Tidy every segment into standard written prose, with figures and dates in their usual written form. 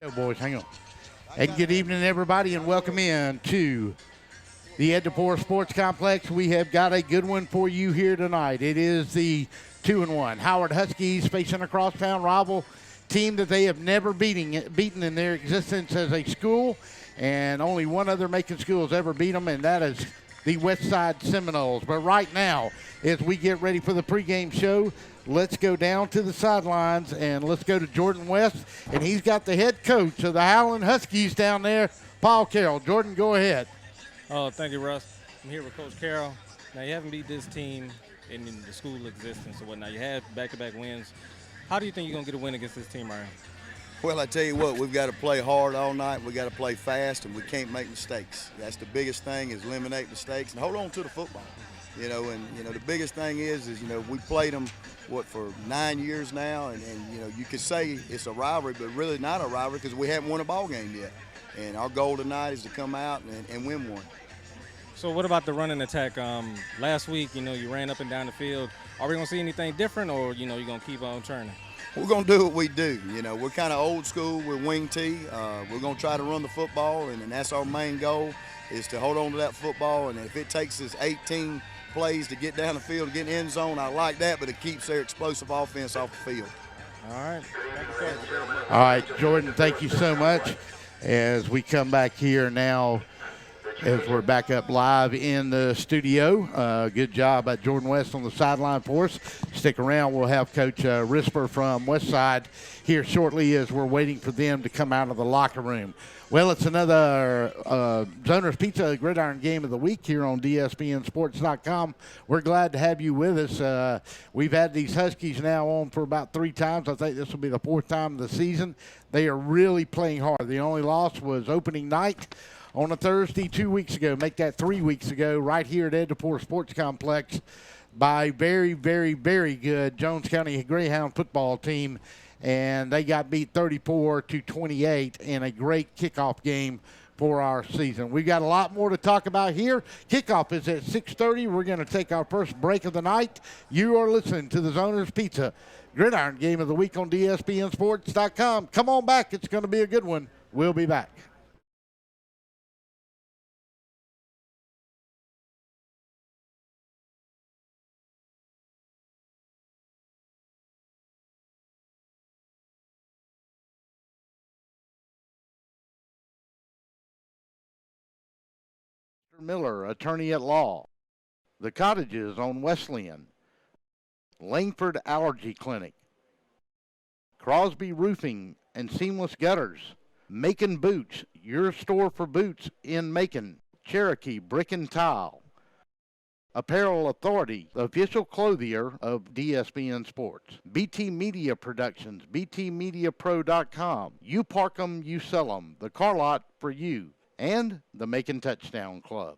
Oh, boys, hang on. And good evening, everybody, and welcome in to the Ed DePore Sports Complex. We have got a good one for you here tonight. It is the 2-1 Howard Huskies facing a crosstown rival team that they have never beaten in their existence as a school, and only one other Macon school has ever beat them, and that is the Westside Seminoles. But right now, as we get ready for the pregame show, let's go down to the sidelines and let's go to Jordan West, and he's got the head coach of the Howland Huskies down there, Paul Carroll. Jordan, go ahead. Oh, thank you, Russ. I'm here with Coach Carroll. Now, you haven't beat this team in the school existence or whatnot. You had back-to-back wins. How do you think you're going to get a win against this team right here? Well, I tell you what, we've got to play hard all night. We've got to play fast, and we can't make mistakes. That's the biggest thing, is eliminate mistakes and hold on to the football. The biggest thing is we played them, for 9 years now, and you could say it's a rivalry, but really not a rivalry because we haven't won a ball game yet. And our goal tonight is to come out and win one. So what about the running attack? Last week, you ran up and down the field. Are we going to see anything different, or, you're going to keep on turning? We're going to do what we do. We're kind of old school with wing T. We're going to try to run the football, and that's our main goal, is to hold on to that football. And if it takes us 18 plays to get down the field, to get in the end zone, I like that, but it keeps their explosive offense off the field. All right. Thank you, Coach. All right, Jordan, thank you so much. As we come back here now, as we're back up live in the studio. Good job by Jordan West on the sideline for us. Stick around. We'll have Coach Risper from Westside here shortly as we're waiting for them to come out of the locker room. Well, it's another Zoner's Pizza Gridiron Game of the Week here on DSBNSports.com. We're glad to have you with us. We've had these Huskies now on for about 3 times. I think this will be the 4th time of the season. They are really playing hard. The only loss was opening night on a Thursday 2 weeks ago. Make that 3 weeks ago right here at Ed DePore Sports Complex by very, very, very good Jones County Greyhound football team. And they got beat 34-28 in a great kickoff game for our season. We've got a lot more to talk about here. Kickoff is at 6:30. We're going to take our first break of the night. You are listening to the Zoner's Pizza Gridiron Game of the Week on DSBNSports.com. Come on back. It's going to be a good one. We'll be back. Miller, attorney at law. The Cottages on Wesleyan. Langford Allergy Clinic. Crosby Roofing and Seamless Gutters. Macon Boots, your store for boots in Macon. Cherokee Brick and Tile. Apparel Authority, the official clothier of DSBN Sports. BT Media Productions, btmediapro.com. You park 'em, you sell 'em. The car lot for you. And the Macon Touchdown Club.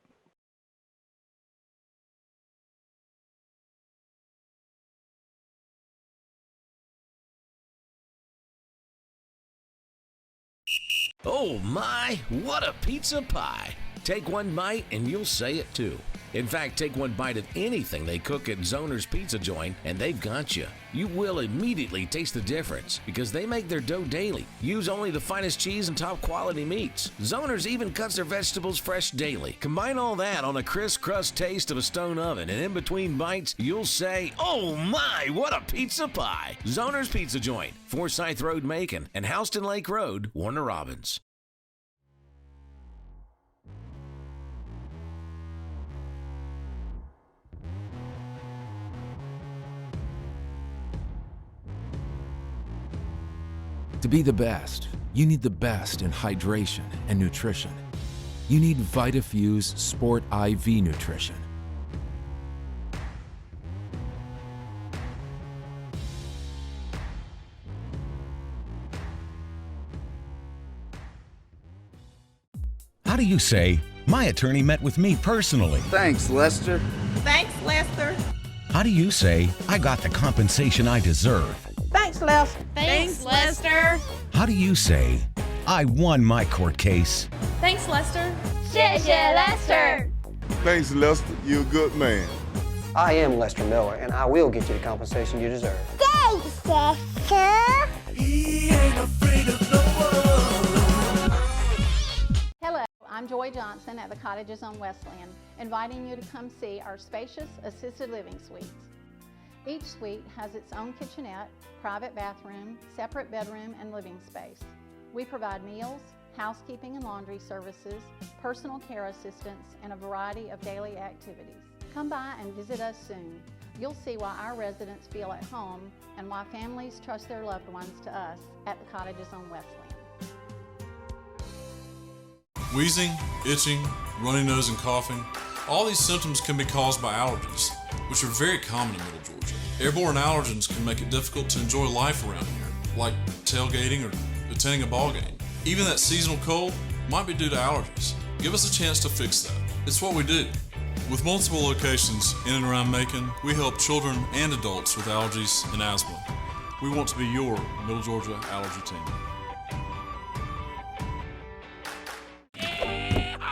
Oh my, what a pizza pie! Take one bite and you'll say it too. In fact, take one bite of anything they cook at Zoner's Pizza Joint and they've got you. You will immediately taste the difference because they make their dough daily. Use only the finest cheese and top quality meats. Zoner's even cuts their vegetables fresh daily. Combine all that on a crisp crust taste of a stone oven, and in between bites, you'll say, oh my, what a pizza pie! Zoner's Pizza Joint, Forsyth Road, Macon, and Houston Lake Road, Warner Robins. To be the best, you need the best in hydration and nutrition. You need VitaFuse Sport IV Nutrition. How do you say, my attorney met with me personally? Thanks, Lester. Thanks, Lester. How do you say, I got the compensation I deserve? Thanks, Lester. Thanks, Lester. How do you say, I won my court case? Thanks, Lester. 谢谢 Lester. Thanks, Lester. You're a good man. I am Lester Miller, and I will get you the compensation you deserve. Thanks, Lester. He ain't afraid of no one. Joy Johnson at the Cottages on Westland, inviting you to come see our spacious assisted living suites. Each suite has its own kitchenette, private bathroom, separate bedroom, and living space. We provide meals, housekeeping and laundry services, personal care assistance, and a variety of daily activities. Come by and visit us soon. You'll see why our residents feel at home and why families trust their loved ones to us at the Cottages on Westland. Wheezing, itching, runny nose, and coughing. All these symptoms can be caused by allergies, which are very common in Middle Georgia. Airborne allergens can make it difficult to enjoy life around here, like tailgating or attending a ball game. Even that seasonal cold might be due to allergies. Give us a chance to fix that. It's what we do. With multiple locations in and around Macon, we help children and adults with allergies and asthma. We want to be your Middle Georgia allergy team.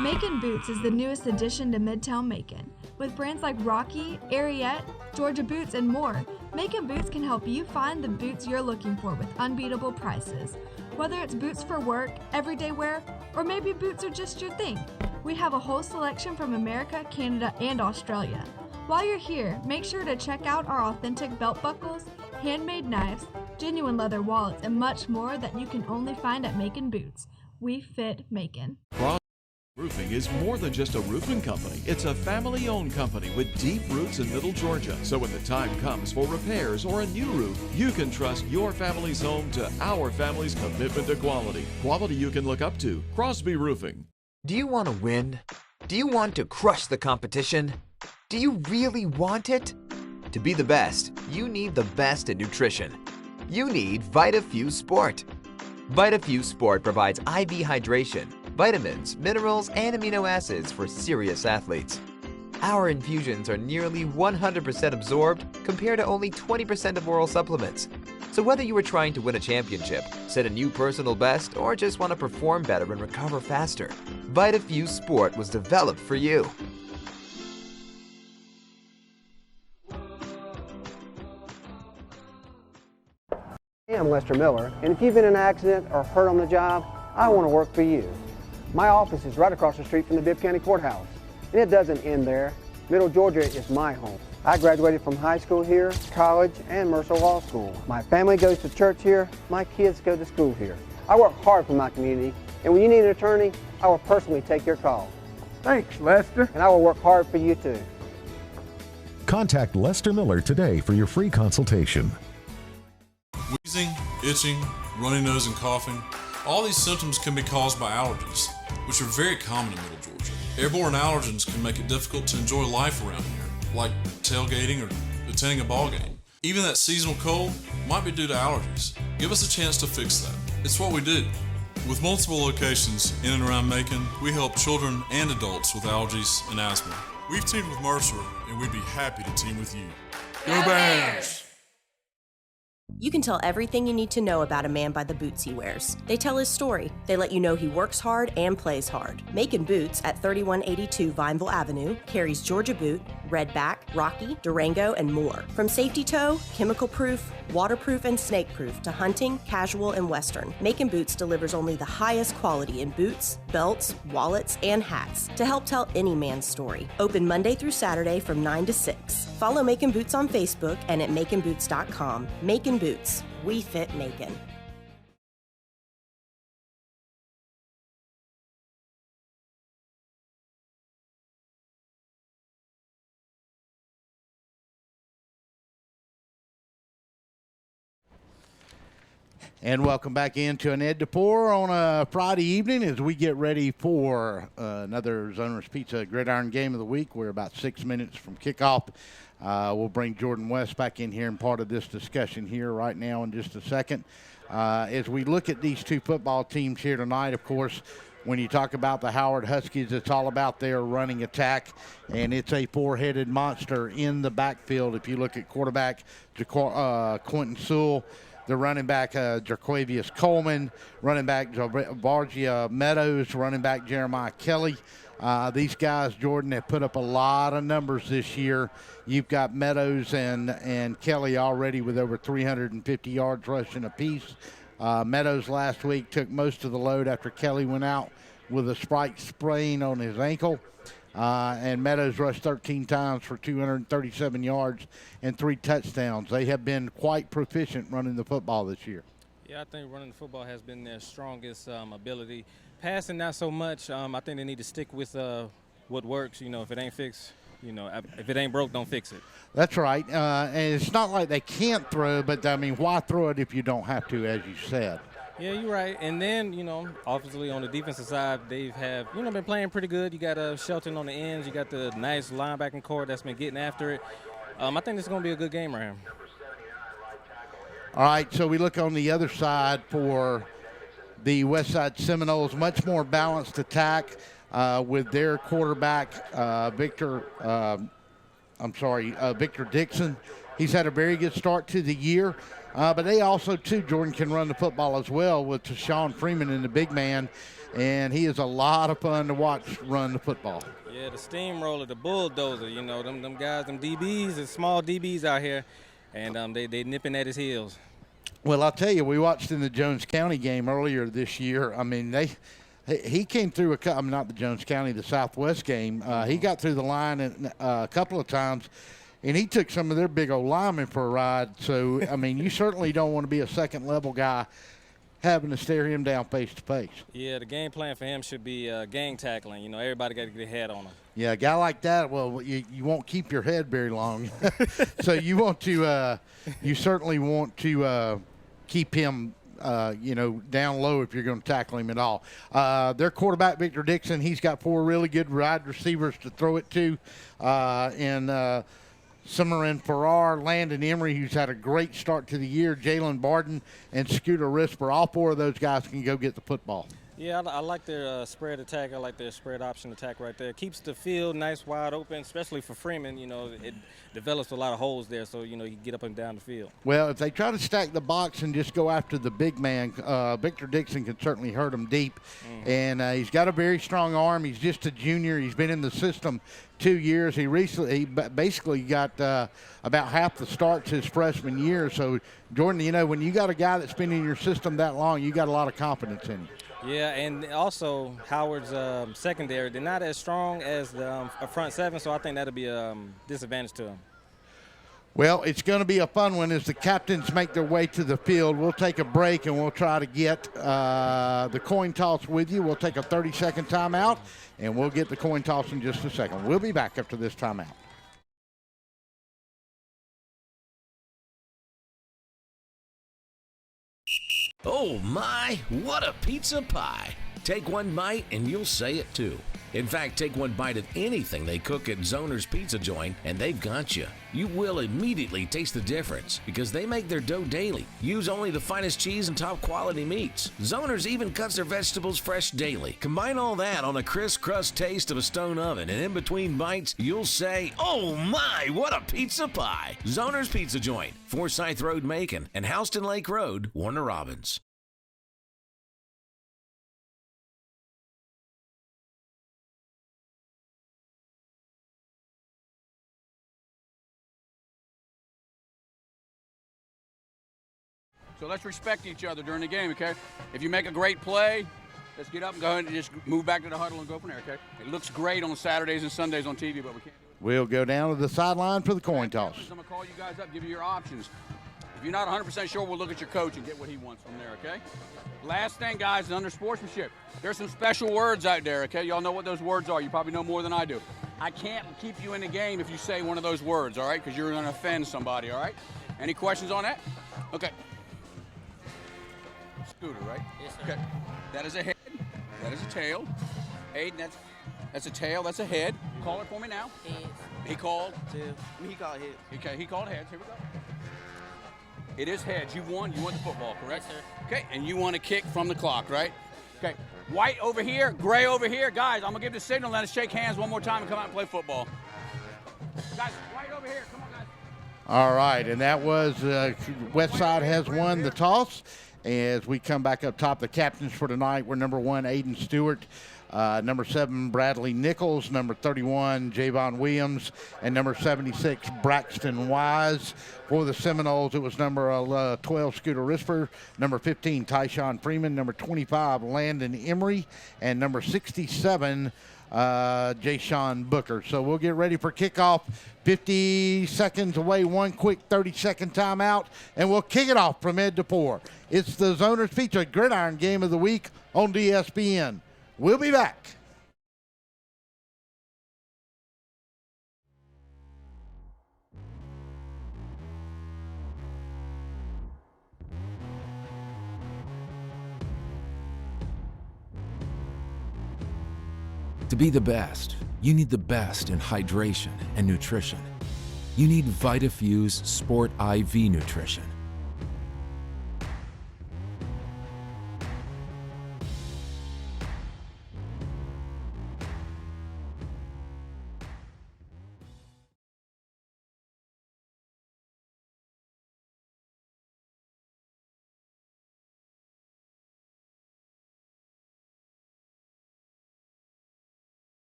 Macon Boots is the newest addition to Midtown Macon. With brands like Rocky, Ariete, Georgia Boots, and more, Macon Boots can help you find the boots you're looking for with unbeatable prices. Whether it's boots for work, everyday wear, or maybe boots are just your thing, we have a whole selection from America, Canada, and Australia. While you're here, make sure to check out our authentic belt buckles, handmade knives, genuine leather wallets, and much more that you can only find at Macon Boots. We fit Macon. Roofing is more than just a roofing company. It's a family-owned company with deep roots in Middle Georgia. So when the time comes for repairs or a new roof, you can trust your family's home to our family's commitment to quality. Quality you can look up to. Crosby Roofing. Do you want to win? Do you want to crush the competition? Do you really want it? To be the best, you need the best in nutrition. You need VitaFuse Sport. VitaFuse Sport provides IV hydration, vitamins, minerals, and amino acids for serious athletes. Our infusions are nearly 100% absorbed compared to only 20% of oral supplements. So whether you are trying to win a championship, set a new personal best, or just want to perform better and recover faster, VitaFuse Sport was developed for you. I'm Lester Miller, and if you've been in an accident or hurt on the job, I want to work for you. My office is right across the street from the Bibb County Courthouse, and it doesn't end there. Middle Georgia is my home. I graduated from high school here, college, and Mercer Law School. My family goes to church here, my kids go to school here. I work hard for my community, and when you need an attorney, I will personally take your call. Thanks, Lester. And I will work hard for you too. Contact Lester Miller today for your free consultation. Wheezing, itching, runny nose, and coughing. All these symptoms can be caused by allergies, which are very common in Middle Georgia. Airborne allergens can make it difficult to enjoy life around here, like tailgating or attending a ball game. Even that seasonal cold might be due to allergies. Give us a chance to fix that. It's what we do. With multiple locations in and around Macon, we help children and adults with allergies and asthma. We've teamed with Mercer, and we'd be happy to team with you. Go Bears! You can tell everything you need to know about a man by the boots he wears. They tell his story. They let you know he works hard and plays hard. Macon Boots at 3182 Vineville Avenue carries Georgia Boot, Redback, Rocky, Durango, and more. From safety toe, chemical proof, waterproof, and snake proof to hunting, casual, and western, Macon Boots delivers only the highest quality in boots, belts, wallets, and hats to help tell any man's story. Open Monday through Saturday from 9 to 6. Follow Macon Boots on Facebook and at maconboots.com. Macon Boots. We fit Macon. And welcome back into an Ed DePore on a Friday evening as we get ready for another Zoner's Pizza Gridiron Game of the Week. We're about 6 minutes from kickoff. We'll bring Jordan West back in here and part of this discussion here right now in just a second. As we look at these two football teams here tonight, of course, when you talk about the Howard Huskies, it's all about their running attack, and it's a four-headed monster in the backfield. If you look at quarterback Quentin Sewell, the running back Jaquavius Coleman, running back Vargia Meadows, running back Jeremiah Kelly. These guys, Jordan, have put up a lot of numbers this year. You've got Meadows and Kelly already with over 350 yards rushing apiece. Meadows last week took most of the load after Kelly went out with a sprain on his ankle. And Meadows rushed 13 times for 237 yards and 3 touchdowns. They have been quite proficient running the football this year. Yeah, I think running the football has been their strongest ability. Passing, not so much. I think they need to stick with what works. You know, if it ain't fixed, you know, if it ain't broke, don't fix it. That's right. And it's not like they can't throw, but, I mean, why throw it if you don't have to, as you said? Yeah, you're right. And then, you know, offensively on the defensive side, they've been playing pretty good. You got Shelton on the ends. You got the nice linebacking core that's been getting after it. I think this is going to be a good game right here. All right, so we look on the other side for the Westside Seminoles. Much more balanced attack with their quarterback, Victor Dixon. He's had a very good start to the year. But they also, too, Jordan, can run the football as well with Tashawn Freeman in the big man, and he is a lot of fun to watch run the football. Yeah, the steamroller, the bulldozer, you know, them guys, them DBs, the small DBs out here, and they nipping at his heels. Well, I'll tell you, we watched in the Jones County game earlier this year. I mean, he came through not the Jones County, the Southwest game. He got through the line a couple of times. And he took some of their big old linemen for a ride. So, I mean, you certainly don't want to be a second-level guy having to stare him down face to face. Yeah, the game plan for him should be gang tackling. You know, everybody got to get their head on him. Yeah, a guy like that, well, you won't keep your head very long. So you certainly want to keep him, down low if you're going to tackle him at all. Their quarterback, Victor Dixon, he's got 4 really good wide receivers to throw it to. Summerin Farrar, Landon Emery, who's had a great start to the year, Jalen Barden, and Scooter Risper. All 4 of those guys can go get the football. Yeah, I like their spread attack. I like their spread option attack right there. Keeps the field nice, wide open, especially for Freeman. You know, it develops a lot of holes there, so, you know, you can get up and down the field. Well, if they try to stack the box and just go after the big man, Victor Dixon can certainly hurt him deep. And he's got a very strong arm. He's just a junior. He's been in the system 2 years. He basically got about half the starts his freshman year. So, Jordan, you know, when you got a guy that's been in your system that long, you got a lot of confidence in him. Yeah, and also Howard's secondary, they're not as strong as the front seven, so I think that'll be a disadvantage to him. Well, it's going to be a fun one as the captains make their way to the field. We'll take a break and we'll try to get the coin toss with you. We'll take a 30-second timeout, and we'll get the coin toss in just a second. We'll be back after this timeout. Oh my, what a pizza pie! Take one bite and you'll say it too. In fact, take one bite of anything they cook at Zoner's Pizza Joint and they've got you. You will immediately taste the difference because they make their dough daily. Use only the finest cheese and top quality meats. Zoner's even cuts their vegetables fresh daily. Combine all that on a crisp crust taste of a stone oven, and in between bites, you'll say, oh my, what a pizza pie! Zoner's Pizza Joint, Forsyth Road, Macon, and Houston Lake Road, Warner Robins. So let's respect each other during the game, okay? If you make a great play, let's get up and go ahead and just move back to the huddle and go from there, okay? It looks great on Saturdays and Sundays on TV, but we can't do it. We'll go down to the sideline for the coin toss. I'm going to call you guys up, give you your options. If you're not 100% sure, we'll look at your coach and get what he wants from there, okay? Last thing, guys, is under sportsmanship. There's some special words out there, okay? Y'all know what those words are. You probably know more than I do. I can't keep you in the game if you say one of those words, all right? Because you're going to offend somebody, all right? Any questions on that? Okay. Scooter, right? Yes, sir. Okay. That is a head. That is a tail. Aiden, that's a tail. That's a head. Call it for me now. Heads. He called. He called heads. Okay, he called heads. Here we go. It is heads. You won. You won the football, correct? Yes, sir. Okay, and you want to kick from the clock, right? Okay. White over here, gray over here. Guys, I'm going to give the signal. Let us shake hands one more time and come out and play football. Guys, white over here. Come on, guys. All right, and that was Westside has won the toss. As we come back up top, the captains for tonight were number 1, Aiden Stewart, Number 7, Bradley Nichols. Number 31, Javon Williams. And number 76, Braxton Wise. For the Seminoles, it was number 12, Scooter Risper. Number 15, Tyshawn Freeman. Number 25, Landon Emery. And number 67, Jay-Sean Booker. So we'll get ready for kickoff. 50 seconds away, one quick 30-second timeout, and we'll kick it off from Ed to 4. It's the Zoners Pizza Gridiron Game of the Week on DSPN. We'll be back. To be the best, you need the best in hydration and nutrition. You need VitaFuse Sport IV Nutrition.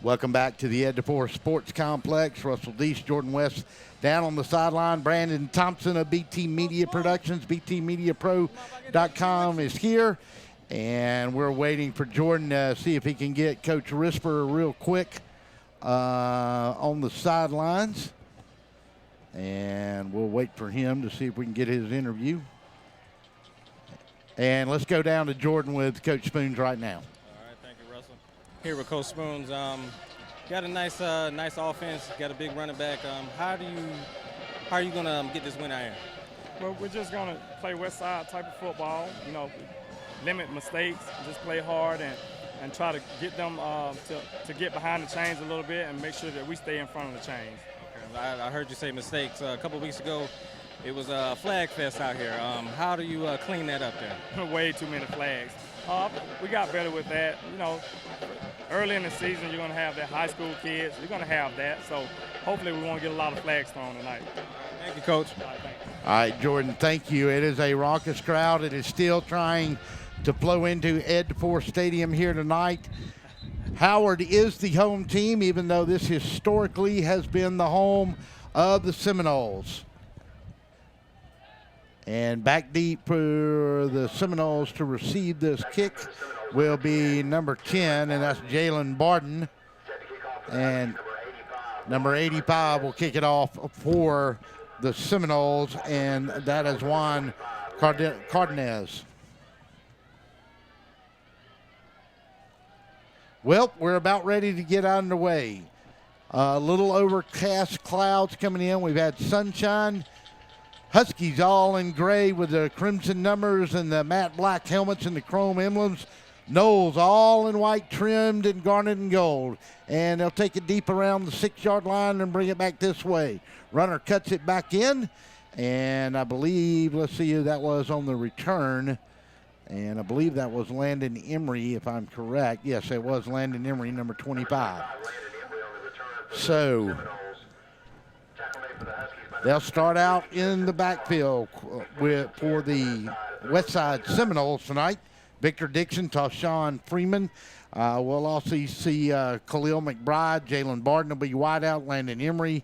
Welcome back to the Ed DeFore Sports Complex. Russell Deese, Jordan West down on the sideline. Brandon Thompson of BT Media Productions, btmediapro.com is here. And we're waiting for Jordan to see if he can get Coach Risper real quick on the sidelines. And we'll wait for him to see if we can get his interview. And let's go down to Jordan with Coach Spoons right now. Here with Coach Spoons. Got a nice offense. Got a big running back. How are you gonna get this win out here? Well, we're just gonna play Westside type of football. You know, limit mistakes, just play hard and try to get them to get behind the chains a little bit and make sure that we stay in front of the chains. Okay. I heard you say mistakes a couple weeks ago. It was a flag fest out here. How do you clean that up there? Way too many flags. We got better with that. You know, early in the season, you're going to have that high school kids. You're going to have that. So hopefully we won't get a lot of flags thrown tonight. Thank you, Coach. All right, thanks. All right, Jordan, thank you. It is a raucous crowd. It is still trying to flow into Ed DeFore Stadium here tonight. Howard is the home team, even though this historically has been the home of the Seminoles. And back deep for the Seminoles to receive this kick will be number 10, and that's Jalen Barden. And number 85 will kick it off for the Seminoles, and that is Juan Cardenas. Well, we're about ready to get underway. A little overcast clouds coming in. We've had sunshine. Huskies all in gray with the crimson numbers and the matte black helmets and the chrome emblems. Noles all in white, trimmed in garnet and gold. And they'll take it deep around the 6-yard line and bring it back this way. Runner cuts it back in. And I believe, let's see who that was on the return. And I believe that was Landon Emery, if I'm correct. Yes, it was Landon Emery, number 25. So they'll start out in the backfield for the Westside Seminoles tonight. Victor Dixon, Tashawn Freeman. We'll also see Khalil McBride, Jalen Barden will be wide out, Landon Emery,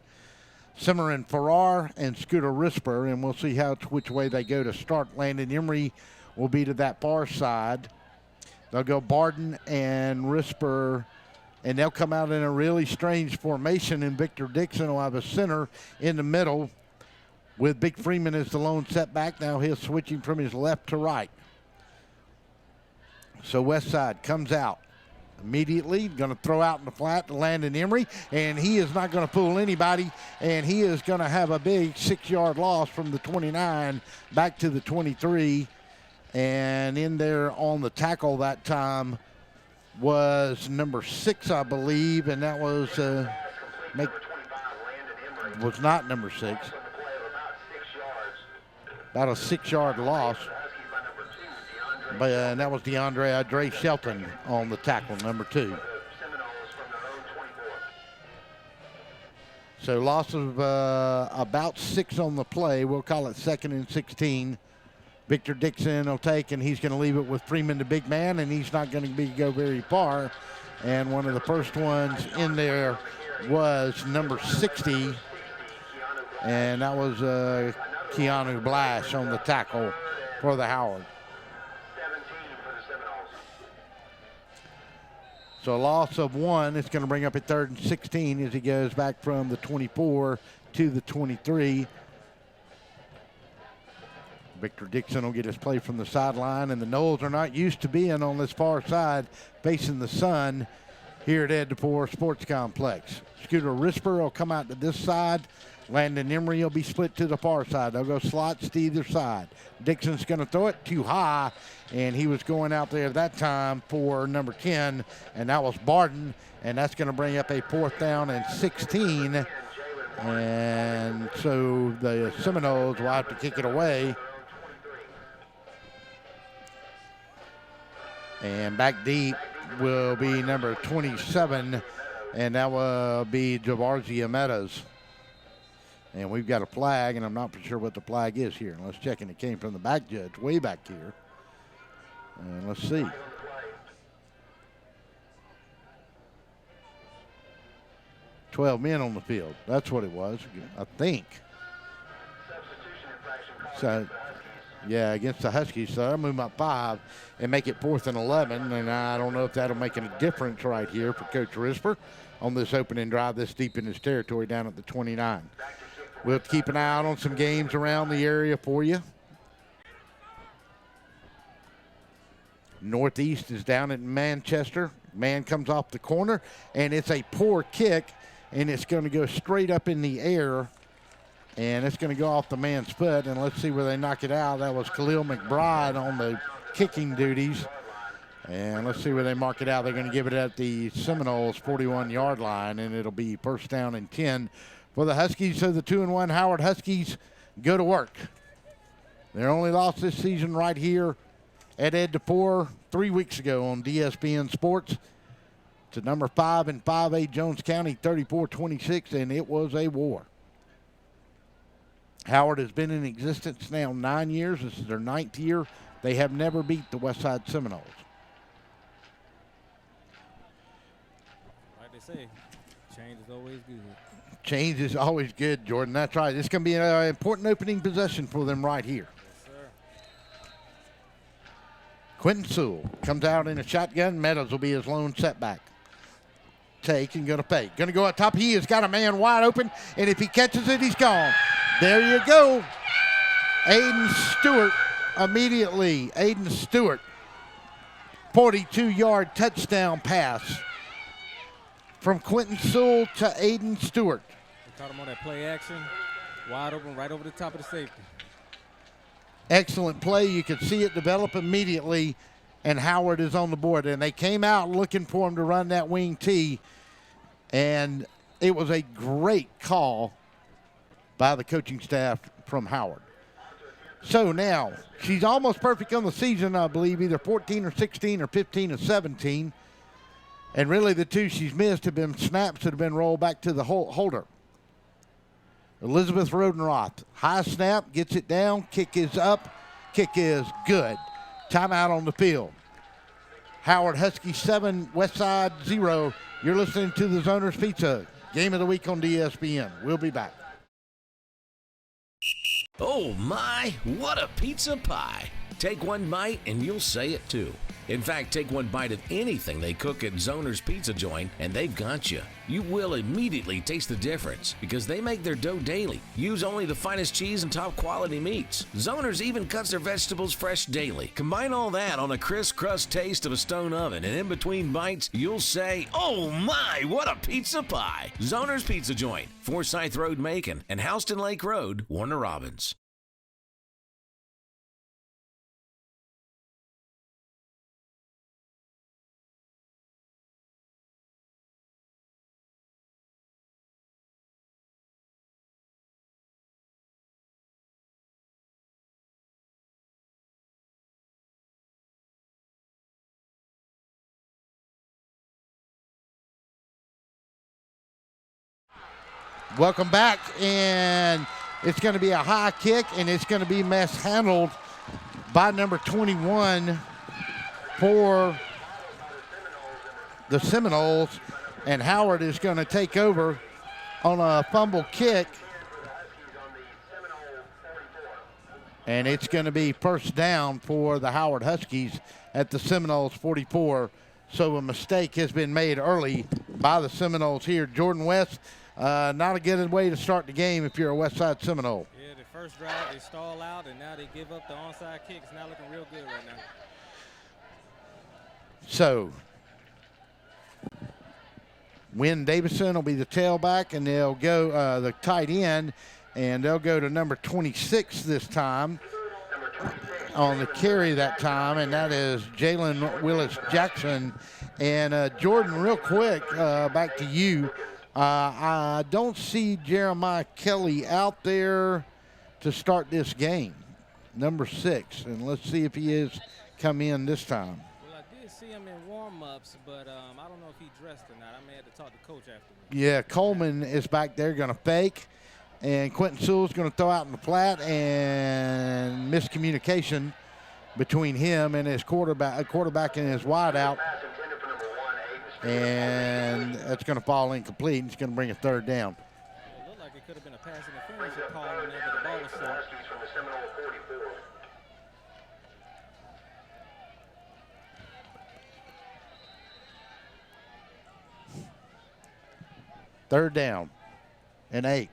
Simmerin Farrar, and Scooter Risper. And we'll see which way they go to start. Landon Emery will be to that far side. They'll go Barden and Risper, and they'll come out in a really strange formation, and Victor Dixon will have a center in the middle with Big Freeman as the lone setback. Now he's switching from his left to right. So Westside comes out immediately, going to throw out in the flat to Landon Emery, and he is not going to fool anybody, and he is going to have a big 6-yard loss from the 29 back to the 23. And in there on the tackle that time was number 6, I believe, and that was not number 6. About a 6-yard loss. But that was Dre Shelton on the tackle, number 2. So loss of about 6 on the play. We'll call it 2nd and 16 Victor Dixon will take, and he's going to leave it with Freeman, the big man, and he's not going to go very far. And one of the first ones in there was number 60, and that was Keanu Blash on the tackle for the Howard. So a loss of 1. It's going to bring up a 3rd and 16 as he goes back from the 24 to the 23. Victor Dixon will get his play from the sideline, and the Noles are not used to being on this far side facing the sun here at Ed DePore Sports Complex. Scooter Risper will come out to this side. Landon Emery will be split to the far side. They'll go slots to either side. Dixon's going to throw it too high, and he was going out there that time for number 10, and that was Barden, and that's going to bring up a 4th down and 16. And so the Seminoles will have to kick it away. And back deep will be number 27, and that will be Javarzia Meadows. And we've got a flag, and I'm not sure what the flag is here. Let's check, and it came from the back judge way back here. And let's see. "12 men on the field." That's what it was, I think. So, yeah, against the Huskies. So I'll move up 5 and make it 4th and 11. And I don't know if that'll make any difference right here for Coach Risper on this opening drive this deep in his territory down at the 29. We'll have to keep an eye out on some games around the area for you. Northeast is down at Manchester. Man comes off the corner, and it's a poor kick, and it's going to go straight up in the air, and it's going to go off the man's foot, and let's see where they knock it out. That was Khalil McBride on the kicking duties, and let's see where they mark it out. They're going to give it at the Seminoles 41-yard line, and it'll be 1st down and 10 for the Huskies. So the 2-1 Howard Huskies go to work. Their only loss this season right here at Ed DePore 3 weeks ago on DSBN Sports to number 5 in 5A Jones County, 34-26, and it was a war. Howard has been in existence now 9 years. This is their 9th year. They have never beat the Westside Seminoles. Like they say, change is always good. Change is always good, Jordan. That's right. It's going to be an important opening possession for them right here. Yes, sir. Quentin Sewell comes out in a shotgun. Meadows will be his lone setback. Take and going to fake. Going to go up top. He has got a man wide open, and if he catches it, he's gone. There you go. Aiden Stewart immediately. Aiden Stewart, 42-yard touchdown pass from Quentin Sewell to Aiden Stewart. They caught him on that play action. Wide open, right over the top of the safety. Excellent play. You could see it develop immediately, and Howard is on the board. And they came out looking for him to run that wing tee, and it was a great call by the coaching staff from Howard. So now, she's almost perfect on the season, I believe, either 14 or 16 or 15 or 17. And really the two she's missed have been snaps that have been rolled back to the holder. Elizabeth Rodenroth, high snap, gets it down, kick is up, kick is good. Timeout on the field. Howard Husky 7, Westside 0. You're listening to the Zoners Pizza Game of the Week on DSBN. We'll be back. Oh my, what a pizza pie. Take one bite and you'll say it too. In fact, take one bite of anything they cook at Zoner's Pizza Joint and they've got you. You will immediately taste the difference because they make their dough daily. Use only the finest cheese and top quality meats. Zoner's even cuts their vegetables fresh daily. Combine all that on a crisp crust taste of a stone oven, and in between bites, you'll say, oh my, what a pizza pie. Zoner's Pizza Joint, Forsyth Road, Macon, and Houston Lake Road, Warner Robins. Welcome back, and it's going to be a high kick, and it's going to be mishandled by number 21 for the Seminoles, and Howard is going to take over on a fumble kick. And it's going to be first down for the Howard Huskies at the Seminoles 44. So a mistake has been made early by the Seminoles here. Jordan West, not a good way to start the game if you're a Westside Seminole. Yeah, the first drive they stall out, and now they give up the onside kick. It's not looking real good right now. So Wynn Davison will be the tailback, and they'll go the tight end, and they'll go to number 26 this time on the carry that time, and that is Jalen Willis Jackson. And Jordan, real quick, back to you. I don't see Jeremiah Kelly out there to start this game, number 6, and let's see if he is come in this time. Well, I did see him in warm-ups, but I don't know if he dressed or not. I may have to talk to coach afterwards. Yeah, Coleman is back there going to fake, and Quentin Sewell's going to throw out in the flat, and miscommunication between him and his quarterback and his wideout, and that's going to fall incomplete, and it's going to bring a third down. It looked like it could have been a pass interference call in there, but the ball was short. Third down and 8.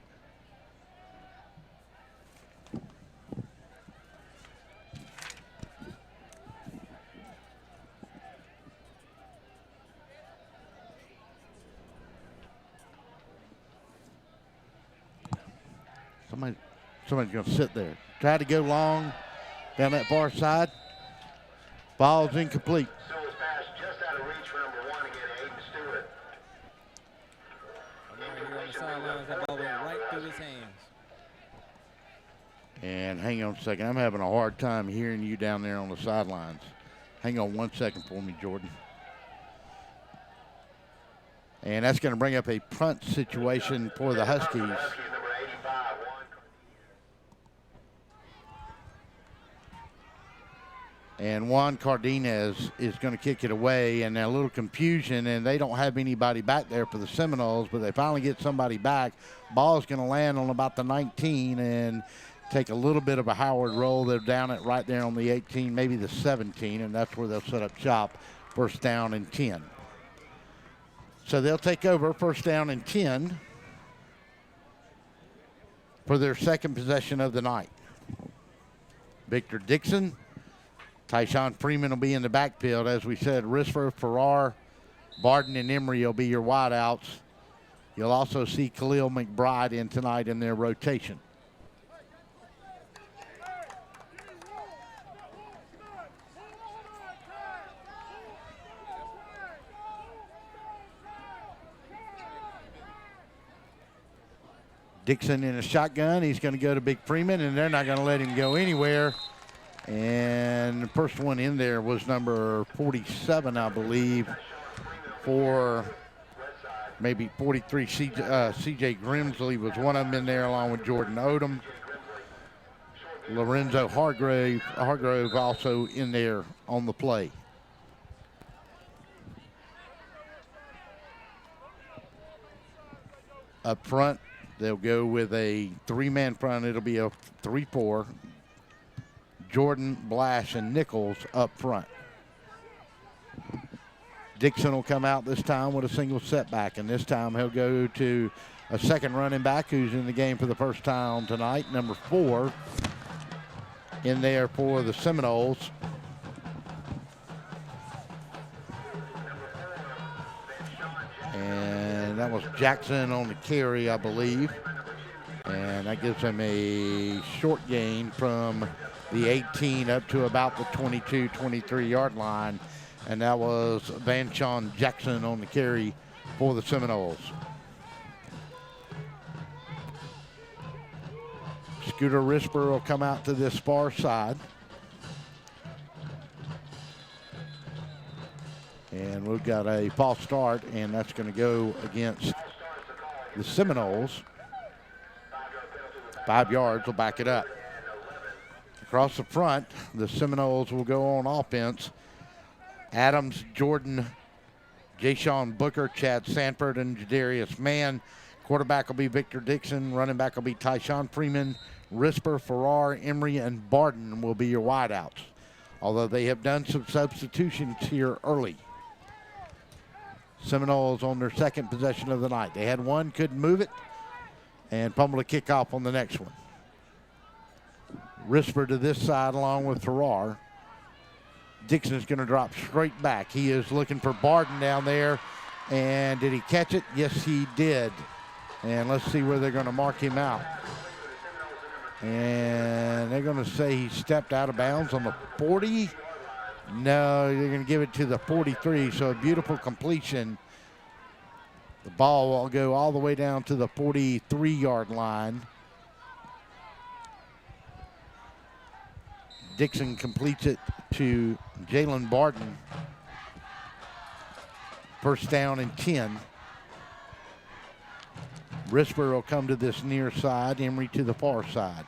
Somebody's going to sit there. Try to go long down that far side. Ball's incomplete. That ball went right through his hands. And hang on a second. I'm having a hard time hearing you down there on the sidelines. Hang on 1 second for me, Jordan. And that's going to bring up a punt situation for the Huskies. And Juan Cardenas is going to kick it away, and a little confusion, and they don't have anybody back there for the Seminoles, but they finally get somebody back. Ball's going to land on about the 19 and take a little bit of a Howard roll. They're down it right there on the 18, maybe the 17, and that's where they'll set up shop. First down and 10. So they'll take over first down and 10 for their second possession of the night. Victor Dixon, Tyshawn Freeman will be in the backfield. As we said, Risper, Farrar, Barden, and Emery will be your wideouts. You'll also see Khalil McBride in tonight in their rotation. Dixon in a shotgun. He's going to go to Big Freeman, and they're not going to let him go anywhere. And the first one in there was number 47, I believe, for maybe 43. C.J. Grimsley was one of them in there, along with Jordan Odom. Lorenzo Hargrove also in there on the play. Up front, they'll go with a 3-man front. It'll be a 3-4. Jordan, Blash, and Nichols up front. Dixon will come out this time with a single setback, and this time he'll go to a second running back who's in the game for the first time tonight, number 4 in there for the Seminoles. And that was Jackson on the carry, I believe. And that gives him a short gain from the 18 up to about the 22, 23-yard line. And that was Van Sean Jackson on the carry for the Seminoles. Scooter Risper will come out to this far side. And we've got a false start, and that's going to go against the Seminoles. 5 yards will back it up. Across the front, the Seminoles will go on offense. Adams, Jordan, Jayshon Booker, Chad Sanford, and Jadarius Mann. Quarterback will be Victor Dixon. Running back will be Tyshawn Freeman. Risper, Farrar, Emery, and Barden will be your wideouts, although they have done some substitutions here early. Seminoles on their second possession of the night. They had one, couldn't move it, and Fumble Kick off on the next one. Risper to this side along with Farrar. Dixon's going to drop straight back. He is looking for Barden down there. And did he catch it? Yes, he did. And let's see where they're going to mark him out. And they're going to say he stepped out of bounds on the 40. No, they're going to give it to the 43. So a beautiful completion. The ball will go all the way down to the 43-yard line. Dixon completes it to Jalen Barton. First down and 10. Risper will come to this near side, Emery to the far side.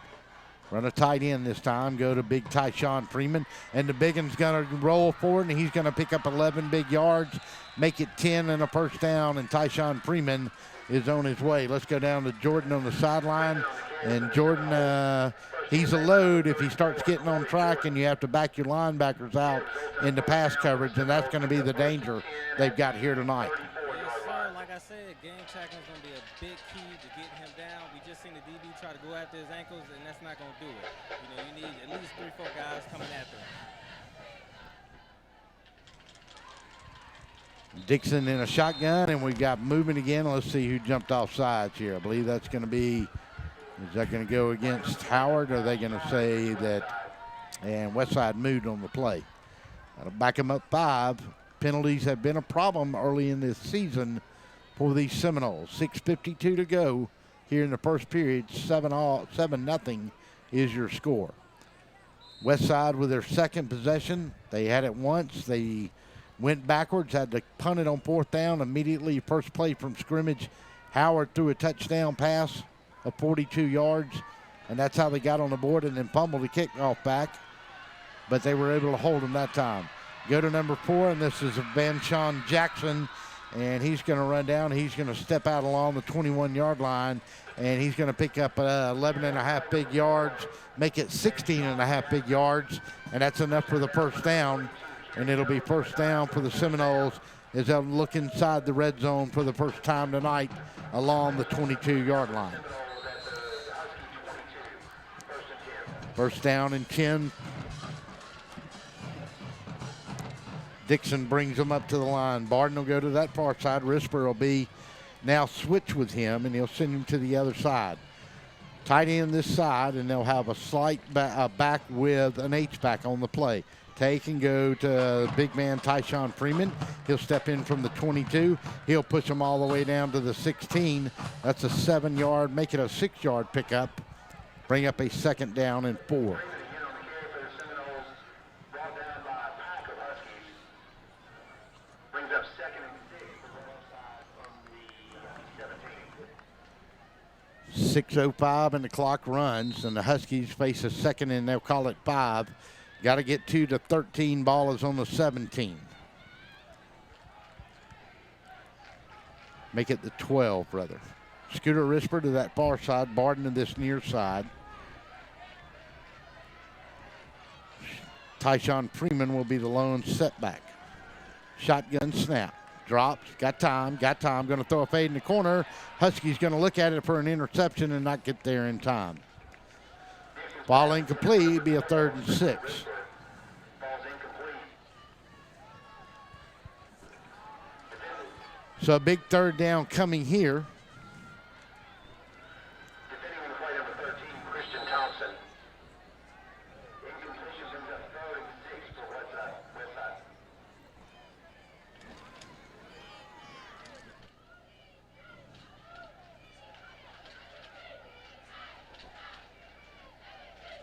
Run a tight end this time, go to big Tyshawn Freeman, and the big one's going to roll forward, and he's going to pick up 11 big yards, make it 10 and a first down, and Tyshawn Freeman is on his way. Let's go down to Jordan on the sideline, and Jordan, he's a load if he starts getting on track, and you have to back your linebackers out into pass coverage, and that's going to be the danger they've got here tonight. Yes, sir. Like I said, game tackling is going to be a big key to getting him down. We just seen the DB try to go after his ankles, and that's not going to do it. You know, you need at least 3-4 guys coming after him. Dixon in a shotgun, and we've got movement again. Let's see who jumped off sides here. I believe that's going to be, is that going to go against Howard, or are they going to say that, and Westside moved on the play. That'll back them up 5. Penalties have been a problem early in this season for these Seminoles. 6:52 to go here in the first period. 7-0 is your score. Westside with their second possession. They had it once. They went backwards, had to punt it on fourth down. Immediately, first play from scrimmage, Howard threw a touchdown pass of 42 yards, and that's how they got on the board, and then fumbled the kickoff back, but they were able to hold him that time. Go to number 4, and this is Van Sean Jackson, and he's going to run down. He's going to step out along the 21-yard line, and he's going to pick up 11.5 big yards, make it 16.5 big yards, and that's enough for the first down. And it'll be first down for the Seminoles as they'll look inside the red zone for the first time tonight along the 22-yard line. First down and 10. Dixon brings them up to the line. Barden will go to that far side. Risper will be now switch with him, and he'll send him to the other side. Tight end this side, and they'll have a slight back with an H-back on the play. Take and go to big man Tyshawn Freeman. He'll step in from the 22. He'll push him all the way down to the 16. That's a 7-yard, make it a 6-yard pickup. Bring up a second down and 4. .6:05 and the clock runs, and the Huskies face a second and they'll call it 5. Got to get 2 to 13. Ball is on the 17. Make it the 12, brother. Scooter Risper to that far side. Barden to this near side. Tyshawn Freeman will be the lone setback. Shotgun snap. Drops. Got time. Going to throw a fade in the corner. Huskies going to look at it for an interception and not get there in time. Ball incomplete. Be a 3rd and 6. So a big third down coming here.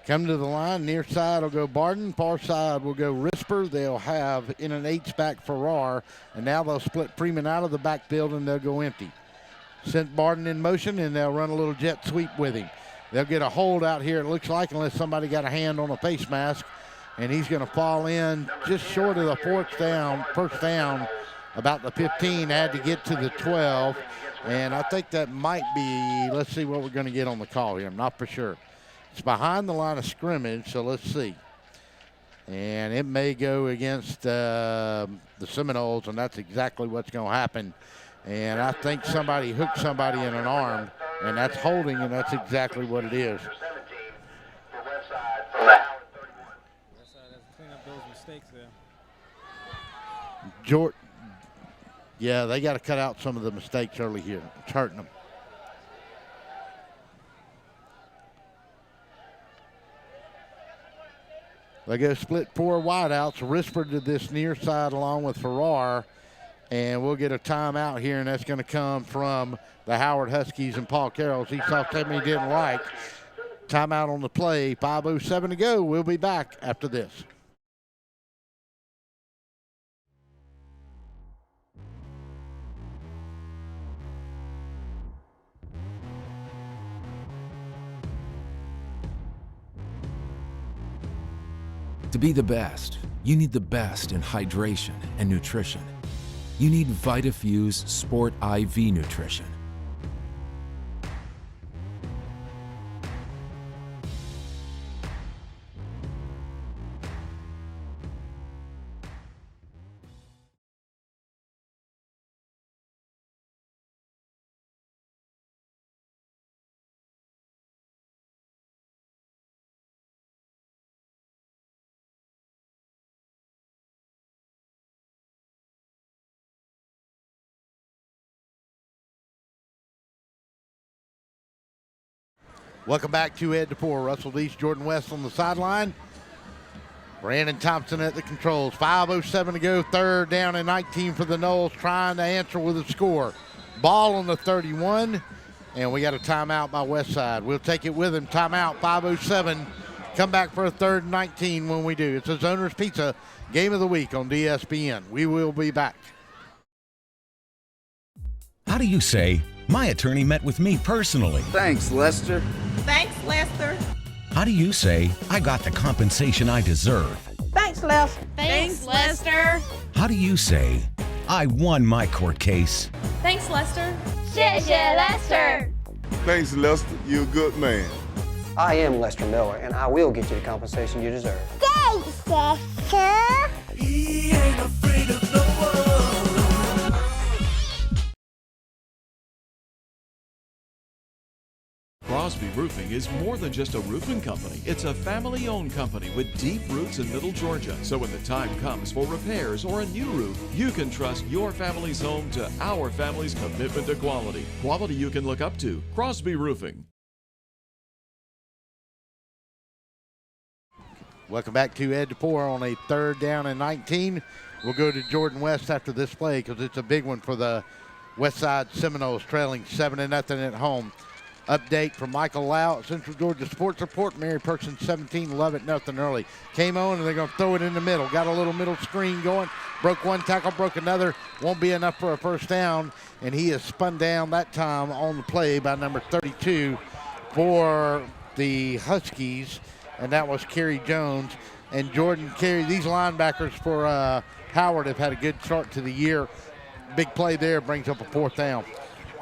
Come to the line. Near side will go Barden. Far side will go Risper. They'll have in an H-back Farrar. And now they'll split Freeman out of the backfield and they'll go empty. Sent Barden in motion and they'll run a little jet sweep with him. They'll get a hold out here, it looks like, unless somebody got a hand on a face mask. And he's going to fall in just short of the first down, about the 15, had to get to the 12. And I think that might be, let's see what we're going to get on the call here. I'm not for sure. It's behind the line of scrimmage, so let's see. And it may go against the Seminoles, and that's exactly what's going to happen. And I think somebody hooked somebody in an arm, and that's holding, and that's exactly what it is. Westside has to clean up those mistakes there. Yeah, they got to cut out some of the mistakes early here. It's hurting them. They go split 4 wideouts. Risper to this near side along with Farrar. And we'll get a timeout here, and that's going to come from the Howard Huskies and Paul Carrolls. He saw something he didn't like. Timeout on the play. 5:07 to go. We'll be back after this. To be the best, you need the best in hydration and nutrition. You need VitaFuse Sport IV Nutrition. Welcome back to Ed DePore. Russell East, Jordan West on the sideline. Brandon Thompson at the controls. 5:07 to go, 3rd down and 19 for the Noles, trying to answer with a score. Ball on the 31, and we got a timeout by Westside. We'll take it with him. Timeout, 5:07. Come back for a 3rd and 19 when we do. It's a Zoner's Pizza Game of the Week on DSPN. We will be back. How do you say, my attorney met with me personally? Thanks, Lester. Thanks, Lester. How do you say, I got the compensation I deserve? Thanks, Lester. Thanks, Lester. How do you say, I won my court case? Thanks, Lester. 谢谢 Lester. Thanks, Lester. You're a good man. I am Lester Miller, and I will get you the compensation you deserve. Thanks, Lester. He ain't afraid of no one. Crosby Roofing is more than just a roofing company. It's a family-owned company with deep roots in Middle Georgia. So when the time comes for repairs or a new roof, you can trust your family's home to our family's commitment to quality. Quality you can look up to. Crosby Roofing. Welcome back to Ed DePore on a 3rd down and 19. We'll go to Jordan West after this play because it's a big one for the Westside Seminoles, trailing 7-0 at home. Update from Michael Lau at Central Georgia Sports Report. Mary Person 17, 11-0 early. Came on and they're going to throw it in the middle. Got a little middle screen going. Broke one tackle, broke another. Won't be enough for a 1st down. And he is spun down that time on the play by number 32 for the Huskies. And that was Kerry Jones. And Jordan Kerry, these linebackers for Howard have had a good start to the year. Big play there, brings up a 4th down.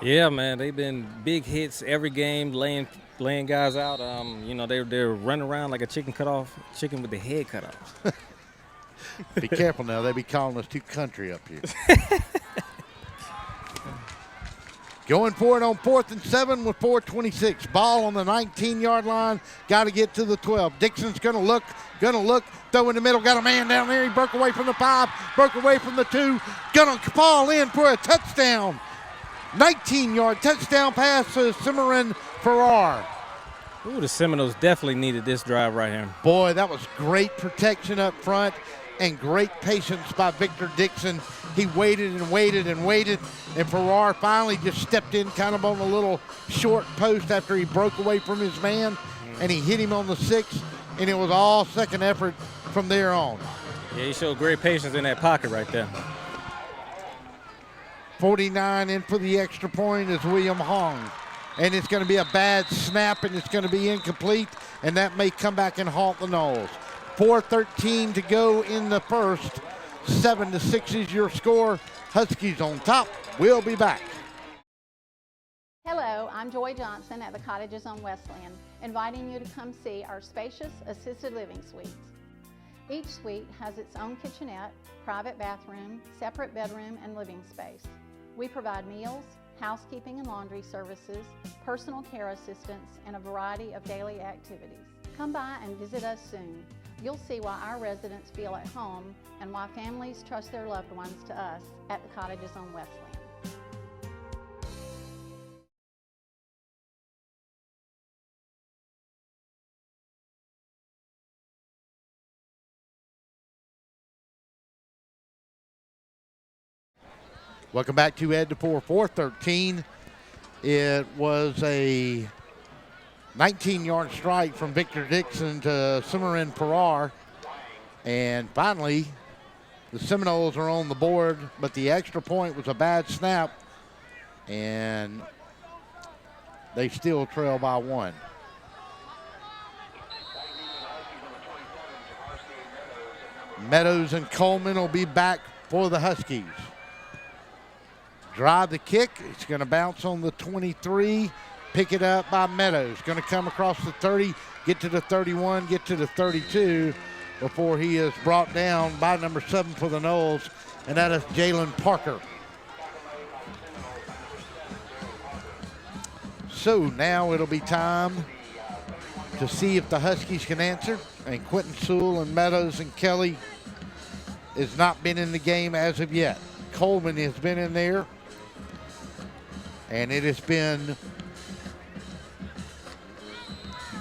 Yeah, man, they've been big hits every game, laying guys out. They're running around like a chicken with the head cut off. Be careful now, they be calling us too country up here. Going for it on 4th and 7 with 4:26. Ball on the 19-yard line. Got to get to the 12. Dixon's going to look, throw in the middle. Got a man down there. He broke away from the 5, broke away from the 2. Going to fall in for a touchdown. 19-yard touchdown pass to Cimarron Farrar. Ooh, the Seminoles definitely needed this drive right here. Boy, that was great protection up front and great patience by Victor Dixon. He waited and waited and waited, and Farrar finally just stepped in kind of on a little short post after he broke away from his man, and he hit him on the 6, and it was all second effort from there on. Yeah, he showed great patience in that pocket right there. 49 in for the extra point is William Hong. and it's going to be a bad snap, and it's going to be incomplete, and that may come back and halt the Noles. 4:13 to go in the first. 7-6 is your score. Huskies on top. We'll be back. Hello, I'm Joy Johnson at the Cottages on Westland, inviting you to come see our spacious assisted living suites. Each suite has its own kitchenette, private bathroom, separate bedroom, and living space. We provide meals, housekeeping and laundry services, personal care assistance, and a variety of daily activities. Come by and visit us soon. You'll see why our residents feel at home and why families trust their loved ones to us at the Cottages on Westland. Welcome back to Ed to 4:13. It was a 19-yard strike from Victor Dixon to Simmerin Farrar. And finally, the Seminoles are on the board, but the extra point was a bad snap, and they still trail by 1. Meadows and Coleman will be back for the Huskies. Drive the kick. It's going to bounce on the 23. Pick it up by Meadows. Going to come across the 30, get to the 31, get to the 32 before he is brought down by number 7 for the Noles, and that is Jalen Parker. So now it'll be time to see if the Huskies can answer. And Quentin Sewell and Meadows and Kelly has not been in the game as of yet. Coleman has been in there. And it has been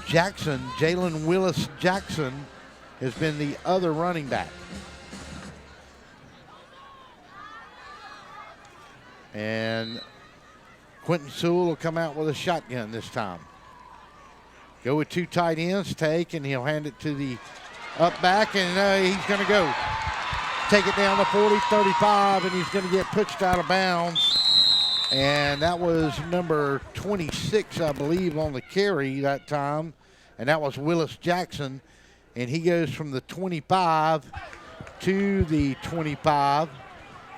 Jackson, Jalen Willis Jackson has been the other running back. And Quentin Sewell will come out with a shotgun this time. Go with 2 tight ends, take, and he'll hand it to the up back, and he's going to go. Take it down to 40, 35, and he's going to get pushed out of bounds. And that was number 26, I believe, on the carry that time. And that was Willis Jackson. And he goes from the 25 to the 25.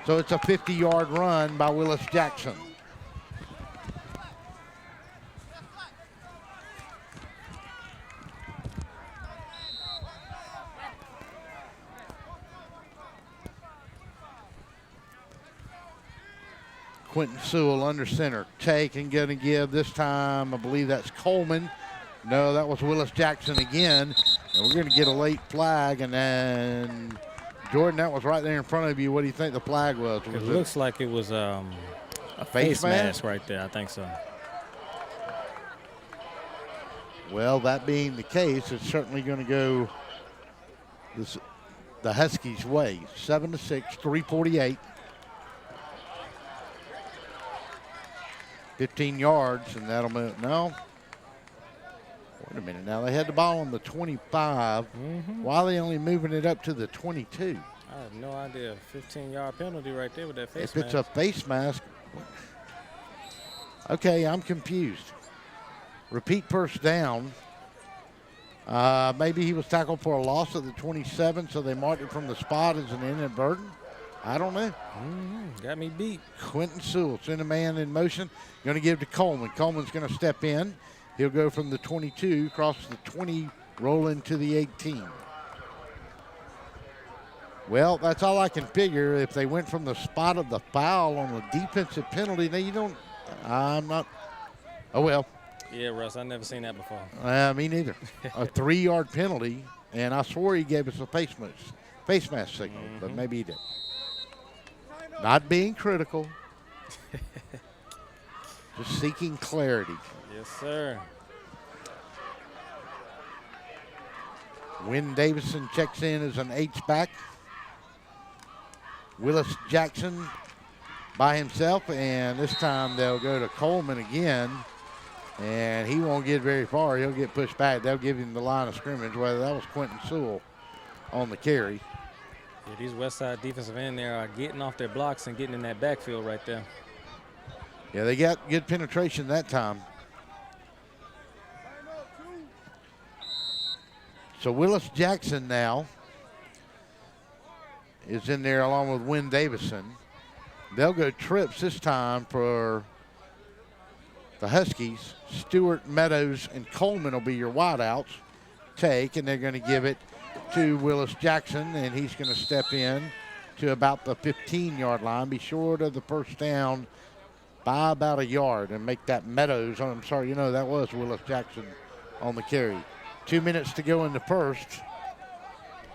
So it's a 50-yard run by Willis Jackson. Quentin Sewell under center. Take and going to give this time, I believe that's Coleman. No, that was Willis Jackson again. And we're going to get a late flag. And then, Jordan, that was right there in front of you. What do you think the flag was? It looks like it was a face mask right there. I think so. Well, that being the case, it's certainly going to go the Huskies' way. 7-6, 3:48. 15 yards, and that'll move. No. Wait a minute now. They had the ball on the 25. Why are they only moving it up to the 22? I have no idea. 15-yard penalty right there with that face mask. If it's a face mask. Okay, I'm confused. Repeat first down. Maybe he was tackled for a loss of the 27, so they marked it from the spot as an inadvertent. I don't know. Got me beat. Quentin Sewell sent a man in motion. Going to give to Coleman. Coleman's going to step in. He'll go from the 22, cross the 20, roll into the 18. Well, that's all I can figure. If they went from the spot of the foul on the defensive penalty, now you don't, I'm not, oh well. Yeah, Russ, I've never seen that before. Me neither. A 3-yard penalty, and I swore he gave us a face mask signal, but maybe he didn't. Not being critical, just seeking clarity. Yes, sir. Wynn Davison checks in as an H-back. Willis Jackson by himself, and this time they'll go to Coleman again, and he won't get very far. He'll get pushed back. They'll give him the line of scrimmage, whether that was Quentin Sewell on the carry. Yeah, these Westside defensive end there are getting off their blocks and getting in that backfield right there. Yeah, they got good penetration that time. So Willis Jackson now is in there along with Wynn Davison. They'll go trips this time for the Huskies. Stewart, Meadows, and Coleman will be your wideouts. And they're going to give it to Willis Jackson, and he's going to step in to about the 15-yard line, be short of the first down by about a yard, and make that Meadows. I'm sorry, that was Willis Jackson on the carry. 2 minutes to go in the first.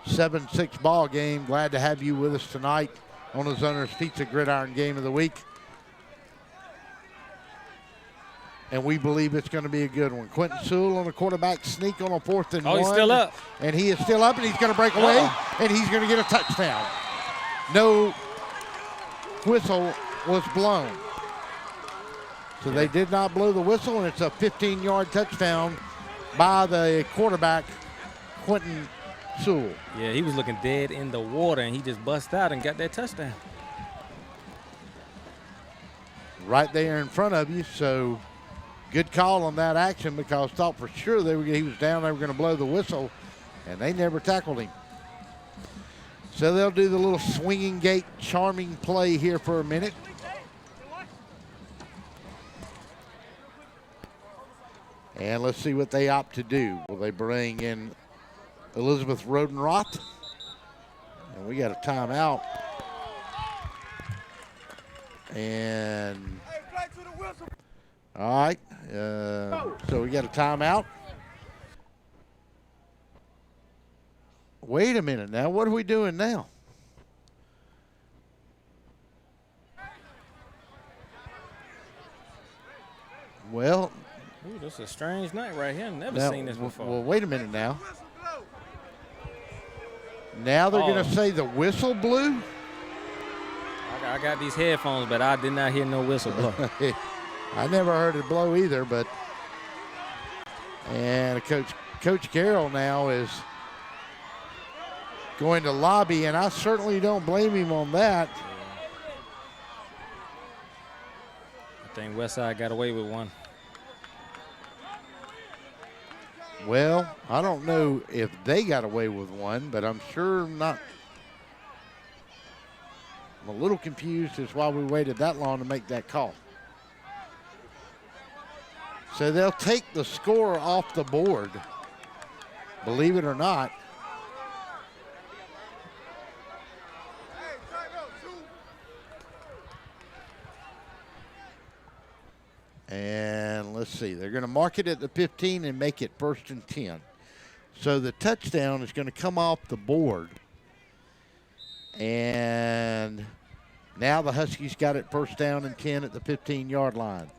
7-6 ball game. Glad to have you with us tonight on the Zoner's Pizza Gridiron Game of the Week. And we believe it's going to be a good one. Quentin Sewell on the quarterback sneak on a 4th and 1. Oh, he's still up. And he is still up, and he's going to break away, and he's going to get a touchdown. No whistle was blown. So they did not blow the whistle, and it's a 15-yard touchdown by the quarterback, Quentin Sewell. Yeah, he was looking dead in the water, and he just bust out and got that touchdown. Right there in front of you, so good call on that action, because thought for sure he was down, they were going to blow the whistle, and they never tackled him. So they'll do the little swinging gate charming play here for a minute. And let's see what they opt to do. Will they bring in Elizabeth Rodenroth? And we got a timeout. And all right, so we got a timeout. Wait a minute now, what are we doing now? Well, ooh, this is a strange night right here. Never seen this before. Well, wait a minute now. Now they're going to say the whistle blew? I got these headphones, but I did not hear no whistle blow. I never heard it blow either, but and Coach Carroll now is going to lobby, and I certainly don't blame him on that. I think Westside got away with one. Well, I don't know if they got away with one, but I'm sure not. I'm a little confused as why we waited that long to make that call. So they'll take the score off the board, believe it or not. And let's see, they're going to mark it at the 15 and make it 1st and 10. So the touchdown is going to come off the board. And now the Huskies got it 1st down and 10 at the 15-yard line.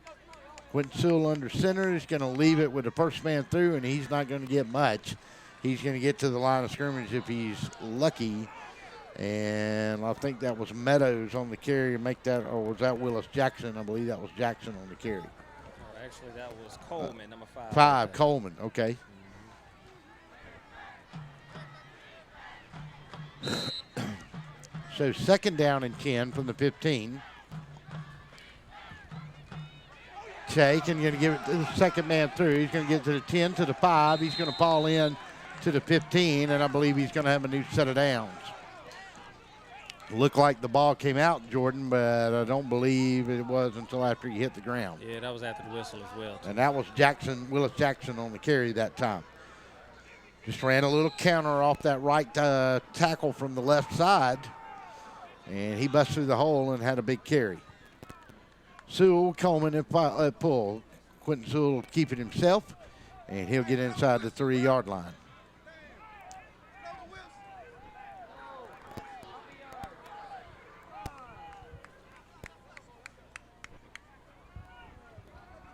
Quentin Sewell under center is going to leave it with the first man through, and he's not going to get much. He's going to get to the line of scrimmage if he's lucky. And I think that was Meadows on the carry, make that, or was that Willis Jackson? I believe that was Jackson on the carry. Actually, that was Coleman, number 5. 5, Coleman, okay. So 2nd down and 10 from the 15. Take and going to give it to the second man through. He's going to get to the 10, to the 5. He's going to fall in to the 15, and I believe he's going to have a new set of downs. Looked like the ball came out, Jordan, but I don't believe it was until after he hit the ground. Yeah, that was after the whistle as well, too. And that was Willis Jackson on the carry that time. Just ran a little counter off that right tackle from the left side, and he busted through the hole and had a big carry. Sewell, Coleman, and pull. Quentin Sewell will keep it himself, and he'll get inside the 3-yard line.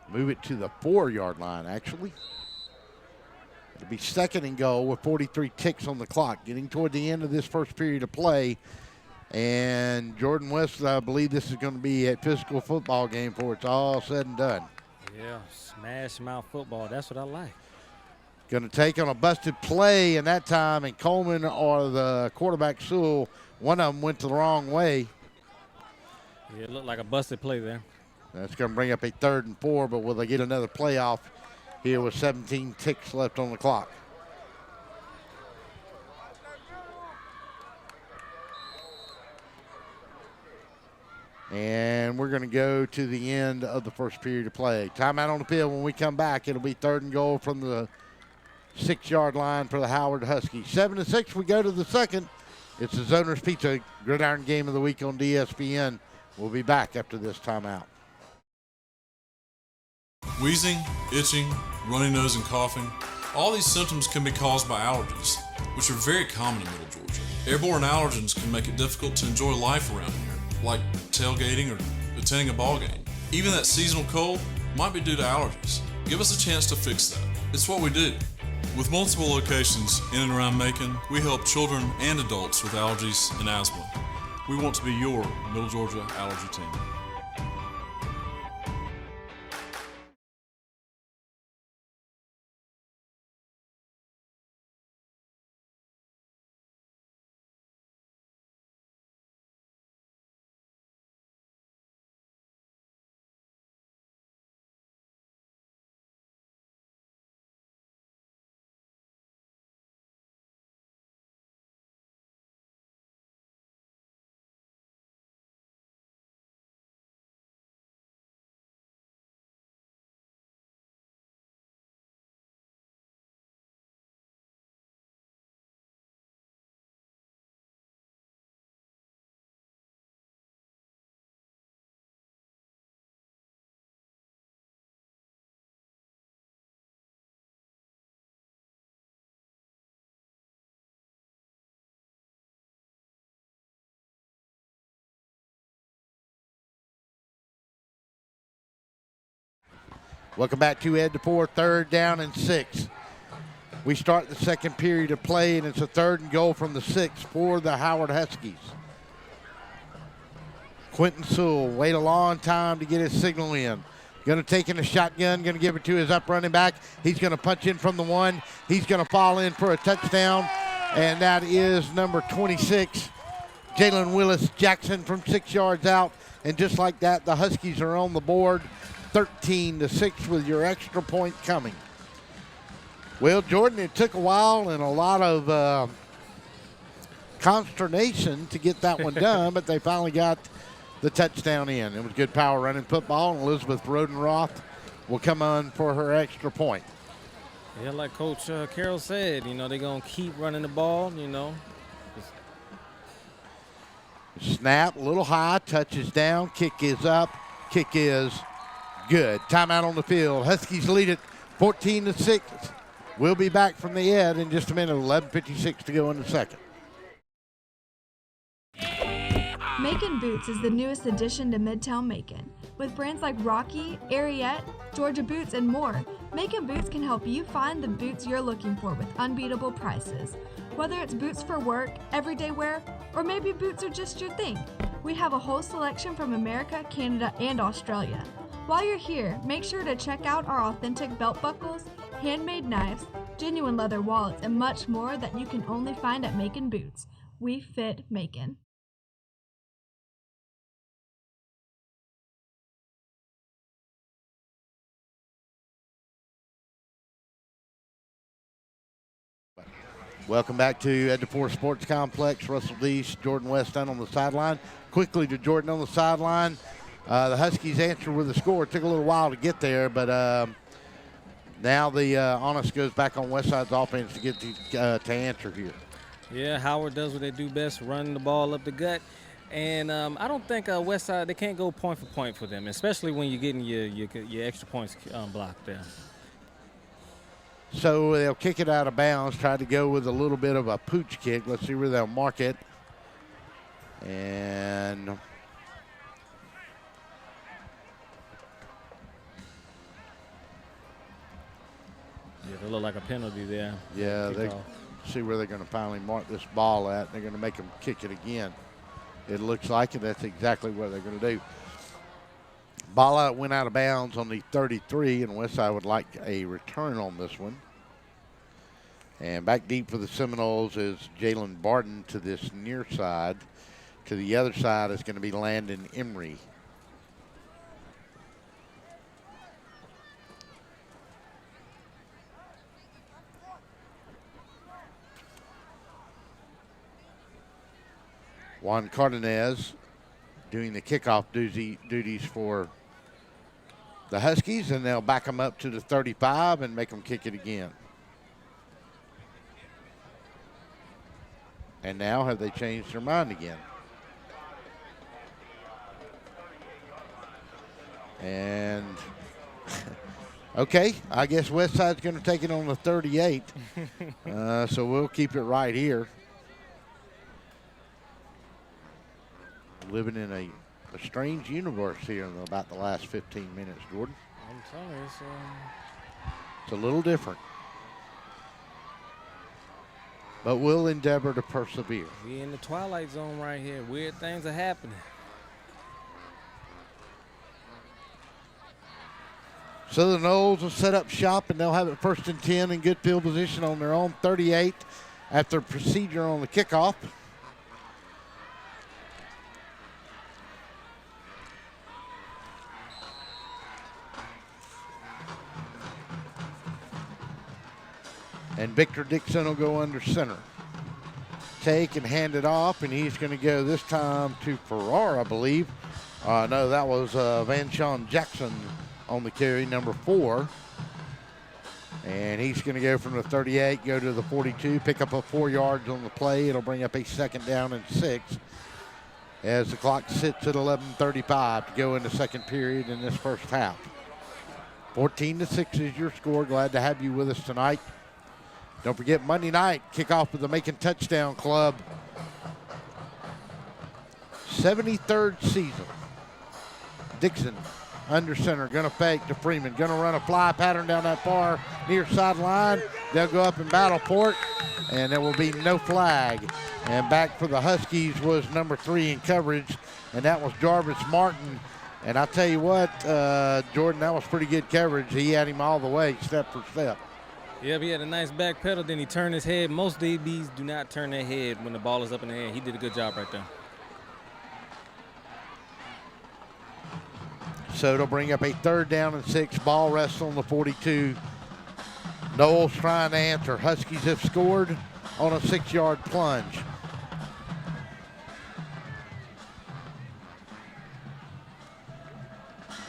Move it to the 4-yard line, actually. It'll be 2nd and goal with 43 ticks on the clock. Getting toward the end of this first period of play. And Jordan West, I believe this is going to be a physical football game before it's all said and done. Yeah, smash mouth football. That's what I like. Going to take on a busted play, and that time, and Coleman or the quarterback Sewell, one of them went the wrong way. Yeah, it looked like a busted play there. That's going to bring up a 3rd and 4, but will they get another playoff here with 17 ticks left on the clock? And we're going to go to the end of the first period of play. Timeout on the field. When we come back, it'll be 3rd and goal from the 6-yard line for the Howard Huskies. 7-6, we go to the second. It's the Zoner's Pizza Gridiron Game of the Week on DSPN. We'll be back after this timeout. Wheezing, itching, runny nose, and coughing. All these symptoms can be caused by allergies, which are very common in Middle Georgia. Airborne allergens can make it difficult to enjoy life around here, like tailgating or attending a ball game. Even that seasonal cold might be due to allergies. Give us a chance to fix that. It's what we do. With multiple locations in and around Macon, we help children and adults with allergies and asthma. We want to be your Middle Georgia allergy team. Welcome back to Ed DePore, 3rd down and 6. We start the second period of play, and it's a 3rd and goal from the 6 for the Howard Huskies. Quentin Sewell wait a long time to get his signal in. Going to take in a shotgun, going to give it to his up running back. He's going to punch in from the 1. He's going to fall in for a touchdown, and that is number 26, Jalen Willis Jackson from 6 yards out. And just like that, the Huskies are on the board, 13-6 with your extra point coming. Well, Jordan, it took a while and a lot of consternation to get that one done, but they finally got the touchdown in. It was good power running football, and Elizabeth Rodenroth will come on for her extra point. Yeah, like Coach Carroll said, they're going to keep running the ball, Snap, a little high, touches down, kick is up, kick is good. Timeout on the field. Huskies lead it 14-6. We'll be back from the Ed in just a minute. 11:56 to go in the second. Macon Boots is the newest addition to Midtown Macon. With brands like Rocky, Ariete, Georgia Boots, and more, Macon Boots can help you find the boots you're looking for with unbeatable prices. Whether it's boots for work, everyday wear, or maybe boots are just your thing, we have a whole selection from America, Canada, and Australia. While you're here, make sure to check out our authentic belt buckles, handmade knives, genuine leather wallets, and much more that you can only find at Macon Boots. We fit Macon. Welcome back to Ed DePore Sports Complex. Russell Deese, Jordan West on the sideline. Quickly to Jordan on the sideline. The Huskies answered with a score. It took a little while to get there, but now the onus goes back on Westside's offense to get to answer here. Yeah, Howard does what they do best, running the ball up the gut. And I don't think Westside, they can't go point for point for them, especially when you're getting your extra points blocked there. So they'll kick it out of bounds, try to go with a little bit of a pooch kick. Let's see where they'll mark it. And yeah, they look like a penalty there. Yeah, they see where they're going to finally mark this ball at. They're going to make them kick it again. It looks like it. That's exactly what they're going to do. Ball out went out of bounds on the 33, and Westside would like a return on this one. And back deep for the Seminoles is Jalen Barton to this near side. To the other side is going to be Landon Emery. Juan Cardenas doing the kickoff duties for the Huskies, and they'll back them up to the 35 and make them kick it again. And now have they changed their mind again? And okay, I guess Westside's going to take it on the 38. So we'll keep it right here. Living in a strange universe here in about the last 15 minutes, Jordan. I'm telling you, it's a little different. But we'll endeavor to persevere. We in the twilight zone right here. Weird things are happening. So the Noles will set up shop, and they'll have it 1st and 10 in good field position on their own 38 after procedure on the kickoff. And Victor Dixon will go under center. Take and hand it off, and he's going to go this time to Farrar, I believe. No, that was Van Sean Jackson on the carry, number 4. And he's going to go from the 38, go to the 42, pick up a 4 yards on the play. It'll bring up a 2nd down and 6 as the clock sits at 11:35 to go in the second period in this first half. 14-6 is your score. Glad to have you with us tonight. Don't forget, Monday night, kickoff with the Macon Touchdown Club. 73rd season. Dixon under center, going to fake to Freeman. Going to run a fly pattern down that far near sideline. They'll go up and battle for it, and there will be no flag. And back for the Huskies was number 3 in coverage, and that was Jarvis Martin. And I tell you what, Jordan, that was pretty good coverage. He had him all the way, step for step. Yep, he had a nice back pedal, then he turned his head. Most DBs do not turn their head when the ball is up in the air. He did a good job right there. So it'll bring up a 3rd down and 6. Ball rests on the 42. Noles trying to answer. Huskies have scored on a 6-yard plunge.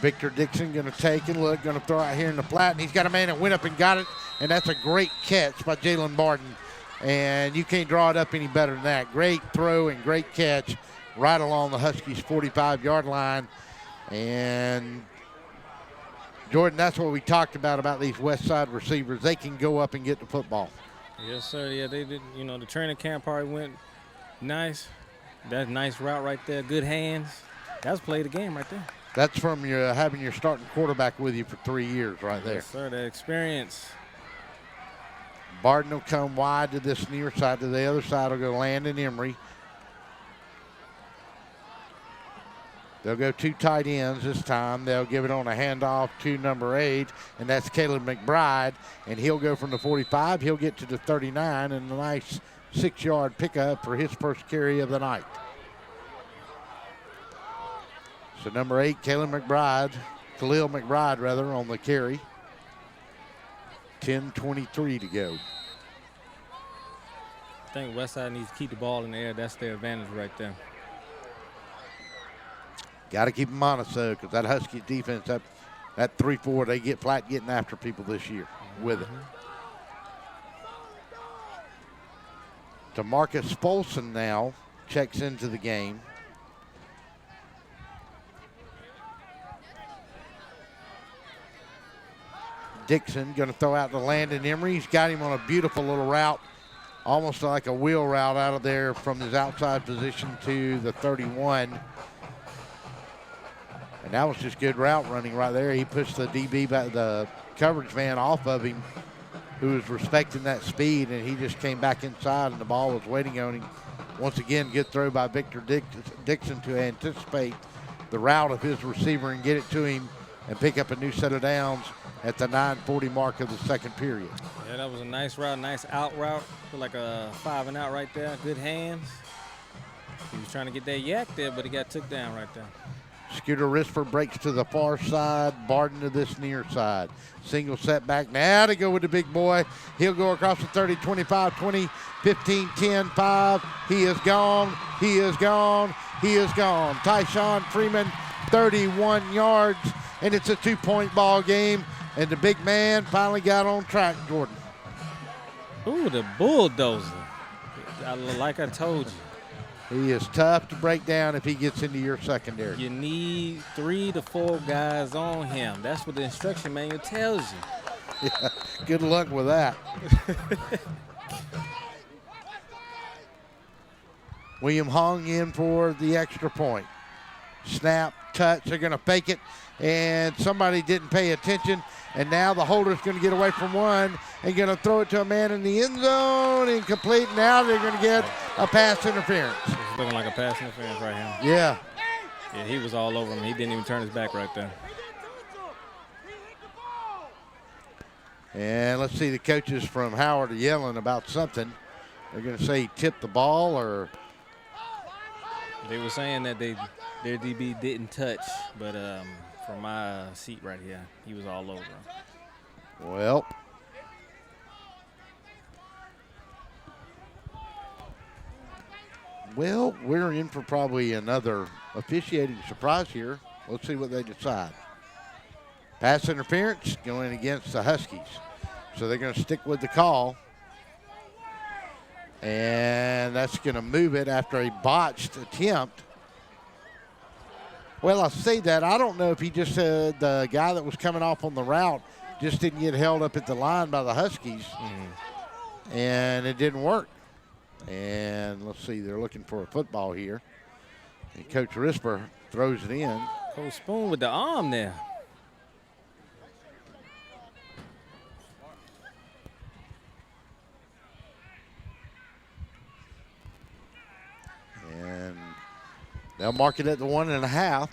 Victor Dixon going to take and look, going to throw out here in the flat, and he's got a man that went up and got it, and that's a great catch by Jalen Barton. And you can't draw it up any better than that. Great throw and great catch right along the Huskies' 45-yard line. And Jordan, that's what we talked about these Westside receivers. They can go up and get the football. Yes, sir. Yeah, they did. You know, the training camp probably went nice. That nice route right there. Good hands. That was play of the game right there. That's from your having your starting quarterback with you for 3 years right there. Yes, sir. That experience. Barton will come wide to this near side. To the other side will go Landon Emery. They'll go 2 tight ends this time. They'll give it on a handoff to number 8, and that's Caleb McBride. And he'll go from the 45. He'll get to the 39, and a nice 6-yard pickup for his first carry of the night. So number 8, Khalil McBride, on the carry. 10:23 to go. I think Westside needs to keep the ball in the air. That's their advantage right there. Got to keep them honest, though, because that Husky defense, that 3-4, they get flat getting after people this year with it. DeMarcus Folson now checks into the game. Dixon going to throw out to Landon Emery. He's got him on a beautiful little route, almost like a wheel route out of there from his outside position to the 31. And that was just good route running right there. He pushed the DB back, the coverage man off of him, who was respecting that speed, and he just came back inside, and the ball was waiting on him. Once again, good throw by Victor Dixon to anticipate the route of his receiver and get it to him and pick up a new set of downs at the 9:40 mark of the second period. Yeah, that was a nice route, nice out route. Feel like a 5 and out right there. Good hands. He was trying to get that yak there, but he got took down right there. Scooter Risper breaks to the far side, Barton to this near side. Single setback now to go with the big boy. He'll go across the 30, 25, 20, 15, 10, 5. He is gone. He is gone. He is gone. Tyshawn Freeman, 31 yards, and it's a 2-point ball game. And the big man finally got on track, Jordan. Ooh, the bulldozer. Like I told you. He is tough to break down if he gets into your secondary. You need 3 to 4 guys on him. That's what the instruction manual tells you. Yeah, good luck with that. William Hung in for the extra point. Snap, touch, they're going to fake it, and somebody didn't pay attention, and now the holder's going to get away from one and going to throw it to a man in the end zone, incomplete. Now they're going to get a pass interference. It's looking like a pass interference right here. Yeah. Yeah, he was all over him. He didn't even turn his back right there. And let's see, the coaches from Howard are yelling about something. They're going to say he tipped the ball, or they were saying that their DB didn't touch, but from my seat right here, he was all over him. Well, we're in for probably another officiating surprise here. Let's see what they decide. Pass interference going against the Huskies. So they're going to stick with the call. And that's going to move it after a botched attempt. Well, I say that. I don't know if he just said the guy that was coming off on the route just didn't get held up at the line by the Huskies. And it didn't work. And let's see, they're looking for a football here. And Coach Risper throws it in. Coach Spoon with the arm there. And they'll mark it at the 1.5.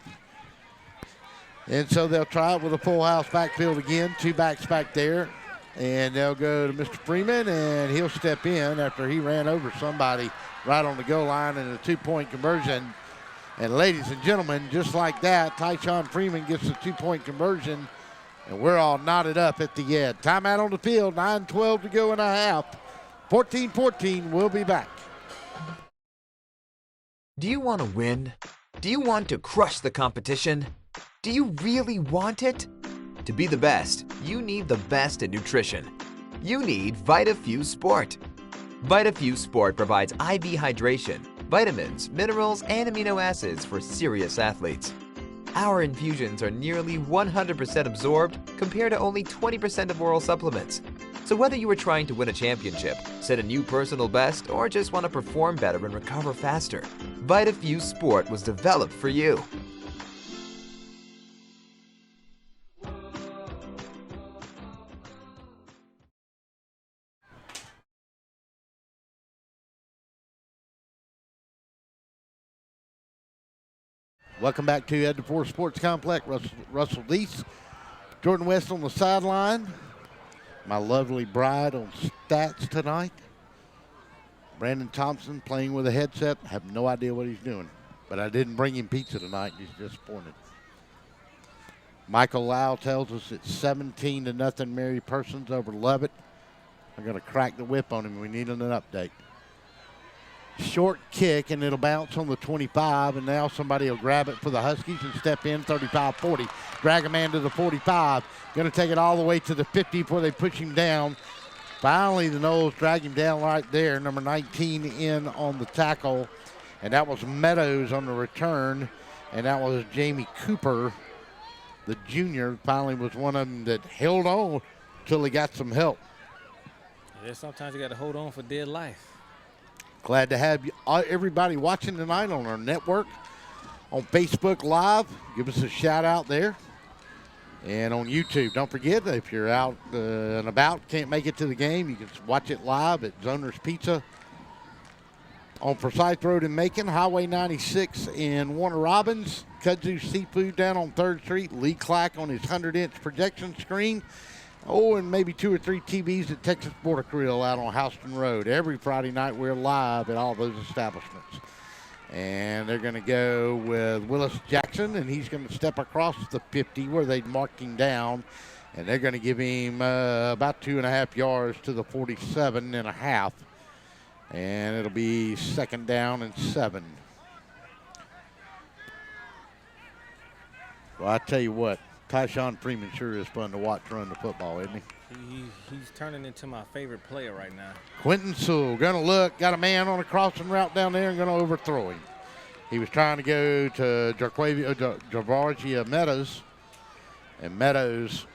And so they'll try it with a full house backfield again. 2 backs back there. And they'll go to Mr. Freeman, and he'll step in after he ran over somebody right on the goal line in a 2-point conversion. And ladies and gentlemen, just like that, Tyshawn Freeman gets a 2-point conversion, and we're all knotted up at the end. Timeout on the field, 9:12 to go in a half. 14-14, we'll be back. Do you want to win? Do you want to crush the competition? Do you really want it? To be the best, you need the best in nutrition. You need VitaFuse Sport. VitaFuse Sport provides IV hydration, vitamins, minerals, and amino acids for serious athletes. Our infusions are nearly 100% absorbed compared to only 20% of oral supplements. So whether you are trying to win a championship, set a new personal best, or just want to perform better and recover faster, VitaFuse Sport was developed for you. Welcome back to Ed DeFore Sports Complex. Russell Deese, Jordan West on the sideline. My lovely bride on stats tonight. Brandon Thompson playing with a headset. Have no idea what he's doing. But I didn't bring him pizza tonight. He's disappointed. Michael Lau tells us it's 17-0 Mary Persons over Lovett. I'm going to crack the whip on him. We need an update. Short kick, and it'll bounce on the 25, and now somebody will grab it for the Huskies and step in 35-40. Drag a man to the 45. Going to take it all the way to the 50 before they push him down. Finally, the Noles drag him down right there. Number 19 in on the tackle, and that was Meadows on the return, and that was Jamie Cooper, the junior. Finally was one of them that held on until he got some help. Yeah, sometimes you got to hold on for dear life. Glad to have everybody watching tonight on our network, on Facebook Live. Give us a shout out there. And on YouTube. Don't forget, if you're out and about, can't make it to the game, you can watch it live at Zoner's Pizza on Forsyth Road in Macon, Highway 96 in Warner Robins, Kudzu Seafood down on 3rd Street, Lee Clack on his 100-inch projection screen. Oh, and maybe 2 or 3 TVs at Texas Border Grill out on Houston Road. Every Friday night we're live at all those establishments. And they're going to go with Willis Jackson, and he's going to step across the 50 where they marked him down. And they're going to give him about 2.5 yards to the 47.5. And it'll be 2nd down and 7. Well, I tell you what, Tyshawn Freeman sure is fun to watch run the football, isn't he? He's turning into my favorite player right now. Quentin Sewell going to look, got a man on a crossing route down there and going to overthrow him. He was trying to go to Javargia Meadows, and Meadows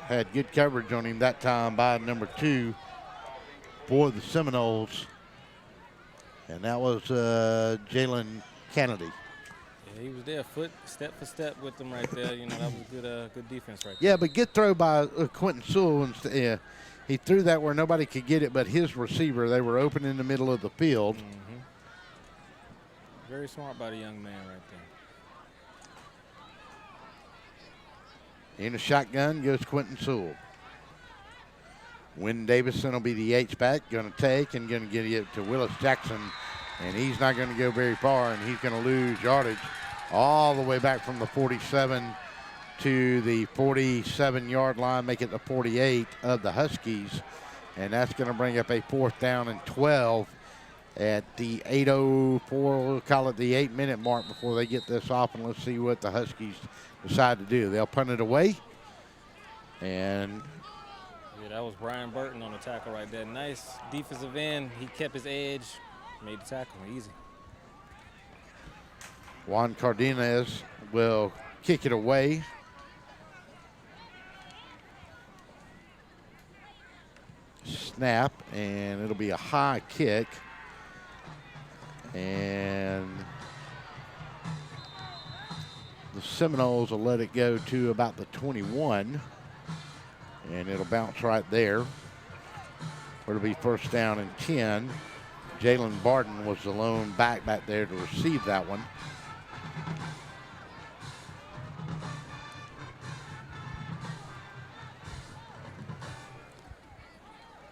had good coverage on him that time by number 2 for the Seminoles, and that was Jalen Kennedy. Yeah, he was there, step for step with them right there. You know, that was good defense right there. Yeah, but good throw by Quentin Sewell. He threw that where nobody could get it but his receiver. They were open in the middle of the field. Mm-hmm. Very smart by the young man right there. In a shotgun goes Quentin Sewell. Wynn Davison will be the H-back, going to take and going to get it to Willis Jackson, and he's not going to go very far, and he's going to lose yardage all the way back from the 47 to the 47-yard line, make it the 48 of the Huskies, and that's going to bring up a 4th down and 12 at the 8:04, we'll call it the 8-minute mark before they get this off, and let's see what the Huskies decide to do. They'll punt it away, and yeah, that was Brian Burton on the tackle right there. Nice defensive end. He kept his edge, made the tackle easy. Juan Cardenas will kick it away. Snap, and it'll be a high kick. And the Seminoles will let it go to about the 21. And it'll bounce right there. It'll be 1st down and 10. Jalen Barton was the lone back there to receive that one.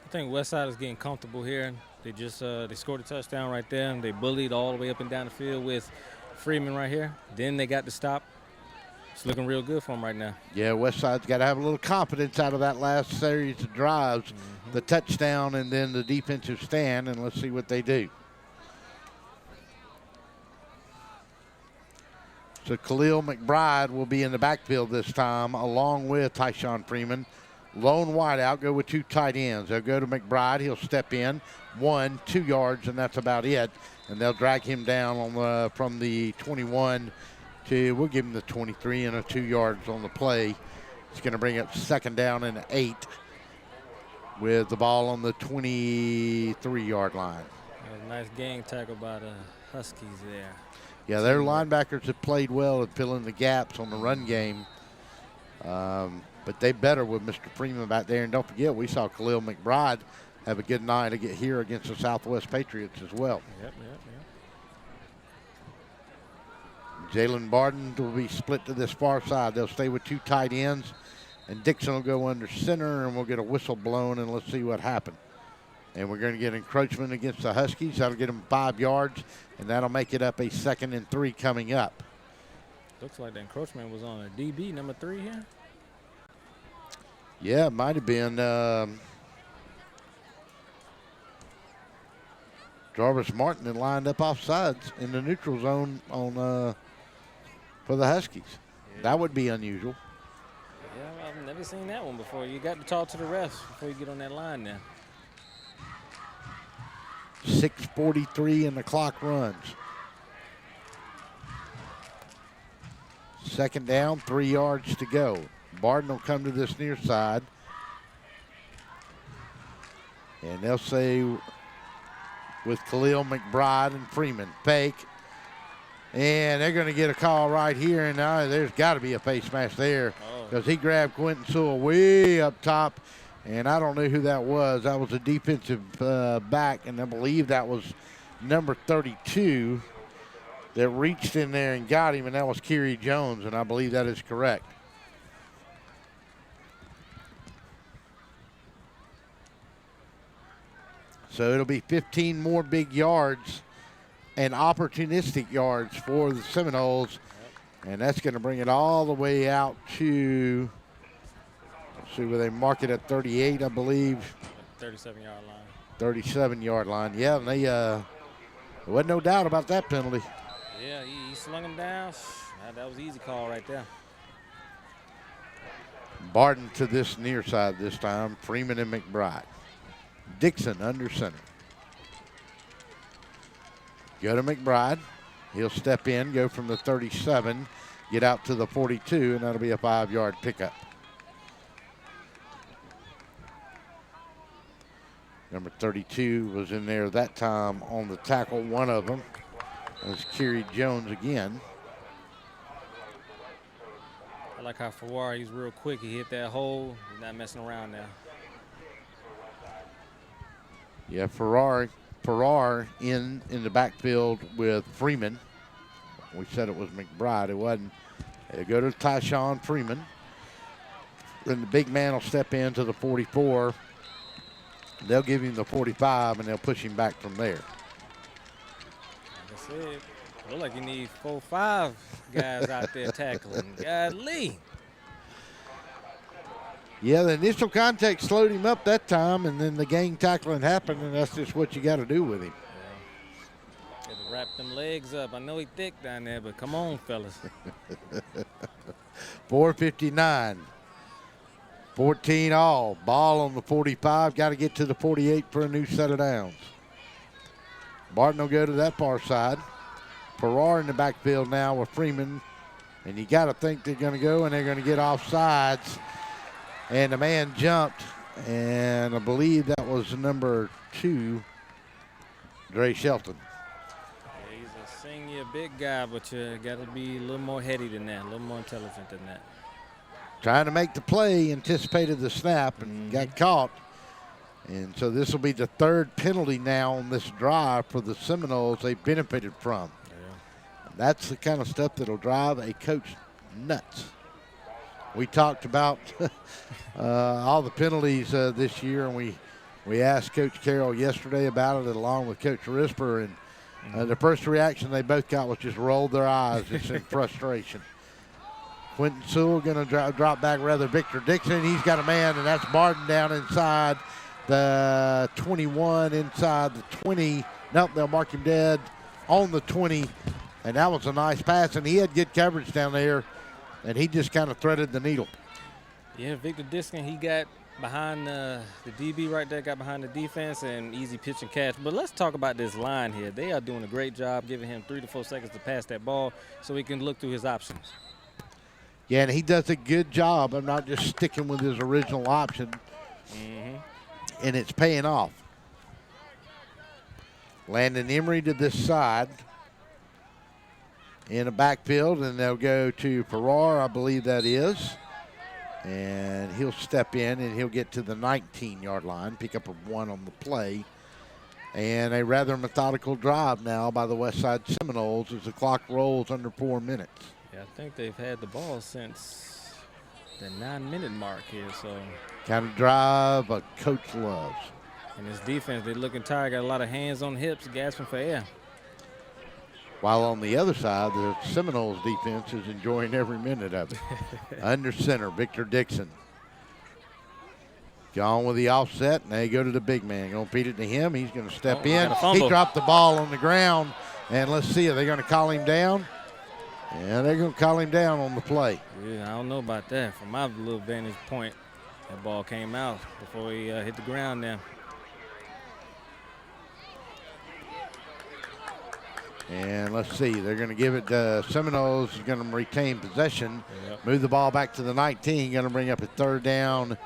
I think Westside is getting comfortable here. They just they scored a touchdown right there, and they bullied all the way up and down the field with Freeman right here. Then they got the stop. It's looking real good for them right now. Yeah, Westside's got to have a little confidence out of that last series of drives, the touchdown and then the defensive stand, and let's see what they do. So Khalil McBride will be in the backfield this time, along with Tyshawn Freeman. Lone wideout, go with 2 tight ends. They'll go to McBride. He'll step in 1, 2 yards, and that's about it. And they'll drag him down on from the 21 to, we'll give him the 23 and a 2 yards on the play. It's going to bring up 2nd down and 8 with the ball on the 23-yard line. That was a nice gang tackle by the Huskies there. Yeah, their linebackers have played well at filling the gaps on the run game. But they better with Mr. Freeman back there. And don't forget, we saw Khalil McBride have a good night to get here against the Southwest Patriots as well. Yep. Jalen Barton will be split to this far side. They'll stay with 2 tight ends, and Dixon will go under center, and we'll get a whistle blown, and let's see what happens. And we're going to get encroachment against the Huskies. That'll get them 5 yards, and that'll make it up a 2nd and 3 coming up. Looks like the encroachment was on a DB, number 3 here. Yeah, it might have been Jarvis Martin that lined up off sides in the neutral zone on for the Huskies. Yeah. That would be unusual. Yeah, I've never seen that one before. You got to talk to the refs before you get on that line now. 6:43 and the clock runs. 2nd down, 3 yards to go. Barton will come to this near side. And they'll say with Khalil McBride and Freeman, fake. And they're going to get a call right here. And there's got to be a face mask there because he grabbed Quentin Sewell way up top. And I don't know who that was. That was a defensive back, and I believe that was number 32 that reached in there and got him, and that was Kerry Jones, and I believe that is correct. So it'll be 15 more big yards and opportunistic yards for the Seminoles, and that's going to bring it all the way out to, let's see where they mark it at 38, I believe. 37-yard line. 37-yard line. Yeah, and there wasn't no doubt about that penalty. Yeah, he slung him down. That was an easy call right there. Barton to this near side this time. Freeman and McBride. Dixon under center. Go to McBride. He'll step in, go from the 37, get out to the 42, and that'll be a 5-yard pickup. Number 32 was in there that time on the tackle. One of them was Kerry Jones again. I like how Farrar, he's real quick. He hit that hole. He's not messing around now. Yeah, Farrar in the backfield with Freeman. We said it was McBride. It wasn't. They go to Tyshawn Freeman. Then the big man will step into the 44. They'll give him the 45, and they'll push him back from there. Like I said, look like you need 4 or 5 guys out there tackling. Golly. Yeah, the initial contact slowed him up that time, and then the gang tackling happened, and that's just what you got to do with him. Got to wrap them legs up. I know he's thick down there, but come on, fellas. 4:59. 14 all. Ball on the 45. Got to get to the 48 for a new set of downs. Barton will go to that far side. Farrar in the backfield now with Freeman. And you got to think they're going to go, and they're going to get off sides. And the man jumped, and I believe that was number 2, Dre Shelton. Yeah, he's a senior big guy, but you got to be a little more heady than that, a little more intelligent than that. Trying to make the play, anticipated the snap, and got caught. And so this will be the 3rd penalty now on this drive for the Seminoles they benefited from. Yeah. That's the kind of stuff that'll drive a coach nuts. We talked about all the penalties this year, and we asked Coach Carroll yesterday about it along with Coach Risper, and the first reaction they both got was just rolled their eyes just in frustration. Quentin Sewell going to drop back rather Victor Dixon. He's got a man, and that's Barton down inside the 21, inside the 20. Nope, they'll mark him dead on the 20, and that was a nice pass, and he had good coverage down there. And he just kind of threaded the needle. Yeah, Victor Dixon, he got behind the DB right there, got behind the defense, and easy pitch and catch. But let's talk about this line here. They are doing a great job giving him 3 to 4 seconds to pass that ball so he can look through his options. Yeah, and he does a good job of not just sticking with his original option. And it's paying off. Landon Emery to this side in the backfield, and they'll go to Farrar, I believe that is. And he'll step in, and he'll get to the 19-yard line, pick up a 1 on the play. And a rather methodical drive now by the Westside Seminoles as the clock rolls under 4 minutes. Yeah, I think they've had the ball since the 9-minute mark here. So kind of drive a coach loves. And his defense, they're looking tired, got a lot of hands on hips, gasping for air. While on the other side, the Seminoles defense is enjoying every minute of it. Under center, Victor Dixon. Gone with the offset, and they go to the big man. Going to feed it to him. He's going to step in. He dropped the ball on the ground, and let's see, are they going to call him down? Yeah, they're going to call him down on the play. Yeah, I don't know about that. From my little vantage point, that ball came out before he hit the ground there. And let's see, they're going to give it to Seminoles. Is going to retain possession. Yep. Move the ball back to the 19. Going to bring up a 3rd down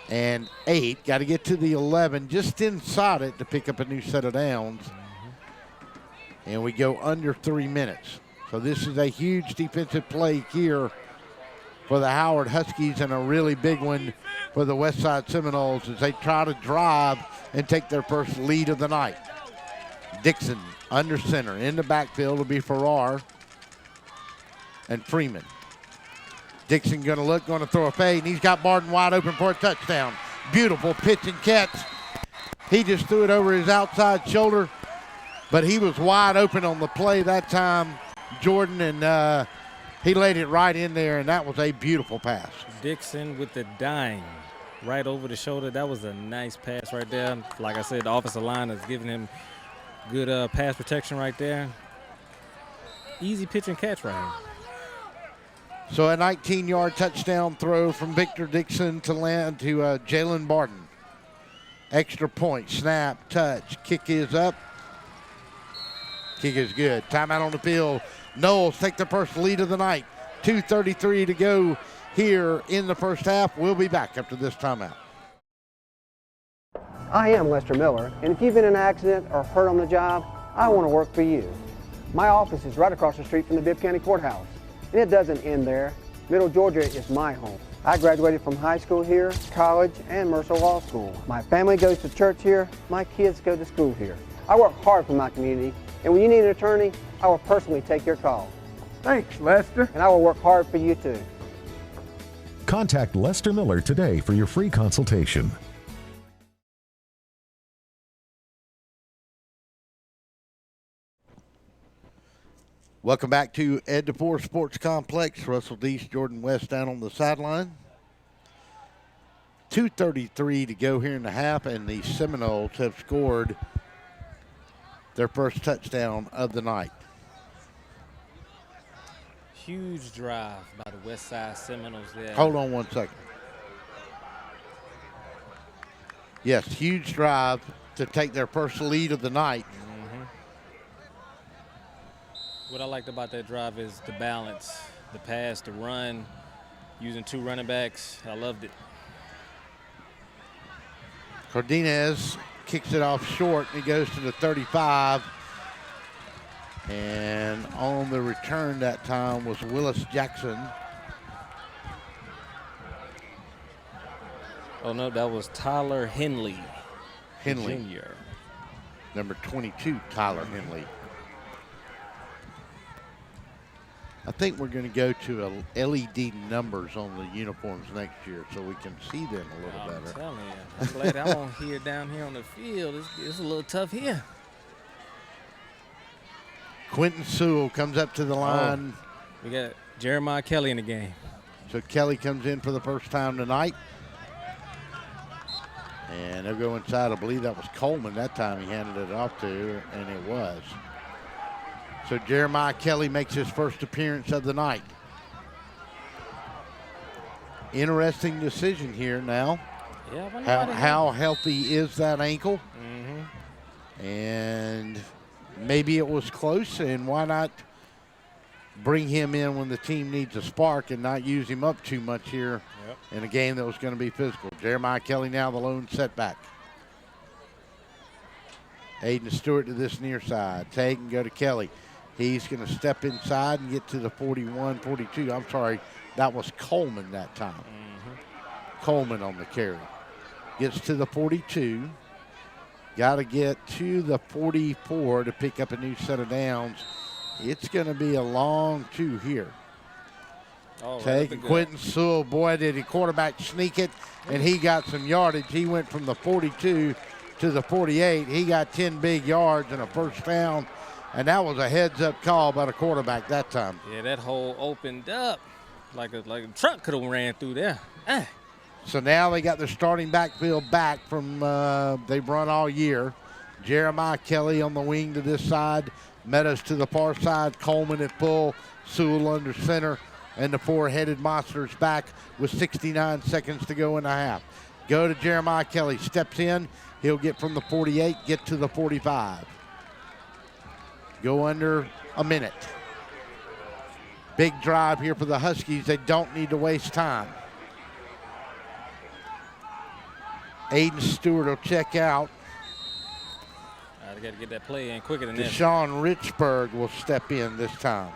and 8. Got to get to the 11, just inside it to pick up a new set of downs. And we go under 3 minutes. So this is a huge defensive play here for the Howard Huskies, and a really big one for the Westside Seminoles as they try to drive and take their first lead of the night. Dixon under center. In the backfield will be Farrar and Freeman. Dixon going to look, going to throw a fade, and he's got Barton wide open for a touchdown. Beautiful pitch and catch. He just threw it over his outside shoulder, but he was wide open on the play that time, Jordan, and he laid it right in there, and that was a beautiful pass. Dixon with the dime right over the shoulder. That was a nice pass right there. Like I said, the offensive line is giving him good pass protection right there. Easy pitch and catch right here. So a 19-yard touchdown throw from Victor Dixon to land to Jalen Barton. Extra point, snap, touch, kick is up. Kick is good. Timeout on the field. Noles take the first lead of the night. 2:33 to go here in the first half. We'll be back after this timeout. I am Lester Miller, and if you've been in an accident or hurt on the job, I want to work for you. My office is right across the street from the Bibb County Courthouse, and it doesn't end there. Middle Georgia is my home. I graduated from high school here, college, and Mercer Law School. My family goes to church here. My kids go to school here. I work hard for my community, and when you need an attorney, I will personally take your call. Thanks, Lester. And I will work hard for you, too. Contact Lester Miller today for your free consultation. Welcome back to Ed DeFore Sports Complex. Russell Deese, Jordan West down on the sideline. 2:33 to go here in the half, and the Seminoles have scored their first touchdown of the night. Huge drive by the Westside Seminoles there. Hold on one second. Yes, huge drive to take their first lead of the night. What I liked about that drive is the balance, the pass, the run, using two running backs. I loved it. Cardenas kicks it off short, and he goes to the 35. And on the return that time was Willis Jackson. Oh, no, that was Tyler Henley. Henley. Jr. Number 22, Tyler Henley. I think we're going to go to LED numbers on the uniforms next year so we can see them a little better. I'm telling you. I'm glad I'm on here down here on the field. It's a little tough here. Quentin Sewell comes up to the line. Oh, we got Jeremiah Kelly in the game. So Kelly comes in for the first time tonight. And they'll go inside. I believe that was Coleman that time he handed it off to, and it was. So Jeremiah Kelly makes his first appearance of the night. Interesting decision here now. Yeah, how healthy is that ankle? Mm-hmm. And maybe it was close, and why not bring him in when the team needs a spark and not use him up too much here in a game that was going to be physical. Jeremiah Kelly now the lone setback. Aiden Stewart to this near side. Take and go to Kelly. He's going to step inside and get to the 41, 42. I'm sorry, that was Coleman that time. Mm-hmm. Coleman on the carry. Gets to the 42. Got to get to the 44 to pick up a new set of downs. It's going to be a long two here. Take Quentin Sewell. Boy, did he quarterback sneak it, and he got some yardage. He went from the 42 to the 48. He got 10 big yards and a first down, and that was a heads-up call by the quarterback that time. Yeah, that hole opened up like a truck could have ran through there. So now they got their starting backfield back from they've run all year. Jeremiah Kelly on the wing to this side. Meadows to the far side. Coleman at full. Sewell under center. And the four-headed monster's back with 69 seconds to go in the half. Go to Jeremiah Kelly. Steps in. He'll get from the 48, get to the 45. Go under a minute. Big drive here for the Huskies. They don't need to waste time. Aiden Stewart will check out. They got to get that play in quicker than this. Deshaun Richburg will step in this time.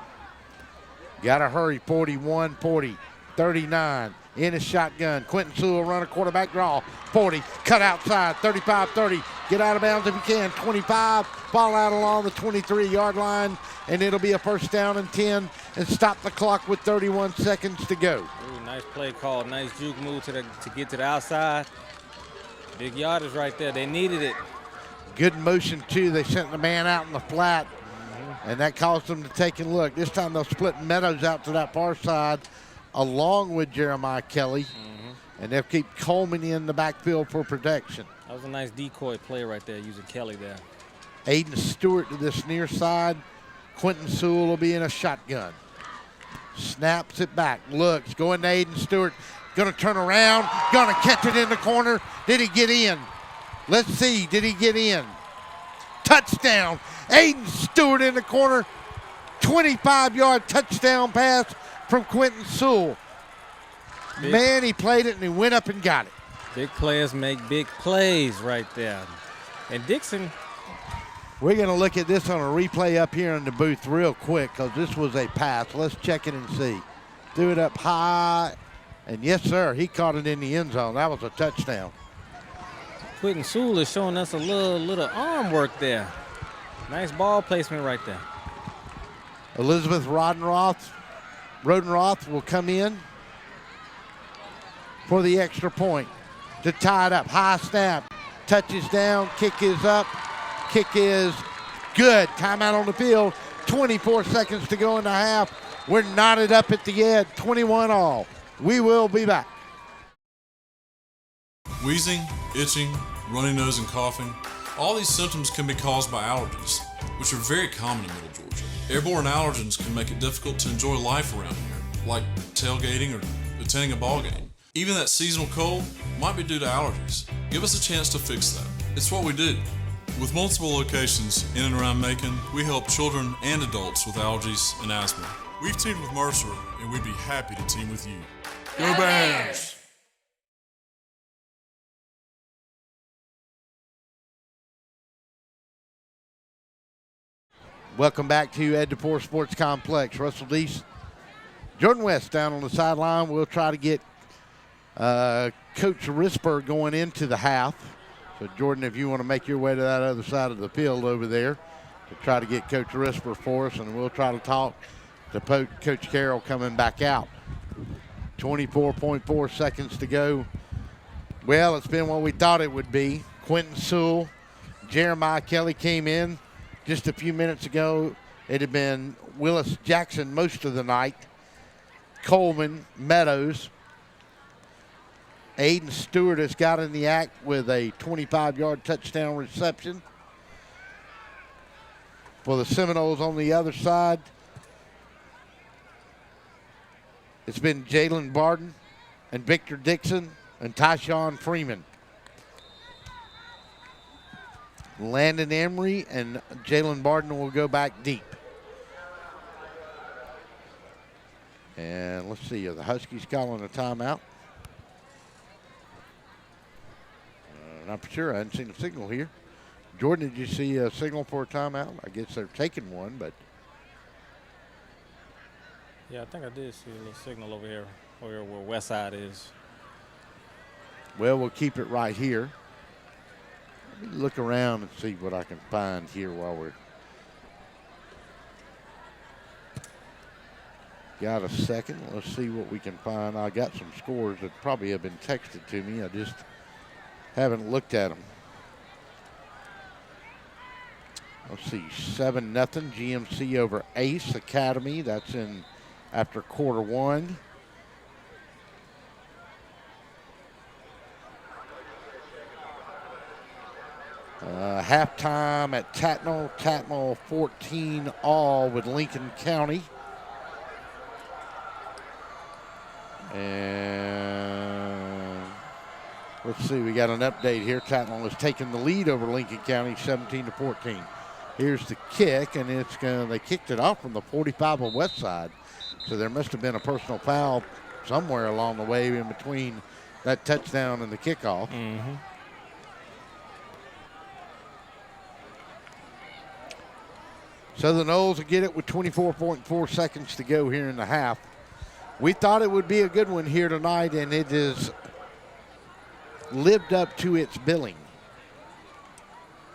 Got to hurry. 41, 40, 39. In a shotgun. Quentin Sewell run a quarterback draw. 40. Cut outside. 35, 30. Get out of bounds if you can. 25. Ball out along the 23-yard line. And it'll be a first down and 10. And stop the clock with 31 seconds to go. Ooh, nice play call. Nice juke move to get to the outside. Big yardage right there. They needed it. Good motion, too. They sent the man out in the flat, and that caused them to take a look. This time they'll split Meadows out to that far side along with Jeremiah Kelly, and they'll keep Coleman in the backfield for protection. That was a nice decoy play right there using Kelly there. Aiden Stewart to this near side. Quentin Sewell will be in a shotgun. Snaps it back, looks, going to Aiden Stewart. Going to turn around, going to catch it in the corner. Did he get in? Let's see, did he get in? Touchdown, Aiden Stewart in the corner. 25-yard touchdown pass from Quentin Sewell. Man, he played it and he went up and got it. Big players make big plays right there. And Dixon. We're going to look at this on a replay up here in the booth real quick because this was a pass. Let's check it and see. Threw it up high, and yes, sir, he caught it in the end zone. That was a touchdown. Quentin Sewell is showing us a little arm work there. Nice ball placement right there. Elizabeth Rodenroth will come in for the extra point to tie it up. High snap, touches down, kick is up, kick is good. Timeout on the field, 24 seconds to go in the half. We're knotted up at the edge, 21 all. We will be back. Wheezing, itching, runny nose, and coughing. All these symptoms can be caused by allergies, which are very common in Middle Georgia. Airborne allergens can make it difficult to enjoy life around here, like tailgating or attending a ball game. Even that seasonal cold might be due to allergies. Give us a chance to fix that. It's what we do. With multiple locations in and around Macon, we help children and adults with allergies and asthma. We've teamed with Mercer, and we'd be happy to team with you. Go Bears! Welcome back to Ed DePore Sports Complex. Russell Deese, Jordan West down on the sideline. We'll try to get Coach Risper going into the half. So, Jordan, if you want to make your way to that other side of the field over there to try to get Coach Risper for us, and we'll try to talk to Coach Carroll coming back out. 24.4 seconds to go. Well, it's been what we thought it would be. Quentin Sewell, Jeremiah Kelly came in just a few minutes ago. It had been Willis Jackson most of the night. Coleman, Meadows. Aiden Stewart has got in the act with a 25-yard touchdown reception. For the Seminoles on the other side, it's been Jalen Barden and Victor Dixon and Tyshawn Freeman. Landon Emery and Jalen Barden will go back deep. And let's see, are the Huskies calling a timeout? Not for sure. I hadn't seen a signal here. Jordan, did you see a signal for a timeout? I guess they're taking one, but. Yeah, I think I did see a little signal over here where Westside is. Well, we'll keep it right here. Let me look around and see what I can find here while we're. Got a second. Let's see what we can find. I got some scores that probably have been texted to me. I just haven't looked at them. Let's see, 7-0 GMC over Ace Academy. That's in after quarter one. Halftime at Tatnall. Tatnall 14 all with Lincoln County. And let's see, we got an update here. Tatnall has taken the lead over Lincoln County 17-14. Here's the kick, and they kicked it off from the 45 of Westside. So there must have been a personal foul somewhere along the way in between that touchdown and the kickoff. Mm-hmm. So the Noles will get it with 24.4 seconds to go here in the half. We thought it would be a good one here tonight, and it has lived up to its billing.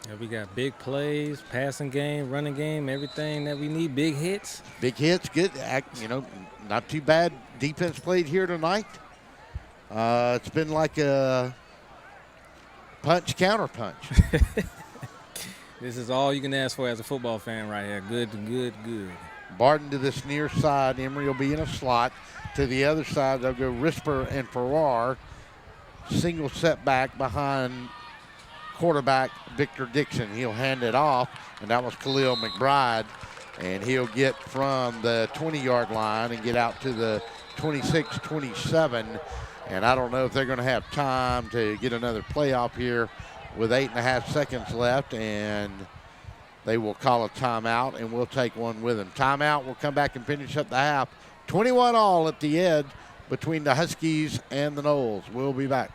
Yeah, we got big plays, passing game, running game, everything that we need. Big hits. Big hits, good. Not too bad defense played here tonight. It's been like a punch, counter punch. This is all you can ask for as a football fan right here. Good, good, good. Barton to this near side. Emery will be in a slot. To the other side, they'll go Risper and Farrar. Single setback behind quarterback Victor Dixon. He'll hand it off, and that was Khalil McBride And he'll get from the 20-yard line and get out to the 26, 27. And I don't know if they're going to have time to get another playoff here with 8.5 seconds left. And they will call a timeout, and we'll take one with them. Timeout, we'll come back and finish up the half. 21-all at the end between the Huskies and the Noles. We'll be back.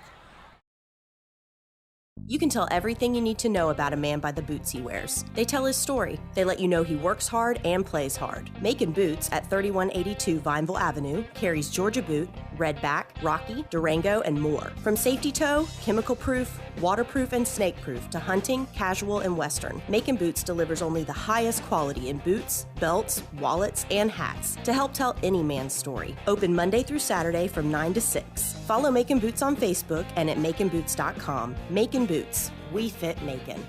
You can tell everything you need to know about a man by the boots he wears. They tell his story. They let you know he works hard and plays hard. Macon Boots at 3182 Vineville Avenue carries Georgia Boot, Redback, Rocky, Durango, and more. From safety toe, chemical proof, waterproof, and snake proof to hunting, casual, and western, Macon Boots delivers only the highest quality in boots, belts, wallets, and hats to help tell any man's story. Open Monday through Saturday from 9 to 6. Follow Macon Boots on Facebook and at maconboots.com. Macon Boots. We fit Macon.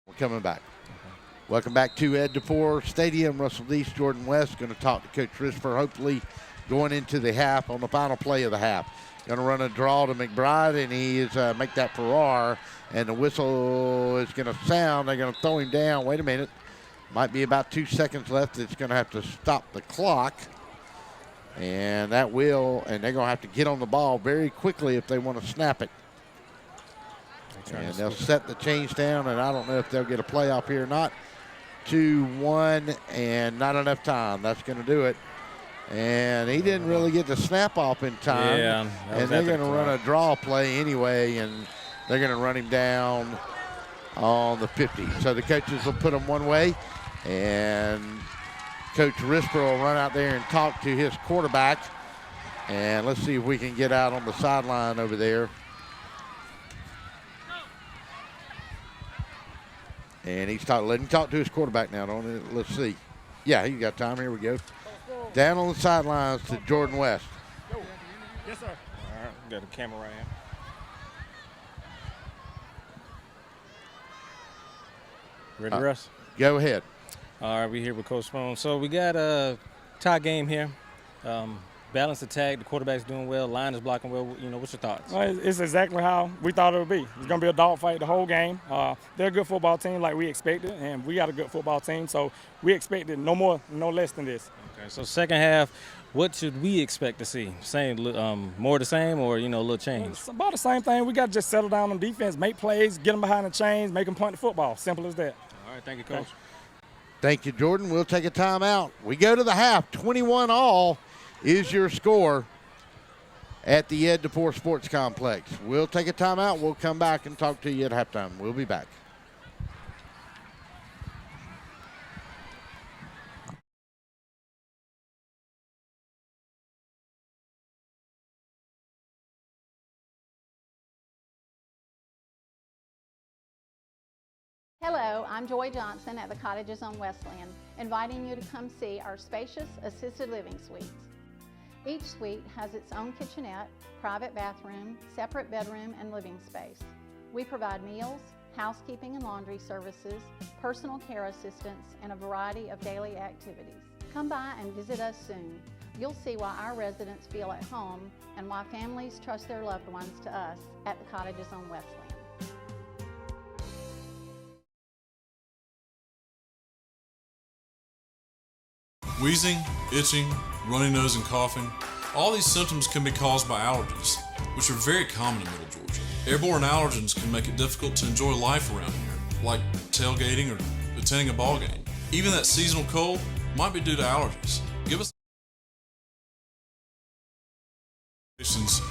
We're coming back. Welcome back to Ed DePore Stadium. Russell Deese, Jordan West going to talk to Coach Risper, hopefully going into the half on the final play of the half. Going to run a draw to McBride, and he is make that Farrar, and the whistle is going to sound. They're going to throw him down. Wait a minute. Might be about 2 seconds left. It's going to have to stop the clock, and that will, and they're going to have to get on the ball very quickly if they want to snap it. And they'll set the change down, and I don't know if they'll get a playoff here or not. 2-1, and not enough time. That's going to do it. And he didn't really get the snap off in time. Yeah, and they're going to run a draw play anyway, and they're going to run him down on the 50. So the coaches will put him one way, and Coach Risper will run out there and talk to his quarterback. And let's see if we can get out on the sideline over there. And he's letting him talk to his quarterback now, don't he? Let's see. Yeah, he's got time. Here we go. Down on the sidelines to Jordan West. Yes, sir. All right, got a camera right here. Ready, Russ? Go ahead. All right, we're here with Coach Spoon. So we got a tie game here. Balanced attack. The quarterback's doing well. Line is blocking well. You know, what's your thoughts? Well, it's exactly how we thought it would be. It's going to be a dogfight the whole game. They're a good football team like we expected, and we got a good football team, so we expected no more, no less than this. Okay, so second half, what should we expect to see? Same, more the same, or, you know, a little change? It's about the same thing. We got to just settle down on defense, make plays, get them behind the chains, make them punt the football. Simple as that. All right, thank you, Coach. Thank you, Jordan. We'll take a timeout. We go to the half. 21-all is your score at the Ed DePore Sports Complex. We'll take a timeout. We'll come back and talk to you at halftime. We'll be back. Hello, I'm Joy Johnson at the Cottages on Westland, inviting you to come see our spacious assisted living suites. Each suite has its own kitchenette, private bathroom, separate bedroom, and living space. We provide meals, housekeeping and laundry services, personal care assistance, and a variety of daily activities. Come by and visit us soon. You'll see why our residents feel at home and why families trust their loved ones to us at the Cottages on Westland. Wheezing, itching, runny nose, and coughing. All these symptoms can be caused by allergies, which are very common in Middle Georgia. Airborne allergens can make it difficult to enjoy life around here, like tailgating or attending a ball game. Even that seasonal cold might be due to allergies. Give us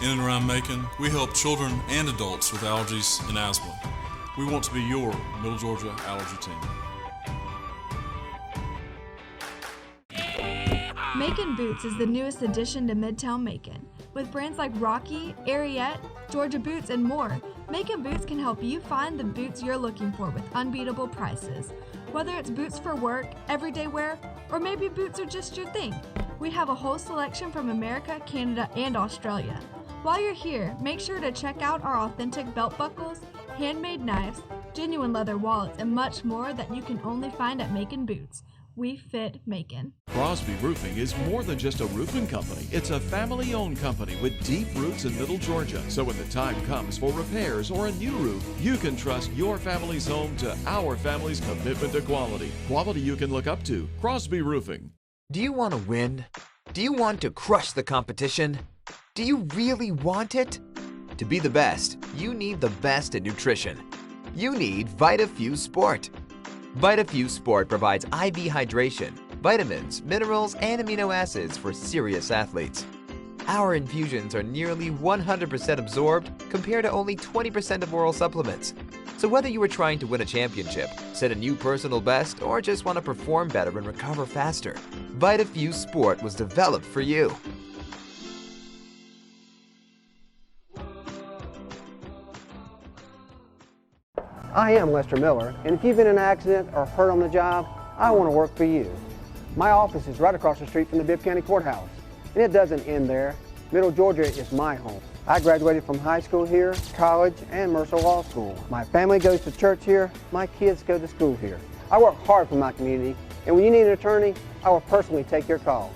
in and around Macon. We help children and adults with allergies and asthma. We want to be your Middle Georgia allergy team. Macon Boots is the newest addition to Midtown Macon. With brands like Rocky, Ariat, Georgia Boots, and more, Macon Boots can help you find the boots you're looking for with unbeatable prices. Whether it's boots for work, everyday wear, or maybe boots are just your thing, we have a whole selection from America, Canada, and Australia. While you're here, make sure to check out our authentic belt buckles, handmade knives, genuine leather wallets, and much more that you can only find at Macon Boots. We Fit Macon. Crosby Roofing is more than just a roofing company. It's a family-owned company with deep roots in Middle Georgia. So when the time comes for repairs or a new roof, you can trust your family's home to our family's commitment to quality. Quality you can look up to. Crosby Roofing. Do you want to win? Do you want to crush the competition? Do you really want it? To be the best, you need the best in nutrition. You need VitaFuse Sport. VitaFuse Sport provides IV hydration, vitamins, minerals, and amino acids for serious athletes. Our infusions are nearly 100% absorbed compared to only 20% of oral supplements. So whether you are trying to win a championship, set a new personal best, or just want to perform better and recover faster, VitaFuse Sport was developed for you. I am Lester Miller, and if you've been in an accident or hurt on the job, I want to work for you. My office is right across the street from the Bibb County Courthouse, and it doesn't end there. Middle Georgia is my home. I graduated from high school here, college, and Mercer Law School. My family goes to church here, my kids go to school here. I work hard for my community, and when you need an attorney, I will personally take your call.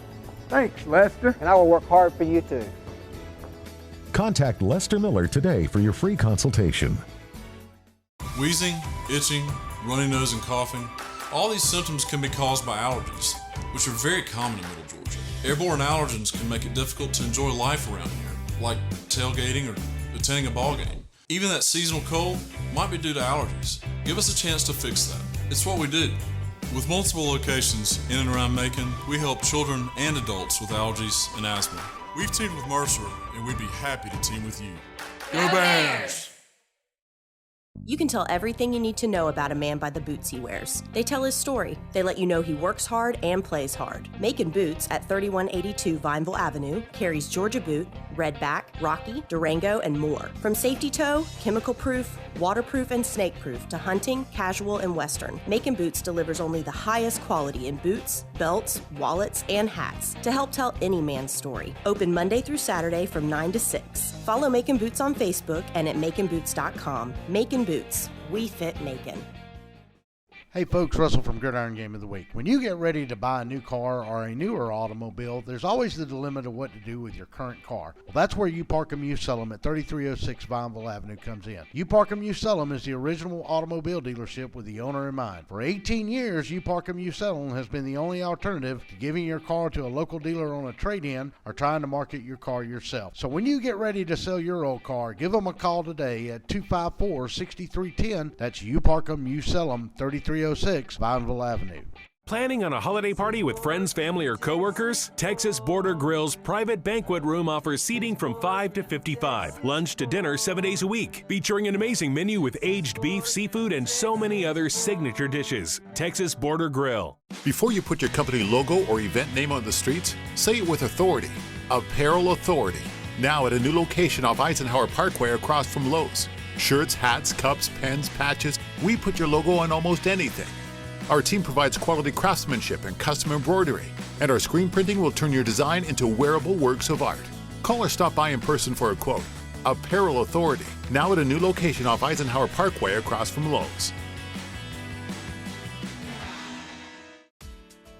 Thanks, Lester. And I will work hard for you too. Contact Lester Miller today for your free consultation. Wheezing, itching, runny nose, and coughing. All these symptoms can be caused by allergies, which are very common in Middle Georgia. Airborne allergens can make it difficult to enjoy life around here, like tailgating or attending a ball game. Even that seasonal cold might be due to allergies. Give us a chance to fix that. It's what we do. With multiple locations in and around Macon, we help children and adults with allergies and asthma. We've teamed with Mercer, and we'd be happy to team with you. Go Bears! You can tell everything you need to know about a man by the boots he wears. They tell his story. They let you know he works hard and plays hard. Macon Boots at 3182 Vineville Avenue carries Georgia Boot, Redback, Rocky, Durango, and more. From safety toe, chemical proof, waterproof, and snake proof to hunting, casual, and western, Macon Boots delivers only the highest quality in boots, belts, wallets, and hats to help tell any man's story. Open Monday through Saturday from 9 to 6. Follow Macon Boots on Facebook and at maconboots.com. Macon Boots. We fit Macon. Hey folks, Russell from Gridiron Game of the Week. When you get ready to buy a new car or a newer automobile, there's always the dilemma of what to do with your current car. Well, that's where You Park 'Em, You Sell 'Em at 3306 Vineville Avenue comes in. You Park 'Em, You Sell 'Em is the original automobile dealership with the owner in mind. For 18 years, You Park 'Em, You Sell 'Em has been the only alternative to giving your car to a local dealer on a trade-in or trying to market your car yourself. So when you get ready to sell your old car, give them a call today at 254-6310. That's You Park 'Em, You Sell 'Em, 3306 Vineville Avenue. Planning on a holiday party with friends, family, or coworkers? Texas Border Grill's private banquet room offers seating from 5 to 55. Lunch to dinner 7 days a week, featuring an amazing menu with aged beef, seafood, and so many other signature dishes. Texas Border Grill. Before you put your company logo or event name on the streets, say it with authority. Apparel Authority. Now at a new location off Eisenhower Parkway across from Lowe's. Shirts, hats, cups, pens, patches, we put your logo on almost anything. Our team provides quality craftsmanship and custom embroidery, and our screen printing will turn your design into wearable works of art. Call or stop by in person for a quote. Apparel Authority, now at a new location off Eisenhower Parkway across from Lowe's.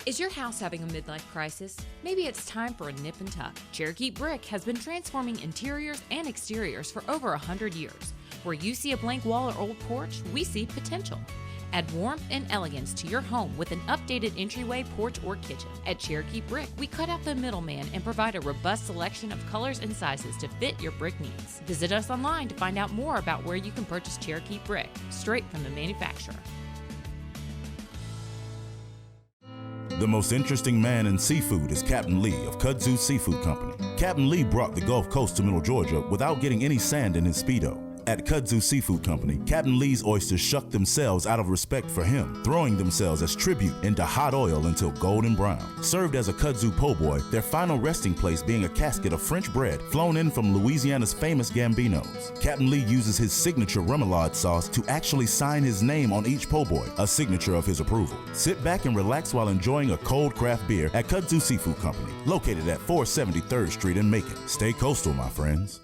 Is your house having a midlife crisis? Maybe it's time for a nip and tuck. Cherokee Brick has been transforming interiors and exteriors for over 100 years. Where you see a blank wall or old porch, we see potential. Add warmth and elegance to your home with an updated entryway, porch, or kitchen. At Cherokee Brick, we cut out the middleman and provide a robust selection of colors and sizes to fit your brick needs. Visit us online to find out more about where you can purchase Cherokee Brick, straight from the manufacturer. The most interesting man in seafood is Captain Lee of Kudzu Seafood Company. Captain Lee brought the Gulf Coast to Middle Georgia without getting any sand in his Speedo. At Kudzu Seafood Company, Captain Lee's oysters shuck themselves out of respect for him, throwing themselves as tribute into hot oil until golden brown. Served as a kudzu po' boy, their final resting place being a casket of French bread flown in from Louisiana's famous Gambinos. Captain Lee uses his signature remoulade sauce to actually sign his name on each po' boy, a signature of his approval. Sit back and relax while enjoying a cold craft beer at Kudzu Seafood Company, located at 473rd Street in Macon. Stay coastal, my friends.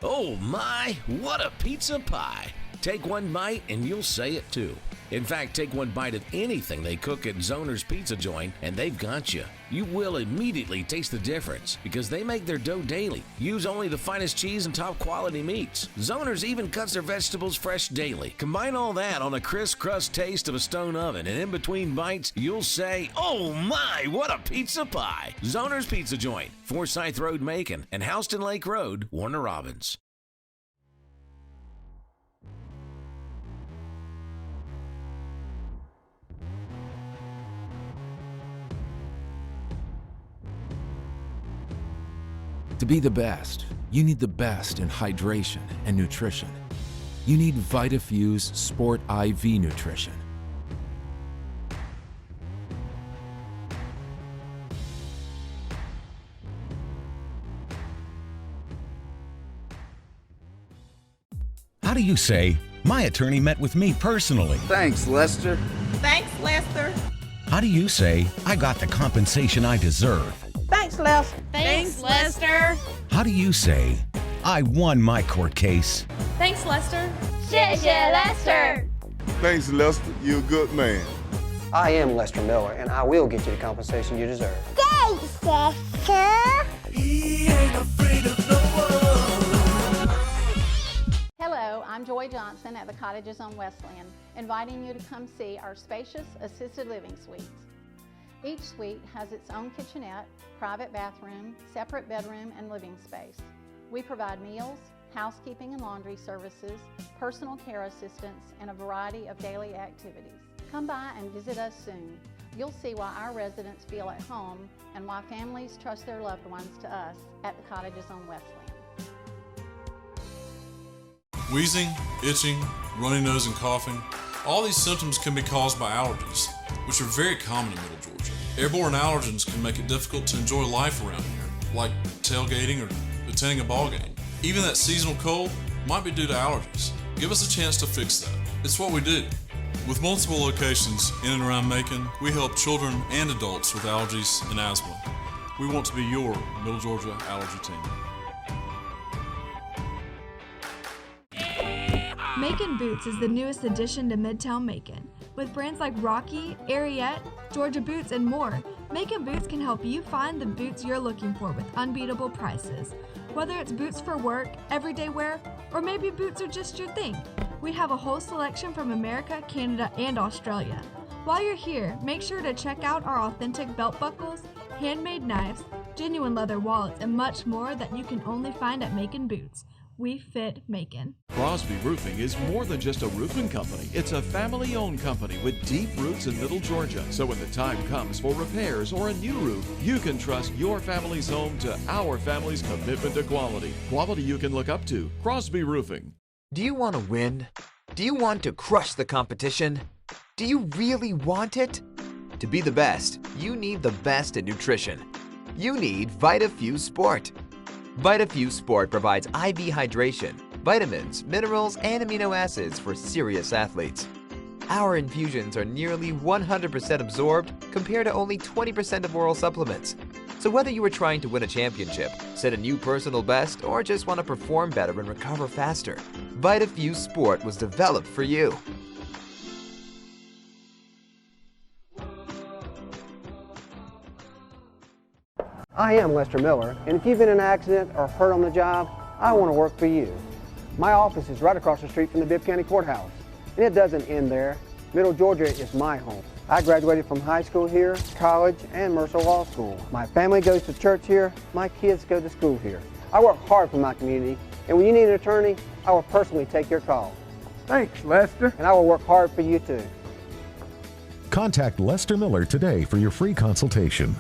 Oh my, what a pizza pie. Take one bite and you'll say it too. In fact, take one bite of anything they cook at Zoner's Pizza Joint and they've got you. You will immediately taste the difference because they make their dough daily. Use only the finest cheese and top quality meats. Zoner's even cuts their vegetables fresh daily. Combine all that on a crisp crust taste of a stone oven, and in between bites, you'll say, "Oh my, what a pizza pie!" Zoner's Pizza Joint, Forsyth Road, Macon, and Houston Lake Road, Warner Robins. To be the best, you need the best in hydration and nutrition. You need VitaFuse Sport IV Nutrition. How do you say, "My attorney met with me personally"? Thanks, Lester. Thanks, Lester. How do you say, "I got the compensation I deserve"? Thanks, Lester. Thanks, Lester. How do you say, "I won my court case"? Thanks, Lester. 谢谢 Lester. Thanks, Lester. You're a good man. I am Lester Miller, and I will get you the compensation you deserve. Thanks, Lester. He ain't afraid of no one. Hello, I'm Joy Johnson at the Cottages on Westland, inviting you to come see our spacious assisted living suites. Each suite has its own kitchenette, private bathroom, separate bedroom, and living space. We provide meals, housekeeping and laundry services, personal care assistance, and a variety of daily activities. Come by and visit us soon. You'll see why our residents feel at home and why families trust their loved ones to us at the Cottages on Westland. Wheezing, itching, runny nose, and coughing. All these symptoms can be caused by allergies, which are very common in Middle Georgia. Airborne allergens can make it difficult to enjoy life around here, like tailgating or attending a ball game. Even that seasonal cold might be due to allergies. Give us a chance to fix that. It's what we do. With multiple locations in and around Macon, we help children and adults with allergies and asthma. We want to be your Middle Georgia allergy team. Macon Boots is the newest addition to Midtown Macon. With brands like Rocky, Ariat, Georgia Boots, and more, Macon Boots can help you find the boots you're looking for with unbeatable prices. Whether it's boots for work, everyday wear, or maybe boots are just your thing, we have a whole selection from America, Canada, and Australia. While you're here, make sure to check out our authentic belt buckles, handmade knives, genuine leather wallets, and much more that you can only find at Macon Boots. We fit Macon. Crosby Roofing is more than just a roofing company. It's a family-owned company with deep roots in Middle Georgia. So when the time comes for repairs or a new roof, you can trust your family's home to our family's commitment to quality. Quality you can look up to. Crosby Roofing. Do you want to win? Do you want to crush the competition? Do you really want it? To be the best, you need the best in nutrition. You need VitaFuse Sport. VitaFuse Sport provides IV hydration, vitamins, minerals, and amino acids for serious athletes. Our infusions are nearly 100% absorbed compared to only 20% of oral supplements. So whether you are trying to win a championship, set a new personal best, or just want to perform better and recover faster, VitaFuse Sport was developed for you. I am Lester Miller, and if you've been in an accident or hurt on the job, I want to work for you. My office is right across the street from the Bibb County Courthouse, and it doesn't end there. Middle Georgia is my home. I graduated from high school here, college, and Mercer Law School. My family goes to church here, my kids go to school here. I work hard for my community, and when you need an attorney, I will personally take your call. Thanks, Lester. And I will work hard for you too. Contact Lester Miller today for your free consultation.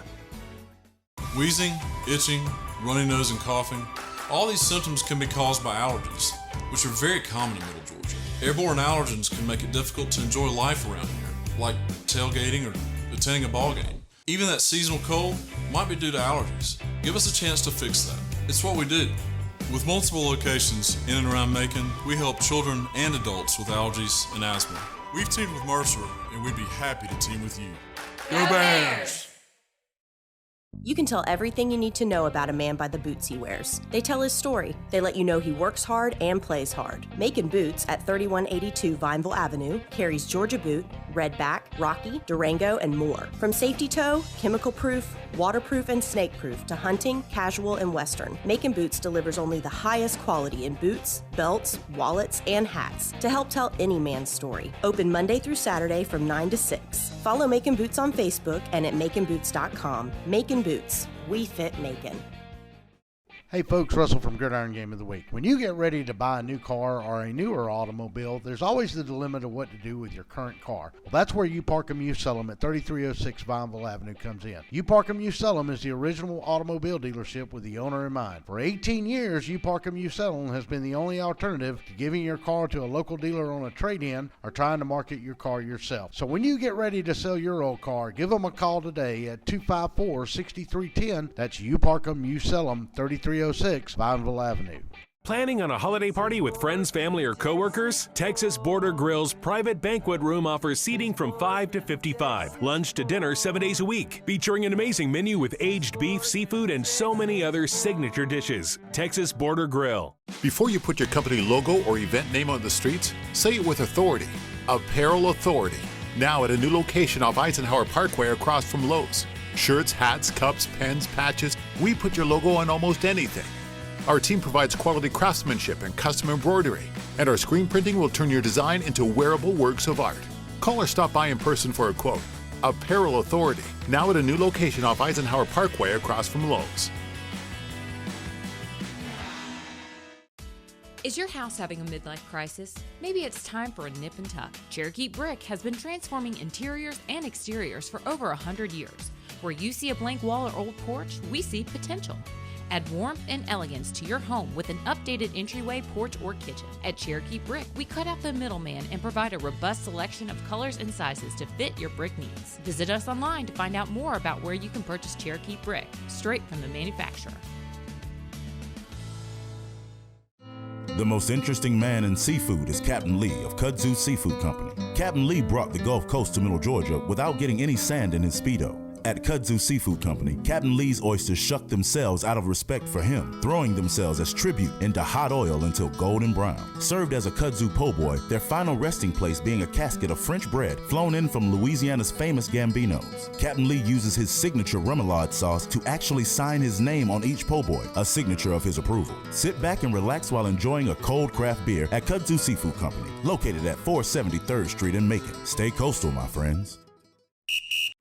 Wheezing, itching, runny nose, and coughing. All these symptoms can be caused by allergies, which are very common in Middle Georgia. Airborne allergens can make it difficult to enjoy life around here, like tailgating or attending a ball game. Even that seasonal cold might be due to allergies. Give us a chance to fix that. It's what we do. With multiple locations in and around Macon, we help children and adults with allergies and asthma. We've teamed with Mercer, and we'd be happy to team with you. Go Bears! You can tell everything you need to know about a man by the boots he wears. They tell his story. They let you know he works hard and plays hard. Macon Boots at 3182 Vineville Avenue carries Georgia Boot, Redback, Rocky, Durango, and more. From safety toe, chemical proof, waterproof, and snake proof to hunting, casual, and western, Macon Boots delivers only the highest quality in boots, belts, wallets, and hats to help tell any man's story. Open Monday through Saturday from 9 to 6. Follow Macon Boots on Facebook and at maconboots.com. Macon Boots. We fit Macon. Hey folks, Russell from Gridiron Game of the Week. When you get ready to buy a new car or a newer automobile, there's always the dilemma of what to do with your current car. Well, that's where You Park 'Em, You Sell 'Em at 3306 Vineville Avenue comes in. You Park 'Em, You Sell 'Em is the original automobile dealership with the owner in mind. For 18 years, You Park 'Em, You Sell 'Em has been the only alternative to giving your car to a local dealer on a trade-in or trying to market your car yourself. So when you get ready to sell your old car, give them a call today at 254-6310. That's You Park 'Em, You Sell 'Em, 3306 Vineville Avenue. Planning on a holiday party with friends, family, or coworkers? Texas Border Grill's private banquet room offers seating from 5 to 55. Lunch to dinner 7 days a week. Featuring an amazing menu with aged beef, seafood, and so many other signature dishes. Texas Border Grill. Before you put your company logo or event name on the streets, say it with authority. Apparel Authority. Now at a new location off Eisenhower Parkway across from Lowe's. Shirts, hats, cups, pens, patches, we put your logo on almost anything. Our team provides quality craftsmanship and custom embroidery, and our screen printing will turn your design into wearable works of art. Call or stop by in person for a quote. Apparel Authority, now at a new location off Eisenhower Parkway across from Lowe's. Is your house having a midlife crisis? Maybe it's time for a nip and tuck. Cherokee Brick has been transforming interiors and exteriors for over 100 years. Where you see a blank wall or old porch, we see potential. Add warmth and elegance to your home with an updated entryway, porch, or kitchen. At Cherokee Brick, we cut out the middleman and provide a robust selection of colors and sizes to fit your brick needs. Visit us online to find out more about where you can purchase Cherokee Brick, straight from the manufacturer. The most interesting man in seafood is Captain Lee of Kudzu Seafood Company. Captain Lee brought the Gulf Coast to Middle Georgia without getting any sand in his Speedo. At Kudzu Seafood Company, Captain Lee's oysters shuck themselves out of respect for him, throwing themselves as tribute into hot oil until golden brown. Served as a Kudzu po' boy, their final resting place being a casket of French bread flown in from Louisiana's famous Gambinos. Captain Lee uses his signature remoulade sauce to actually sign his name on each po' boy, a signature of his approval. Sit back and relax while enjoying a cold craft beer at Kudzu Seafood Company, located at 473rd Street in Macon. Stay coastal, my friends.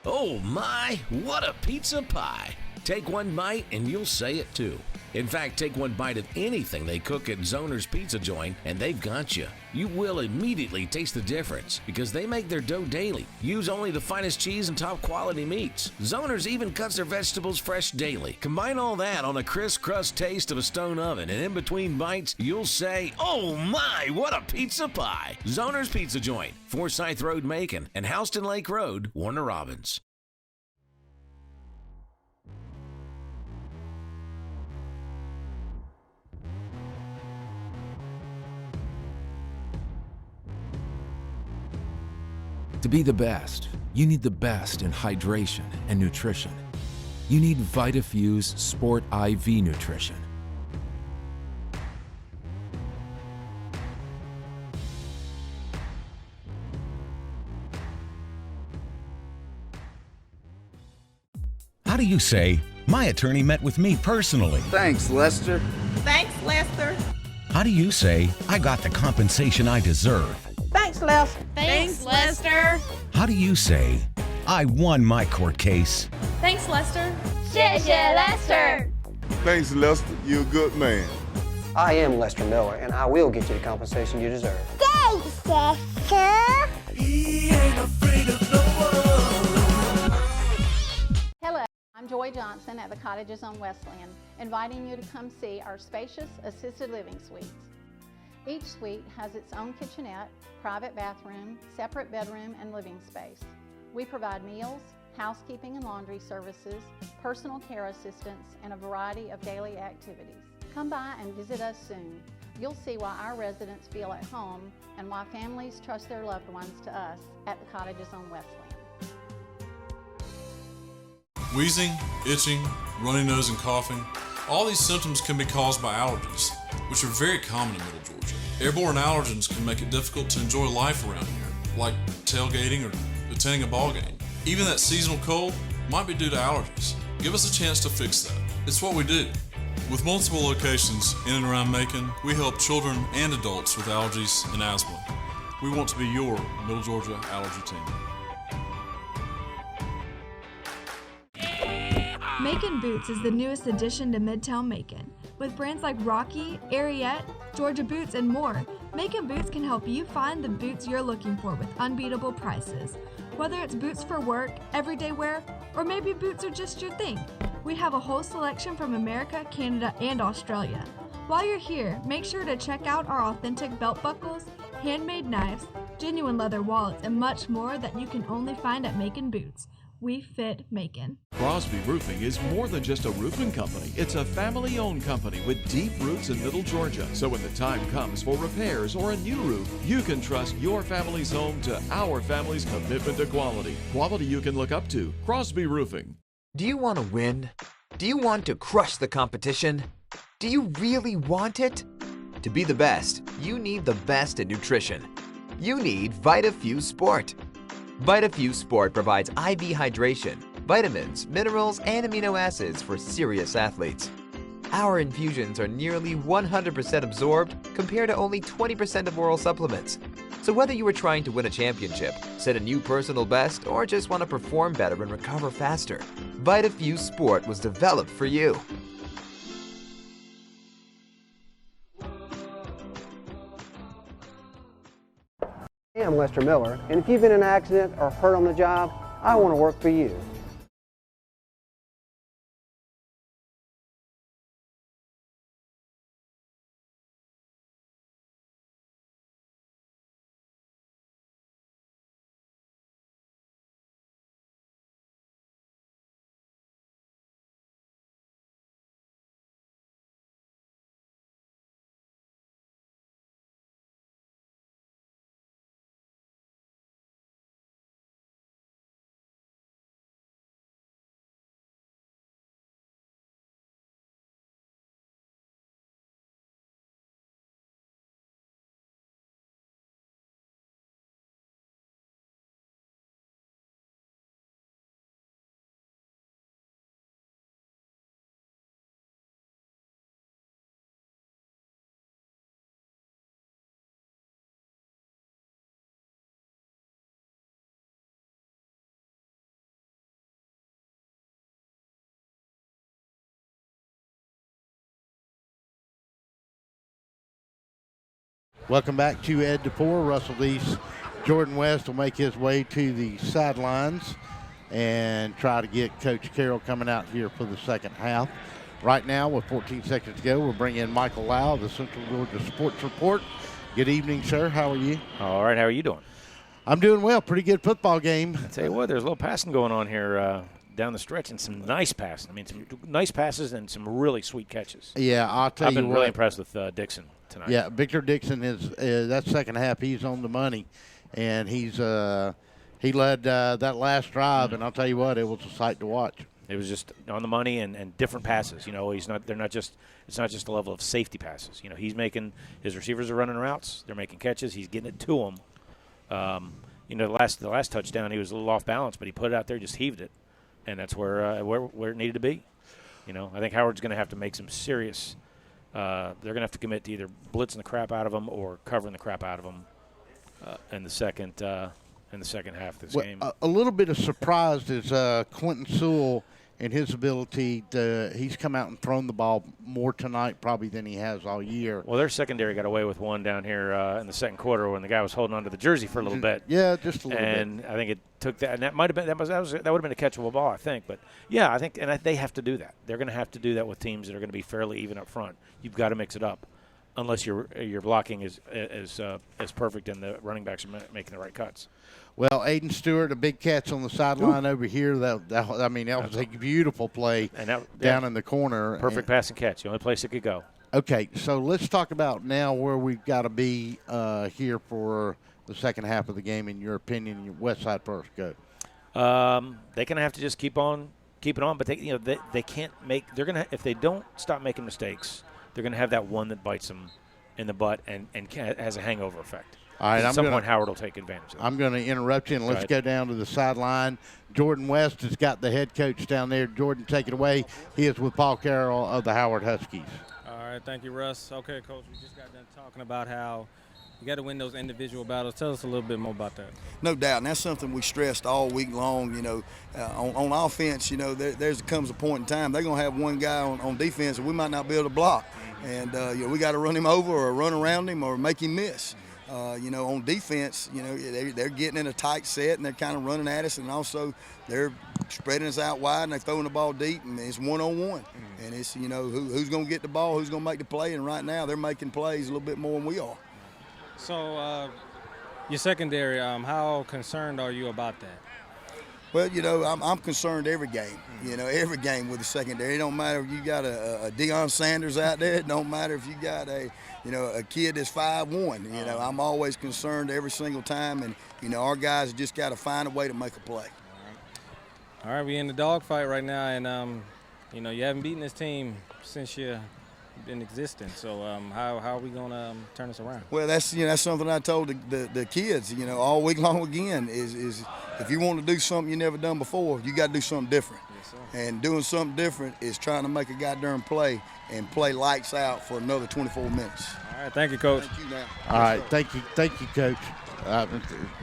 Oh my, what a pizza pie! Take one bite and you'll say it too. In fact, take one bite of anything they cook at Zoner's Pizza Joint and they've got you. You will immediately taste the difference because they make their dough daily. Use only the finest cheese and top quality meats. Zoner's even cuts their vegetables fresh daily. Combine all that on a crisp crust taste of a stone oven and in between bites, you'll say, oh my, what a pizza pie! Zoner's Pizza Joint, Forsyth Road, Macon, and Houston Lake Road, Warner Robins. To be the best, you need the best in hydration and nutrition. You need VitaFuse Sport IV Nutrition. How do you say, my attorney met with me personally? Thanks, Lester. Thanks, Lester. How do you say, I got the compensation I deserve? Thanks, Lester. Thanks, Lester. How do you say, I won my court case? Thanks, Lester. 谢谢 Lester. Thanks, Lester. You're a good man. I am Lester Miller, and I will get you the compensation you deserve. Thanks, Lester. He ain't afraid of no one. Hello, I'm Joy Johnson at the Cottages on Westland, inviting you to come see our spacious assisted living suites. Each suite has its own kitchenette, private bathroom, separate bedroom, and living space. We provide meals, housekeeping and laundry services, personal care assistance, and a variety of daily activities. Come by and visit us soon. You'll see why our residents feel at home and why families trust their loved ones to us at the Cottages on Westland. Wheezing, itching, runny nose, and coughing. All these symptoms can be caused by allergies, which are very common in Middle Georgia. Airborne allergens can make it difficult to enjoy life around here, like tailgating or attending a ball game. Even that seasonal cold might be due to allergies. Give us a chance to fix that. It's what we do. With multiple locations in and around Macon, we help children and adults with allergies and asthma. We want to be your Middle Georgia allergy team. Macon Boots is the newest addition to Midtown Macon. With brands like Rocky, Ariete, Georgia Boots, and more, Macon Boots can help you find the boots you're looking for with unbeatable prices. Whether it's boots for work, everyday wear, or maybe boots are just your thing, we have a whole selection from America, Canada, and Australia. While you're here, make sure to check out our authentic belt buckles, handmade knives, genuine leather wallets, and much more that you can only find at Macon Boots. We fit Macon. Crosby Roofing is more than just a roofing company. It's a family-owned company with deep roots in Middle Georgia. So when the time comes for repairs or a new roof, you can trust your family's home to our family's commitment to quality. Quality you can look up to. Crosby Roofing. Do you want to win? Do you want to crush the competition? Do you really want it? To be the best, you need the best in nutrition. You need VitaFuse Sport. VitaFuse Sport provides IV hydration, vitamins, minerals, and amino acids for serious athletes. Our infusions are nearly 100% absorbed compared to only 20% of oral supplements. So whether you are trying to win a championship, set a new personal best, or just want to perform better and recover faster, VitaFuse Sport was developed for you. I'm Lester Miller, and if you've been in an accident or hurt on the job, I want to work for you. Welcome back to Ed DePore. Russell East, Jordan West will make his way to the sidelines and try to get Coach Carroll coming out here for the second half. Right now, with 14 seconds to go, we'll bring in Michael Lau of the Central Georgia Sports Report. Good evening, sir. How are you? All right. How are you doing? I'm doing well. Pretty good football game. I tell you what, there's a little passing going on here down the stretch and some nice passing. I mean, some nice passes and some really sweet catches. Yeah, I'll tell you what. I've been really impressed with Dixon tonight. Yeah, Victor Dixon is that second half. He's on the money, and he led that last drive. And I'll tell you what, it was a sight to watch. It was just on the money and different passes. You know, it's not just a level of safety passes. You know, he's making his receivers are running routes. They're making catches. He's getting it to them. You know, the last touchdown he was a little off balance, but he put it out there, just heaved it, and that's where it needed to be. You know, I think Howard's going to have to make some serious. They're going to have to commit to either blitzing the crap out of them or covering the crap out of them in the second half of this game. A little bit of surprised is Quentin Sewell and his ability he's come out and thrown the ball more tonight probably than he has all year. Well, their secondary got away with one down here in the second quarter when the guy was holding onto the jersey for a little bit. Yeah, just a little bit. And I think it took that, and that might have been that would have been a catchable ball, I think. But yeah, I think they have to do that. They're going to have to do that with teams that are going to be fairly even up front. You've got to mix it up, unless your blocking is perfect and the running backs are making the right cuts. Well, Aiden Stewart, a big catch on the sideline over here. That was a beautiful play down in the corner. Perfect pass and catch. The only place it could go. Okay, so let's talk about now where we've got to be here for the second half of the game, in your opinion. Westside first, go. They're going to have to just keep on keep it on. But they can't make. They're gonna if they don't stop making mistakes, they're gonna have that one that bites them in the butt and has a hangover effect. All right, at some point Howard will take advantage of that. I'm going to interrupt you, and let's go down to the sideline. Jordan West has got the head coach down there. Jordan, take it away. He is with Paul Carroll of the Howard Huskies. All right, thank you, Russ. Okay, Coach, we just got done talking about how you got to win those individual battles. Tell us a little bit more about that. No doubt, and that's something we stressed all week long. On offense, there comes a point in time they're going to have one guy on defense and we might not be able to block. And, we got to run him over or run around him or make him miss. On defense, they're getting in a tight set and they're kind of running at us, and also they're spreading us out wide and they're throwing the ball deep, and it's one-on-one. And it's, who's going to get the ball, who's going to make the play, and right now they're making plays a little bit more than we are. So your secondary, how concerned are you about that? Well, I'm concerned every game, every game with the secondary. It don't matter if you got a Deion Sanders out there. It don't matter if you got a kid that's 5'1". I'm always concerned every single time, and, our guys just got to find a way to make a play. All right, we're in the dogfight right now, and, you haven't beaten this team since you've been existing. So how are we going to turn this around? Well, that's something I told the kids, all week long again, is if you want to do something you never done before, you got to do something different. Yes, sir. And doing something different is trying to make a goddamn play and play lights out for another 24 minutes. All right, thank you, Coach. Thank you, now. All right, thank you, Coach.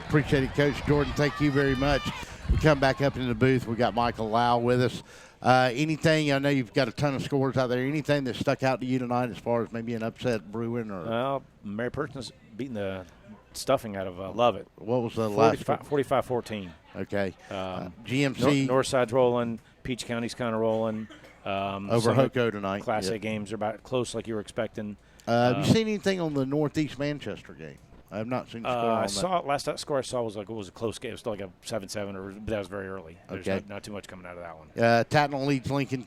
Appreciate it, Coach. Jordan, thank you very much. We come back up into the booth. We got Michael Lau with us. Anything, I know you've got a ton of scores out there, anything that stuck out to you tonight as far as maybe an upset brewing? Well, Mary Perkins beating the stuffing out of Lovett. What was the last? 45-14. Okay. GMC. Northside's rolling. Peach County's kind of rolling. Over Hoko tonight. Class A games are about close like you were expecting. Have you seen anything on the Northeast Manchester game? I have not seen the score on that. Last score I saw was it was a close game. It was still like a 7-7, but that was very early. There's not too much coming out of that one. Tatnall leads Lincoln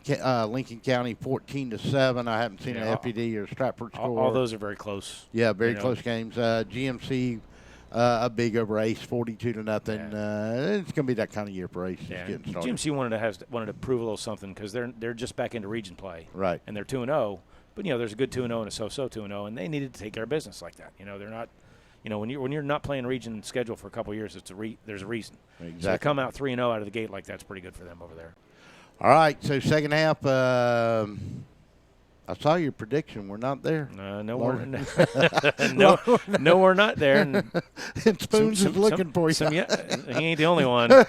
County 14-7. I haven't seen an FPD or Stratford score. All those are very close. Yeah, very close games. GMC a big over Ace, 42-0. It's going to be that kind of year for Ace. Yeah. Getting started. GMC wanted to prove a little something because they're just back into region play. Right. And they're 2-0, but there's a good 2-0 and a so-so 2-0, and they needed to take care of business like that. They're not. When you're not playing region schedule for a couple of years, there's a reason. Exactly. So to come out 3-0 out of the gate like that's pretty good for them over there. All right, so second half. I saw your prediction. We're not there. No, we're not there. And Spoons is looking for you. He ain't the only one. I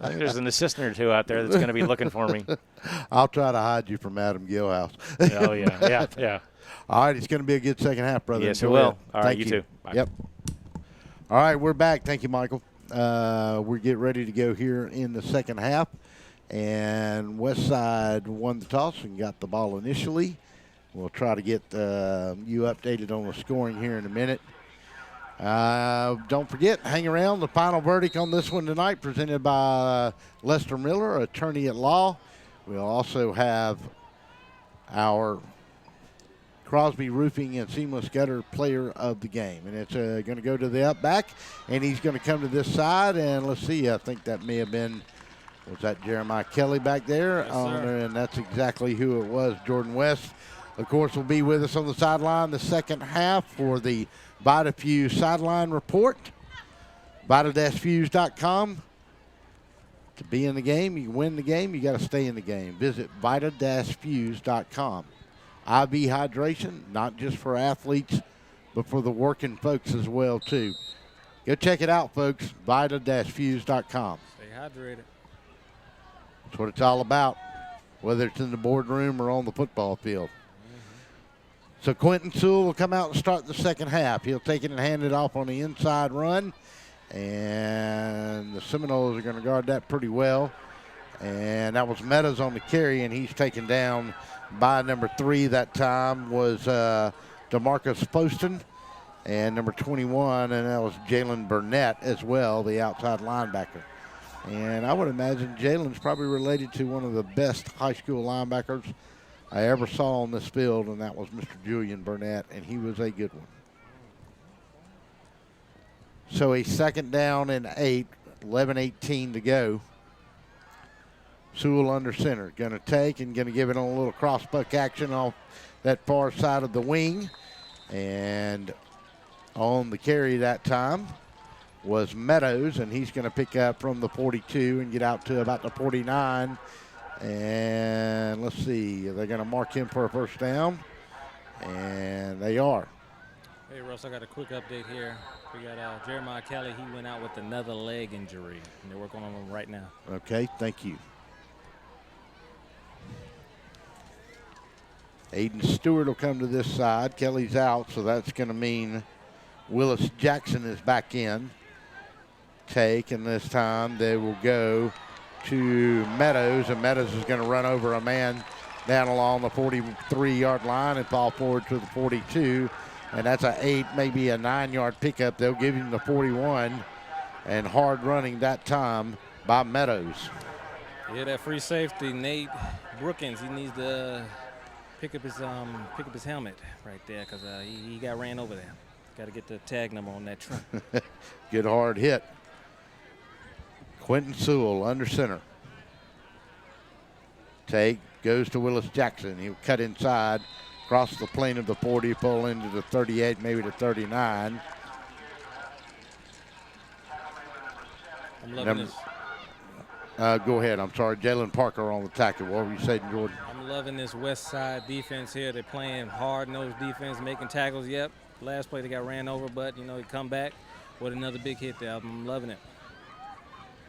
think there's an assistant or two out there that's going to be looking for me. I'll try to hide you from Adam Gilhouse. Oh yeah. All right, it's going to be a good second half, brother. Yes, it will. All right, you too. Bye. Yep. All right, we're back. Thank you, Michael. We're getting ready to go here in the second half. And Westside won the toss and got the ball initially. We'll try to get you updated on the scoring here in a minute. Don't forget, hang around. The final verdict on this one tonight presented by Lester Miller, attorney at law. We'll also have our Crosby Roofing and Seamless Gutter player of the game. And it's going to go to the up back, and he's going to come to this side. And let's see, I think that may have been, was that Jeremiah Kelly back there? Yes, sir. And that's exactly who it was, Jordan West. Of course, will be with us on the sideline the second half for the VitaFuse sideline report. Vita-Fuse.com. To be in the game, you win the game, you got to stay in the game. Visit Vita-Fuse.com. IV hydration, not just for athletes, but for the working folks as well, too. Go check it out, folks, Vita-Fuse.com. Stay hydrated. That's what it's all about, whether it's in the boardroom or on the football field. So Quentin Sewell will come out and start the second half. He'll take it and hand it off on the inside run, and the Seminoles are going to guard that pretty well. And that was Meadows on the carry, and he's taken down by number 3 that time was DeMarcus Poston, and number 21, and that was Jalen Burnett as well, the outside linebacker. And I would imagine Jalen's probably related to one of the best high school linebackers I ever saw on this field, and that was Mr. Julian Burnett, and he was a good one. So a second down and 8, 11:18 to go. Sewell under center. Going to take and going to give it on a little cross buck action off that far side of the wing. And on the carry that time was Meadows, and he's going to pick up from the 42 and get out to about the 49. And let's see, they're going to mark him for a first down, and they are. Hey, Russ, I got a quick update here. We got Jeremiah Kelly. He went out with another leg injury, and they're working on him right now. Okay, thank you. Aiden Stewart will come to this side. Kelly's out, so that's going to mean Willis Jackson is back in. Take, and this time they will go to Meadows, and Meadows is going to run over a man down along the 43-yard line and fall forward to the 42. And that's a 8, maybe a 9-yard pickup. They'll give him the 41, and hard running that time by Meadows. Yeah, that free safety, Nate Brookins, he needs to pick up his helmet right there because he got ran over there. Got to get the tag number on that truck. Good hard hit. Quentin Sewell under center. Take, goes to Willis Jackson. He'll cut inside, cross the plane of the 40, pull into the 38, maybe the 39. I'm loving this. Go ahead. I'm sorry. Jalen Parker on the tackle. What were you saying, Jordan? I'm loving this Westside defense here. They're playing hard-nosed defense, making tackles. Yep, last play they got ran over, but, he come back with another big hit there. I'm loving it.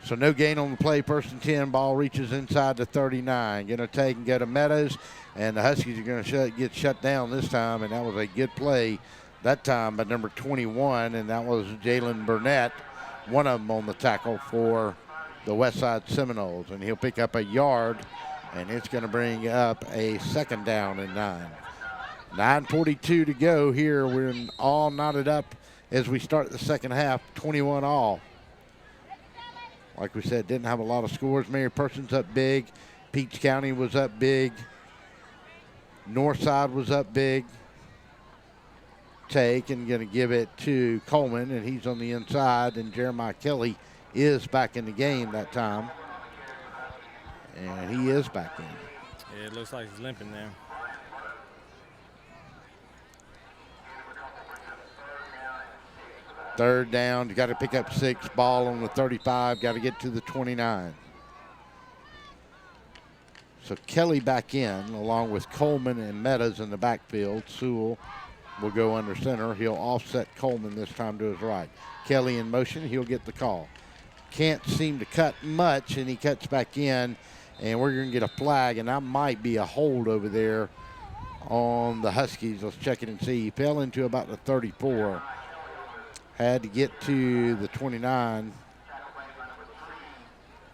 So no gain on the play. First and 10. Ball reaches inside the 39. Going to take and go to Meadows, and the Huskies are going to get shut down this time, and that was a good play that time by number 21, and that was Jalen Burnett, one of them on the tackle for the Westside Seminoles, and he'll pick up a yard, and it's going to bring up a second down and 9. 9:42 to go here. We're all knotted up as we start the second half, 21 all. Like we said, didn't have a lot of scores. Mary Persons up big. Peach County was up big. Northside was up big. Take and going to give it to Coleman, and he's on the inside, and Jeremiah Kelly is back in the game that time. And he is back in. Yeah, it looks like he's limping there. Third down, you got to pick up 6. Ball on the 35, got to get to the 29. So Kelly back in, along with Coleman and Meadows in the backfield. Sewell will go under center. He'll offset Coleman this time to his right. Kelly in motion, he'll get the call. Can't seem to cut much, and he cuts back in, and we're going to get a flag, and that might be a hold over there on the Huskies. Let's check it and see. He fell into about the 34. Had to get to the 29.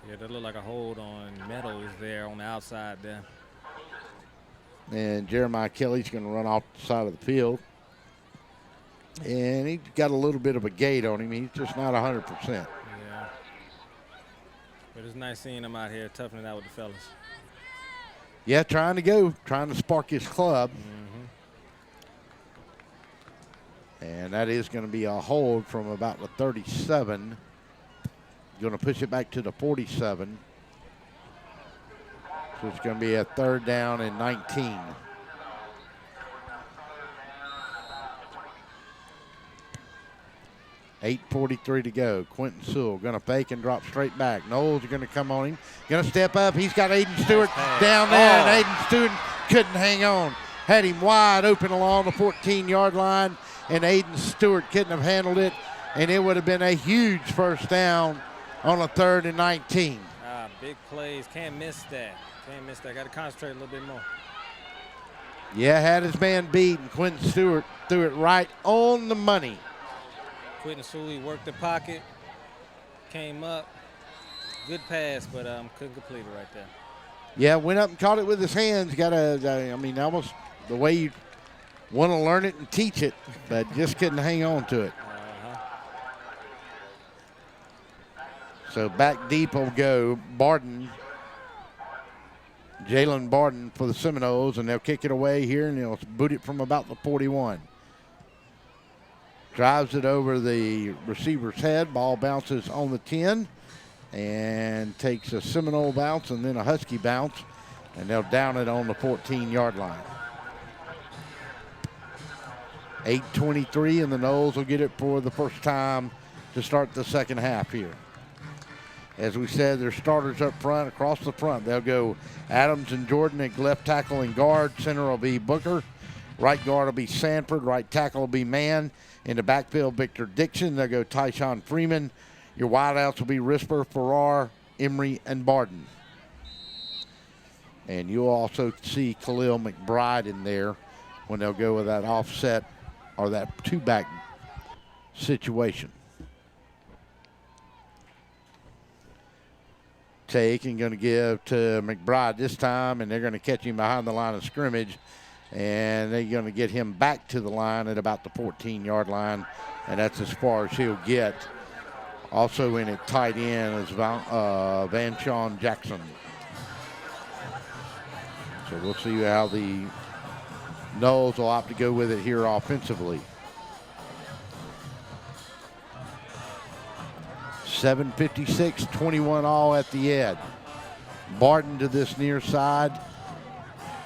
Yeah, that looked like a hold on Meadows there on the outside there. And Jeremiah Kelly's going to run off the side of the field. And he's got a little bit of a gait on him. He's just not 100%. Yeah. But it's nice seeing him out here toughing it out with the fellas. Yeah, trying to spark his club. And that is going to be a hold from about the 37. Going to push it back to the 47. So it's going to be a third down and 19. $8:43 to go. Quentin Sewell going to fake and drop straight back. Knowles are going to come on him. Going to step up. He's got Aiden Stewart down there, and Aiden Stewart couldn't hang on. Had him wide open along the 14-yard line, and Aiden Stewart couldn't have handled it, and it would have been a huge first down on a 3rd and 19. Big plays. Can't miss that. Can't miss that. Got to concentrate a little bit more. Yeah, had his man beat, and Quentin Stewart threw it right on the money. Quentin Stewart worked the pocket, came up. Good pass, but couldn't complete it right there. Yeah, went up and caught it with his hands. That was the way you want to learn it and teach it, but just couldn't hang on to it. So back deep will go Barden, Jalen Barden for the Seminoles, and they'll kick it away here, and they'll boot it from about the 41. Drives it over the receiver's head. Ball bounces on the 10, and takes a Seminole bounce and then a Husky bounce, and they'll down it on the 14-yard line. 8:23, and the Noles will get it for the first time to start the second half here. As we said, their starters up front, across the front. They'll go Adams and Jordan at left tackle and guard. Center will be Booker. Right guard will be Sanford. Right tackle will be Mann. In the backfield, Victor Dixon. They'll go Tyshawn Freeman. Your wideouts will be Risper, Farrar, Emery, and Barden. And you'll also see Khalil McBride in there when they'll go with that offset or that two-back situation. Take and going to give to McBride this time, and they're going to catch him behind the line of scrimmage, and they're going to get him back to the line at about the 14-yard line, and that's as far as he'll get. Also in at tight end is Van Sean Jackson. So we'll see how the Noles will opt to go with it here offensively. 7:56, 21 all at the end. Barton to this near side.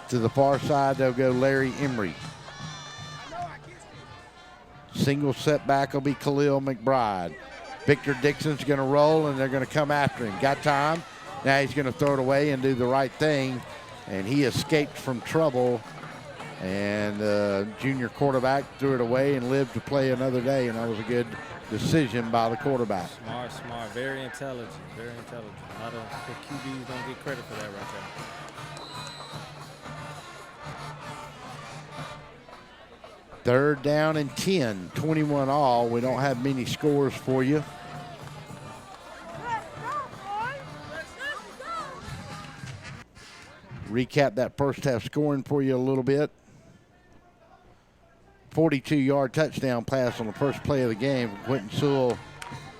To the far side, they'll go Larry Emery. Single setback will be Khalil McBride. Victor Dixon's going to roll, and they're going to come after him. Got time. Now he's going to throw it away and do the right thing, and he escaped from trouble. And the junior quarterback threw it away and lived to play another day, and that was a good decision by the quarterback. Smart, very intelligent, very intelligent. A lot of the QBs don't get credit for that right there. Third down and 10, 21 all. We don't have many scores for you. Recap that first half scoring for you a little bit. 42-yard touchdown pass on the first play of the game from Quentin Sewell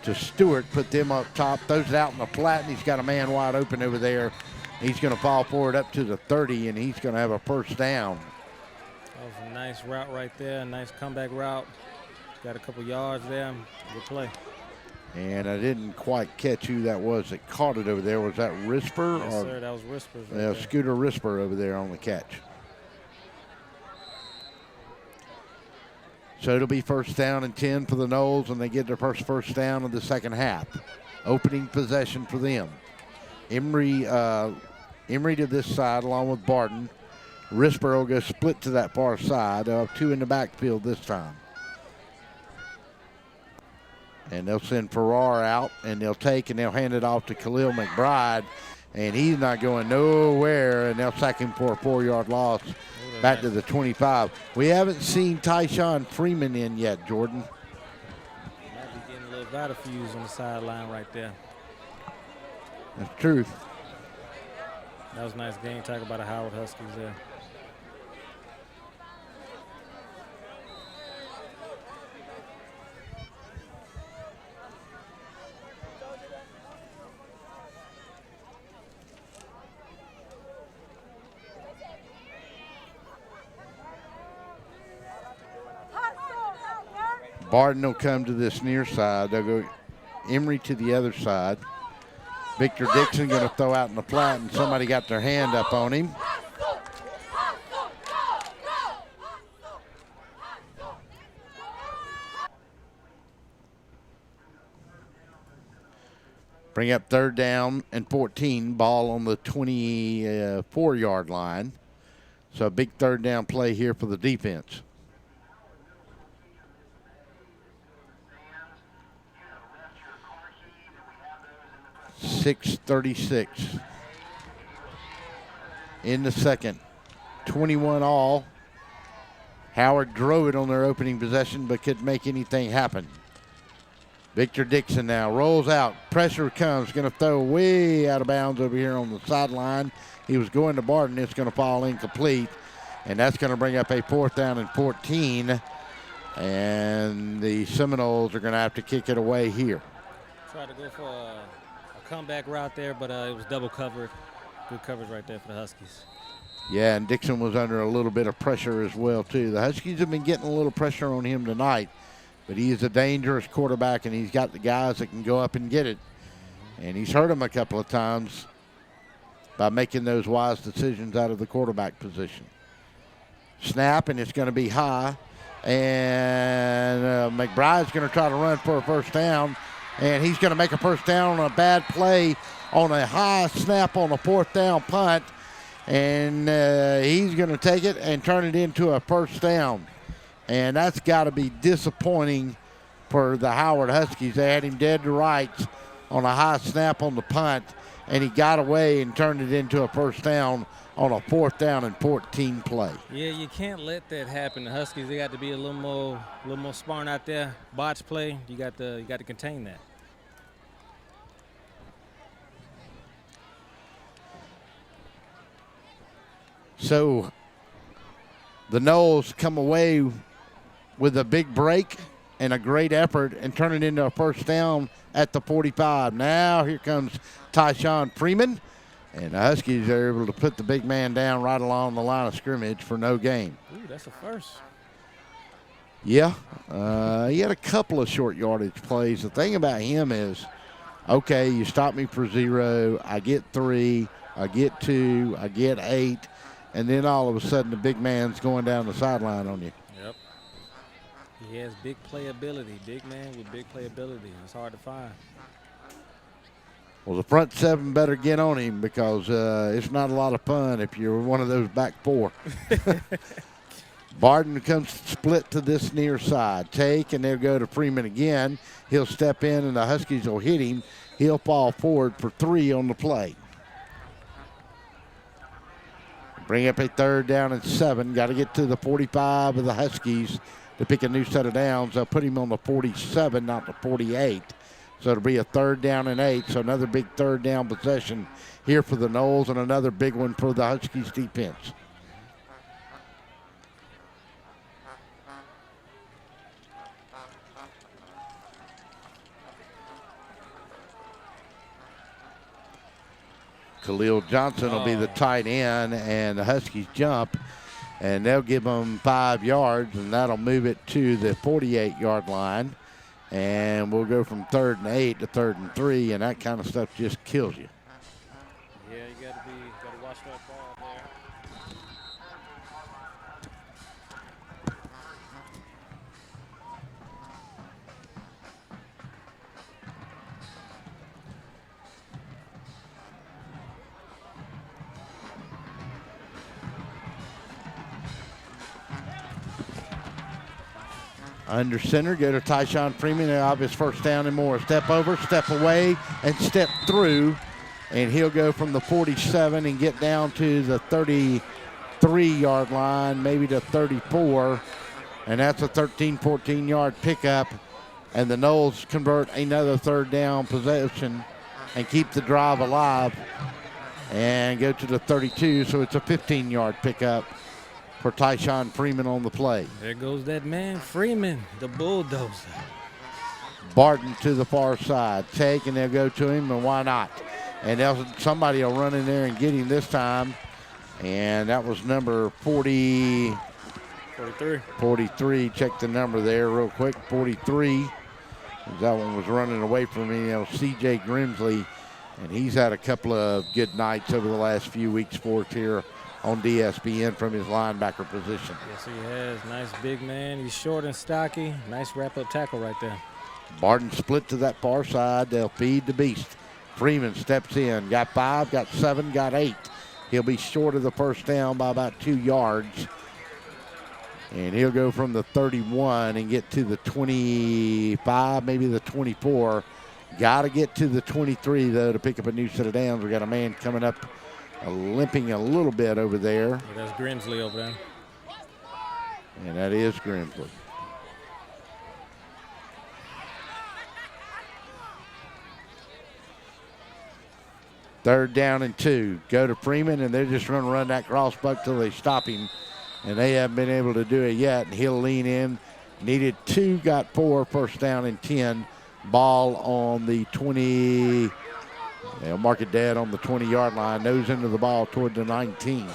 to Stewart. Put them up top, throws it out in the flat, and he's got a man wide open over there. He's going to fall forward up to the 30, and he's going to have a first down. That was a nice route right there, a nice comeback route. Got a couple yards there. Good play. And I didn't quite catch who that was that caught it over there. Was that Risper? Yes, sir, that was Risper. Right Scooter Risper over there on the catch. So it'll be first down and 10 for the Noles, and they get their first down of the second half. Opening possession for them. Emery to this side along with Barton. Risper will go split to that far side. They'll have two in the backfield this time. And they'll send Farrar out, and they'll hand it off to Khalil McBride, and he's not going nowhere, and they'll sack him for a 4-yard loss back to the 25. We haven't seen Tyshawn Freeman in yet, Jordan. Might be getting a little Vitafuse on the sideline right there. That's truth. That was a nice game tackle by the Howard Huskies there. Barton will come to this near side. They'll go Emery to the other side. Victor Dixon going to throw out in the flat, and somebody got their hand up on him. Bring up third down and 14. Ball on the 24-yard line. So a big third down play here for the defense. .636 in the second. 21 all. Howard drove it on their opening possession but couldn't make anything happen. Victor Dixon now rolls out. Pressure comes. Going to throw way out of bounds over here on the sideline. He was going to Barton. It's going to fall incomplete. And that's going to bring up a 4th down and 14. And the Seminoles are going to have to kick it away here. Tried to go for a comeback route there, but it was double covered. Good coverage right there for the Huskies. Yeah, and Dixon was under a little bit of pressure as well, too. The Huskies have been getting a little pressure on him tonight, but he is a dangerous quarterback, and he's got the guys that can go up and get it. And he's hurt him a couple of times by making those wise decisions out of the quarterback position. Snap, and it's going to be high. And McBride's going to try to run for a first down. And he's going to make a first down on a bad play on a high snap on a fourth down punt. And he's going to take it and turn it into a first down. And that's got to be disappointing for the Howard Huskies. They had him dead to rights on a high snap on the punt, and he got away and turned it into a first down on a 4th down and 14 play. Yeah, you can't let that happen. The Huskies, they got to be a little more smart out there. Botch play, you got to contain that. So the Noles come away with a big break and a great effort and turn it into a first down at the 45. Now here comes Tyshawn Freeman, and the Huskies are able to put the big man down right along the line of scrimmage for no gain. Ooh, that's a first. Yeah, he had a couple of short yardage plays. The thing about him is, okay, you stop me for 0, I get 3, I get 2, I get 8, and then all of a sudden the big man's going down the sideline on you. Yep. He has big playability. Big man with big playability. It's hard to find. Well, the front 7 better get on him because it's not a lot of fun if you're one of those back 4. Barden comes split to this near side. Take, and they'll go to Freeman again. He'll step in, and the Huskies will hit him. He'll fall forward for 3 on the play. Bring up a 3rd down and 7. Got to get to the 45 of the Huskies to pick a new set of downs. They'll put him on the 47, not the 48. So it'll be a 3rd down and 8. So another big 3rd down possession here for the Noles and another big one for the Huskies defense. Khalil Johnson will be the tight end, and the Huskies jump, and they'll give them 5 yards, and that'll move it to the 48-yard line. And we'll go from 3rd and 8 to 3rd and 3, and that kind of stuff just kills you. Yeah, you gotta watch that ball there. Under center, go to Tyshawn Freeman. They'll have his first down and more. Step over, step away, and step through. And he'll go from the 47 and get down to the 33-yard line, maybe to 34. And that's a 13, 14-yard pickup. And the Noles convert another 3rd down possession and keep the drive alive and go to the 32. So it's a 15-yard pickup for Tyshawn Freeman on the play. There goes that man, Freeman, the bulldozer. Barton to the far side. Take, and they'll go to him, and why not? And somebody will run in there and get him this time. And that was number 43. 43. Check the number there real quick. 43. That one was running away from me. C.J. Grimsley. And he's had a couple of good nights over the last few weeks for us here on DSBN from his linebacker position. Yes, he has. Nice big man. He's short and stocky. Nice wrap-up tackle right there. Barton split to that far side. They'll feed the beast. Freeman steps in. Got 5, got 7, got 8. He'll be short of the first down by about 2 yards. And he'll go from the 31 and get to the 25, maybe the 24. Got to get to the 23, though, to pick up a new set of downs. We got a man coming up limping a little bit over there. Yeah, that's Grimsley over there. And that is Grimsley. Third down and 2. Go to Freeman, and they're just going to run that crossbuck till they stop him. And they haven't been able to do it yet. And he'll lean in. Needed 2, got 4, first down and 10. Ball on the 20. They'll mark it dead on the 20-yard line. Nose into the ball toward the 19.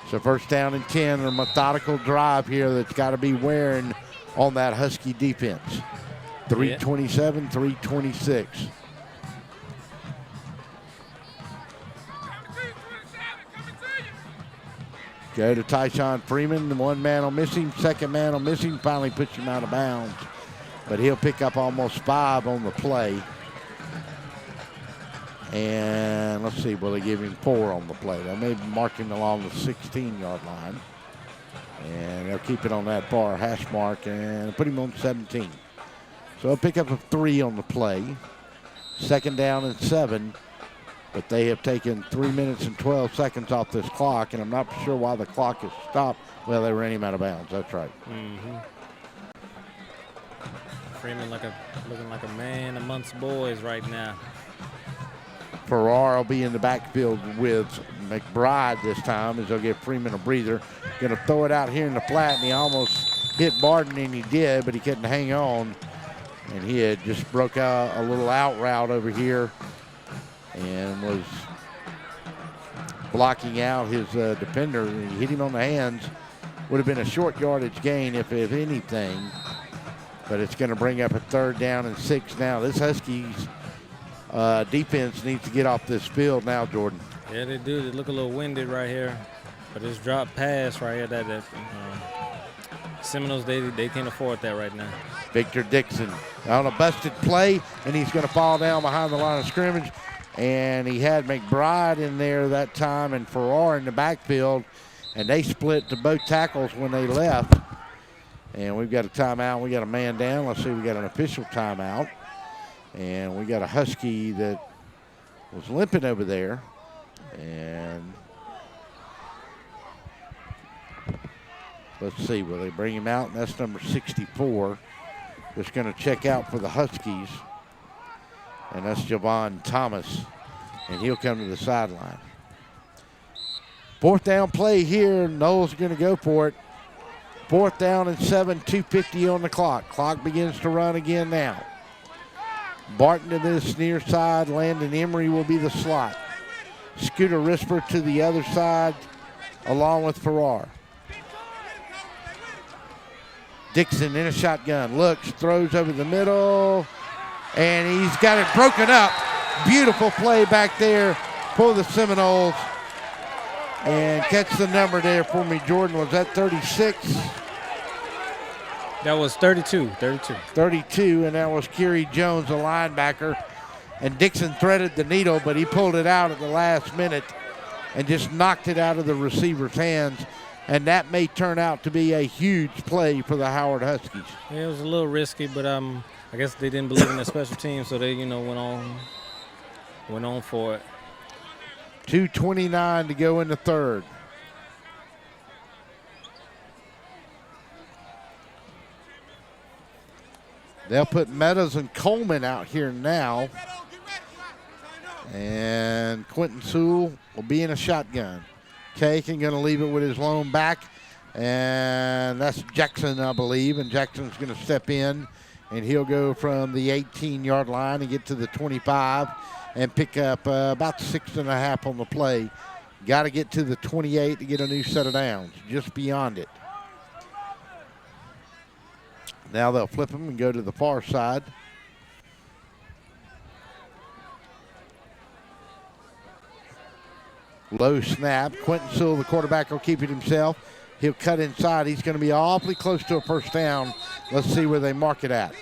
So first down and 10, a methodical drive here that's got to be wearing on that Husky defense. 3:27, 3:26. Go to Tyshawn Freeman. One man will miss him. Second man will miss him. Finally puts him out of bounds. But he'll pick up almost 5 on the play. And let's see, will they give him 4 on the play? They may mark him along the 16-yard line. And they'll keep it on that far hash mark and put him on 17. So he'll pick up a 3 on the play. Second down and 7. But they have taken 3 minutes and 12 seconds off this clock, and I'm not sure why the clock is stopped. Well, they ran him out of bounds. That's right. Mm-hmm. Freeman looking like a man amongst boys right now. Farrar will be in the backfield with McBride this time as they'll give Freeman a breather. Going to throw it out here in the flat, and he almost hit Barton, and he did, but he couldn't hang on. And he had just broke out a little out route over here and was blocking out his defender. He hit him on the hands. Would have been a short yardage gain if anything, but it's going to bring up a 3rd down and 6 now. This Huskies defense needs to get off this field now, Jordan. Yeah, they do. They look a little winded right here, but this drop pass right here, that Seminoles, they can't afford that right now. Victor Dixon on a busted play, and he's going to fall down behind the line of scrimmage. And he had McBride in there that time and Farrar in the backfield, and they split to both tackles when they left. And we've got a timeout. We got a man down. Let's see, we got an official timeout. And we got a Husky that was limping over there. And let's see, will they bring him out? And that's number 64. That's going to check out for the Huskies. And that's Javon Thomas. And he'll come to the sideline. 4th down play here. Knowles are going to go for it. 4th down and 7, 2:50 on the clock. Clock begins to run again now. Barton to this near side. Landon Emery will be the slot. Scooter Risper to the other side along with Farrar. Dixon in a shotgun. Looks, throws over the middle. And he's got it broken up. Beautiful play back there for the Seminoles. And catch the number there for me, Jordan. Was that 36? That was 32. 32, and that was Kerry Jones, a linebacker. And Dixon threaded the needle, but he pulled it out at the last minute and just knocked it out of the receiver's hands. And that may turn out to be a huge play for the Howard Huskies. Yeah, it was a little risky, but I guess they didn't believe in their special team, so they, went on for it. 2:29 to go in the 3rd. They'll put Meadows and Coleman out here now. And Quentin Sewell will be in a shotgun. Kakin going to leave it with his lone back. And that's Jackson, I believe. And Jackson's going to step in. And he'll go from the 18-yard line and get to the 25 and pick up about 6.5 on the play. Got to get to the 28 to get a new set of downs, just beyond it. Now they'll flip him and go to the far side. Low snap. Quentin Sewell, the quarterback, will keep it himself. He'll cut inside. He's going to be awfully close to a 1st down. Let's see where they mark it at.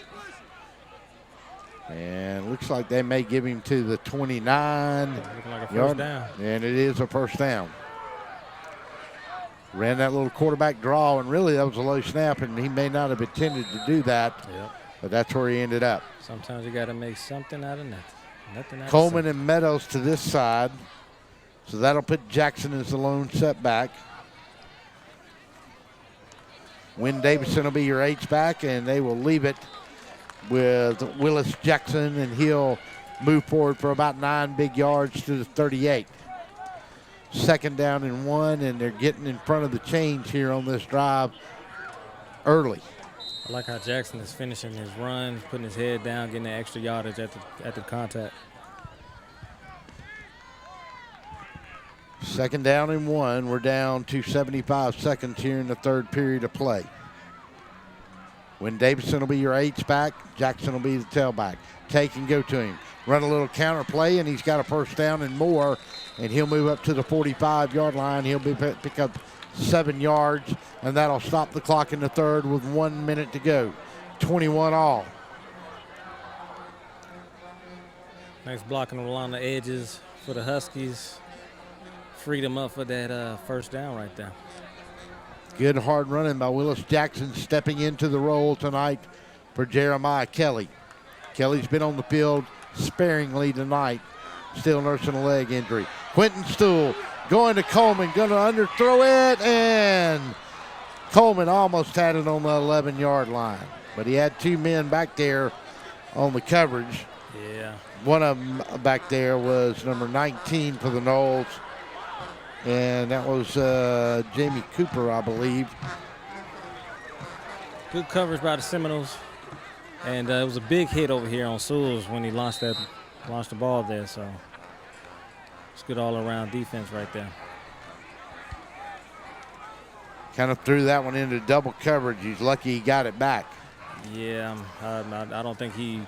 And looks like they may give him to the 29. Looking like a 1st down. And it is a 1st down. Ran that little quarterback draw, and really that was a low snap, and he may not have intended to do that. Yep. But that's where he ended up. Sometimes you got to make something out of nothing. Nothing out Coleman of and Meadows to this side. So that'll put Jackson as the lone setback. Wynn Davison will be your H-back, and they will leave it with Willis Jackson, and he'll move forward for about 9 big yards to the 38. 2nd down and 1, and they're getting in front of the chains here on this drive early. I like how Jackson is finishing his run, putting his head down, getting the extra yardage at the contact. 2nd down and 1. We're down to 75 seconds here in the 3rd period of play. When Davison will be your H-back, Jackson will be the tailback. Take and go to him. run a little counter play, and he's got a first down and more, and he'll move up to the 45-yard line. He'll pick up 7 yards, and that'll stop the clock in the third with 1 minute to go. 21 all. Nice blocking along the edges for the Huskies. Freed him up for that first down right there. Good hard running by Willis Jackson, stepping into the role tonight for Jeremiah Kelly. Kelly's been on the field sparingly tonight, still nursing a leg injury. Quentin Stool going to Coleman, going to underthrow it, and Coleman almost had it on the 11-yard line. But he had 2 men back there on the coverage. Yeah. One of them back there was number 19 for the Noles, and that was Jamie Cooper, I believe. Good coverage by the Seminoles. And it was a big hit over here on Sewell's when he launched the ball there. So it's good all-around defense right there. Kind of threw that one into double coverage. He's lucky he got it back. Yeah, I don't think he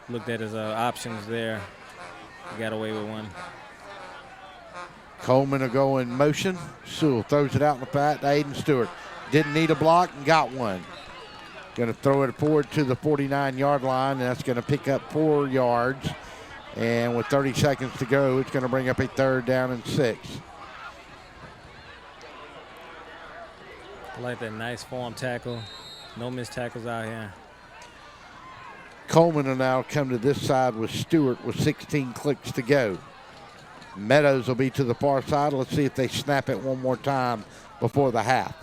looked at his options there. He got away with one. Coleman will go in motion. Sewell throws it out in the flat to Aiden Stewart. Didn't need a block and got one. Going to throw it forward to the 49-yard line, and that's going to pick up 4 yards. And with 30 seconds to go, it's going to bring up a 3rd down and 6. I like that nice form tackle. No missed tackles out here. Coleman will now come to this side with Stewart with 16 clicks to go. Meadows will be to the far side. Let's see if they snap it one more time before the half.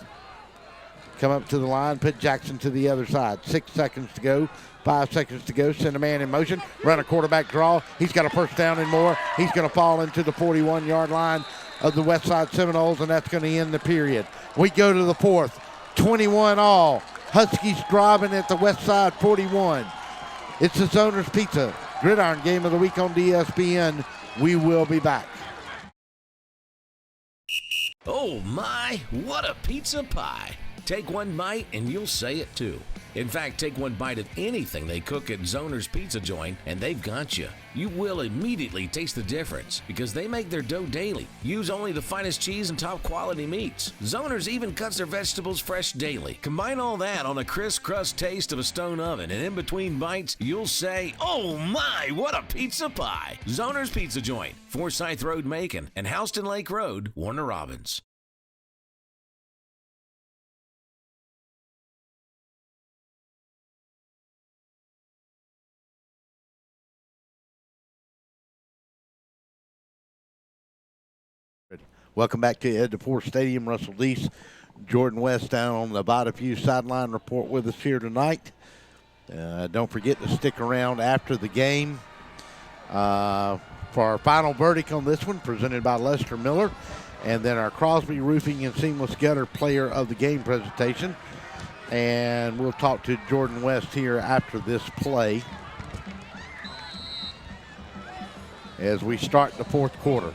Come up to the line, put Jackson to the other side. 6 seconds to go, 5 seconds to go. Send a man in motion, run a quarterback draw. He's got a first down and more. He's going to fall into the 41-yard line of the Westside Seminoles, and that's going to end the period. We go to the 4th, 21 all. Huskies driving at the Westside 41. It's the Zoner's Pizza Gridiron Game of the Week on ESPN. We will be back. Oh my, what a pizza pie. Take one bite and you'll say it too. In fact, take one bite of anything they cook at Zoner's Pizza Joint and they've got you. You will immediately taste the difference because they make their dough daily. Use only the finest cheese and top quality meats. Zoner's even cuts their vegetables fresh daily. Combine all that on a crisp crust taste of a stone oven, and in between bites, you'll say, oh my, what a pizza pie. Zoner's Pizza Joint, Forsyth Road, Macon, and Houston Lake Road, Warner Robins. Welcome back to Ed DeFore Stadium. Russell Deese, Jordan West down on the Vita sideline report with us here tonight. Don't forget to stick around after the game for our final verdict on this one, presented by Lester Miller, and then our Crosby Roofing and Seamless Gutter Player of the Game presentation. And we'll talk to Jordan West here after this play as we start the 4th quarter.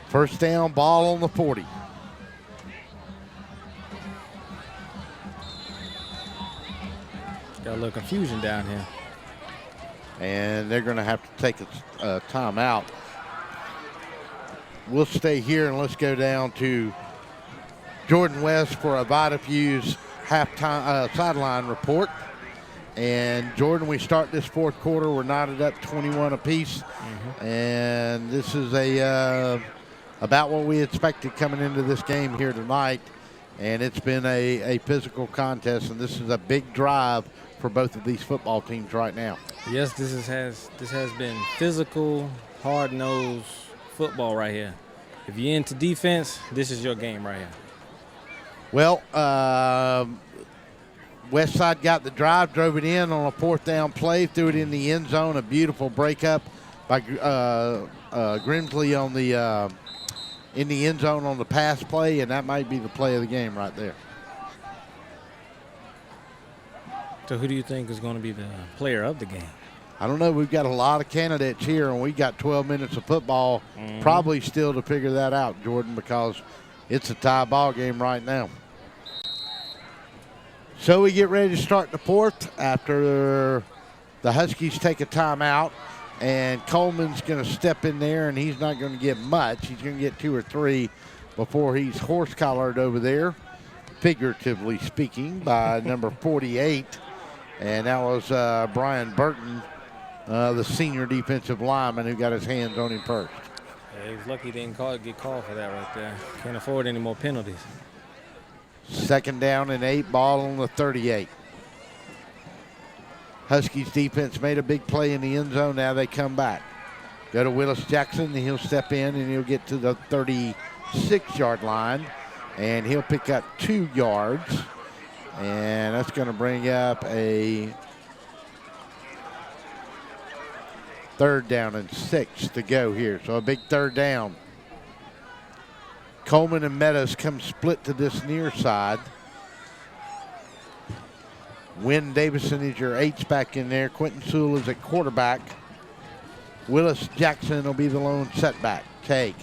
First down, ball on the 40. Got a little confusion down here. And they're going to have to take a timeout. We'll stay here and let's go down to Jordan West for a Vita Fuse halftime sideline report. And Jordan, we start this 4th quarter. We're knotted up 21 apiece. And this is about what we expected coming into this game here tonight. And it's been a physical contest, and this is a big drive for both of these football teams right now. Yes, this has been physical, hard-nosed football right here. If you're into defense, this is your game right here. Well, Westside got the drive, drove it in on a 4th down play, threw it in the end zone. A beautiful breakup by Grimsley on the in the end zone on the pass play, and that might be the play of the game right there. So who do you think is going to be the player of the game? I don't know. We've got a lot of candidates here, and we got 12 minutes of football probably still to figure that out, Jordan, because it's a tie ball game right now. So we get ready to start the fourth after the Huskies take a timeout, and Coleman's going to step in there, and he's not going to get much. He's going to get 2 or 3 before he's horse-collared over there, figuratively speaking, by number 48. And that was Brian Burton, the senior defensive lineman, who got his hands on him first. Yeah, he was lucky he didn't get called for that right there. Can't afford any more penalties. 2nd down and 8, ball on the 38. Huskies defense made a big play in the end zone. Now they come back. Go to Willis Jackson, and he'll step in, and he'll get to the 36-yard line, and he'll pick up 2 yards. And that's going to bring up a 3rd down and 6 to go here. So a big 3rd down. Coleman and Meadows come split to this near side. Wynn Davison is your H-back in there. Quentin Sewell is at quarterback. Willis Jackson will be the lone setback. Take.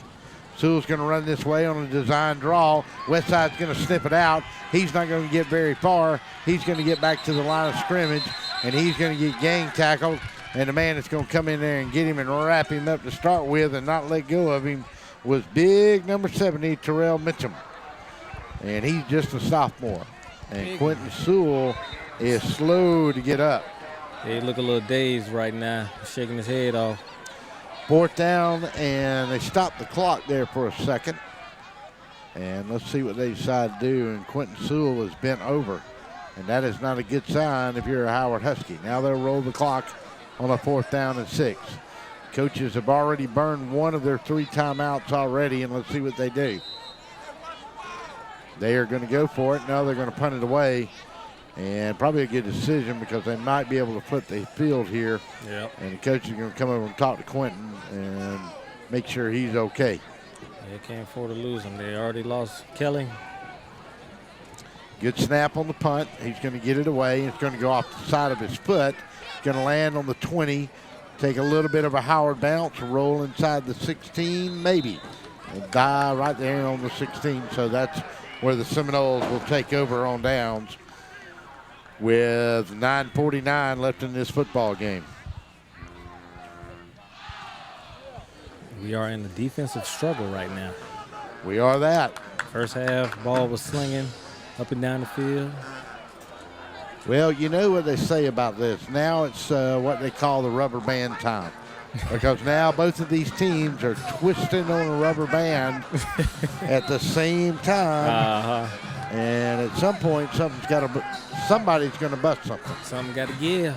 Sewell's going to run this way on a design draw. Westside's going to snip it out. He's not going to get very far. He's going to get back to the line of scrimmage, and he's going to get gang tackled. And the man that's going to come in there and get him and wrap him up to start with and not let go of him was big number 70, Terrell Mitchum. And he's just a sophomore. And Quentin Sewell is slow to get up. He look a little dazed right now, shaking his head off. 4th down, and they stopped the clock there for a second. And let's see what they decide to do. And Quentin Sewell is bent over. And that is not a good sign if you're a Howard Husky. Now they'll roll the clock on a 4th down and 6. Coaches have already burned 1 of their 3 timeouts already, and let's see what they do. They are going to go for it. Now they're going to punt it away, and probably a good decision because they might be able to flip the field here. Yep. And the coach is going to come over and talk to Quentin and make sure he's okay. They can't afford to lose him. They already lost Kelly. Good snap on the punt. He's going to get it away. It's going to go off the side of his foot. It's going to land on the 20. Take a little bit of a Howard bounce, roll inside the 16, maybe. And die right there on the 16. So that's where the Seminoles will take over on downs with 9:49 left in this football game. We are in a defensive struggle right now. We are that. First half, ball was slinging up and down the field. Well, you know what they say about this. Now it's what they call the rubber band time. Because now both of these teams are twisting on a rubber band at the same time. And at some point, somebody's going to bust something. Something got to give.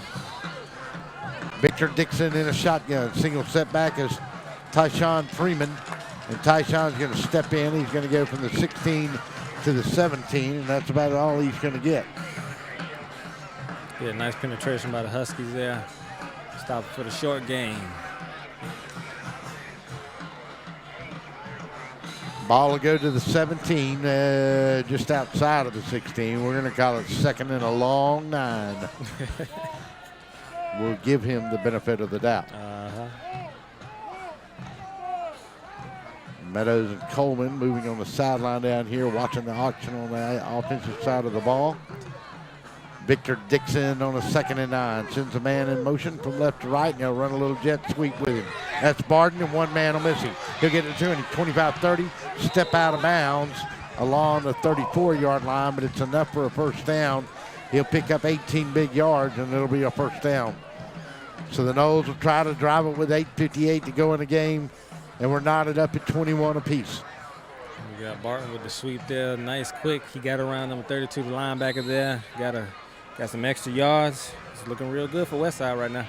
Victor Dixon in a shotgun. Single setback is Tyshawn Freeman. And Tyshawn's going to step in. He's going to go from the 16 to the 17, and that's about all he's going to get. Yeah, nice penetration by the Huskies there. Stop for the short game. Ball will go to the 17, just outside of the 16. We're going to call it 2nd and a long 9. We'll give him the benefit of the doubt. Meadows and Coleman moving on the sideline down here, watching the action on the offensive side of the ball. Victor Dixon on a 2nd and 9. Sends a man in motion from left to right, and he'll run a little jet sweep with him. That's Barden, and 1 man will miss him. He'll get it to him, 25-30, step out of bounds along the 34-yard line, but it's enough for a 1st down. He'll pick up 18 big yards, and it'll be a 1st down. So the Noles will try to drive it with 8:58 to go in the game, and we're knotted up at 21 apiece. We got Barton with the sweep there. Nice, quick. He got around number 32, the linebacker there. Got some extra yards. It's looking real good for Westside right now.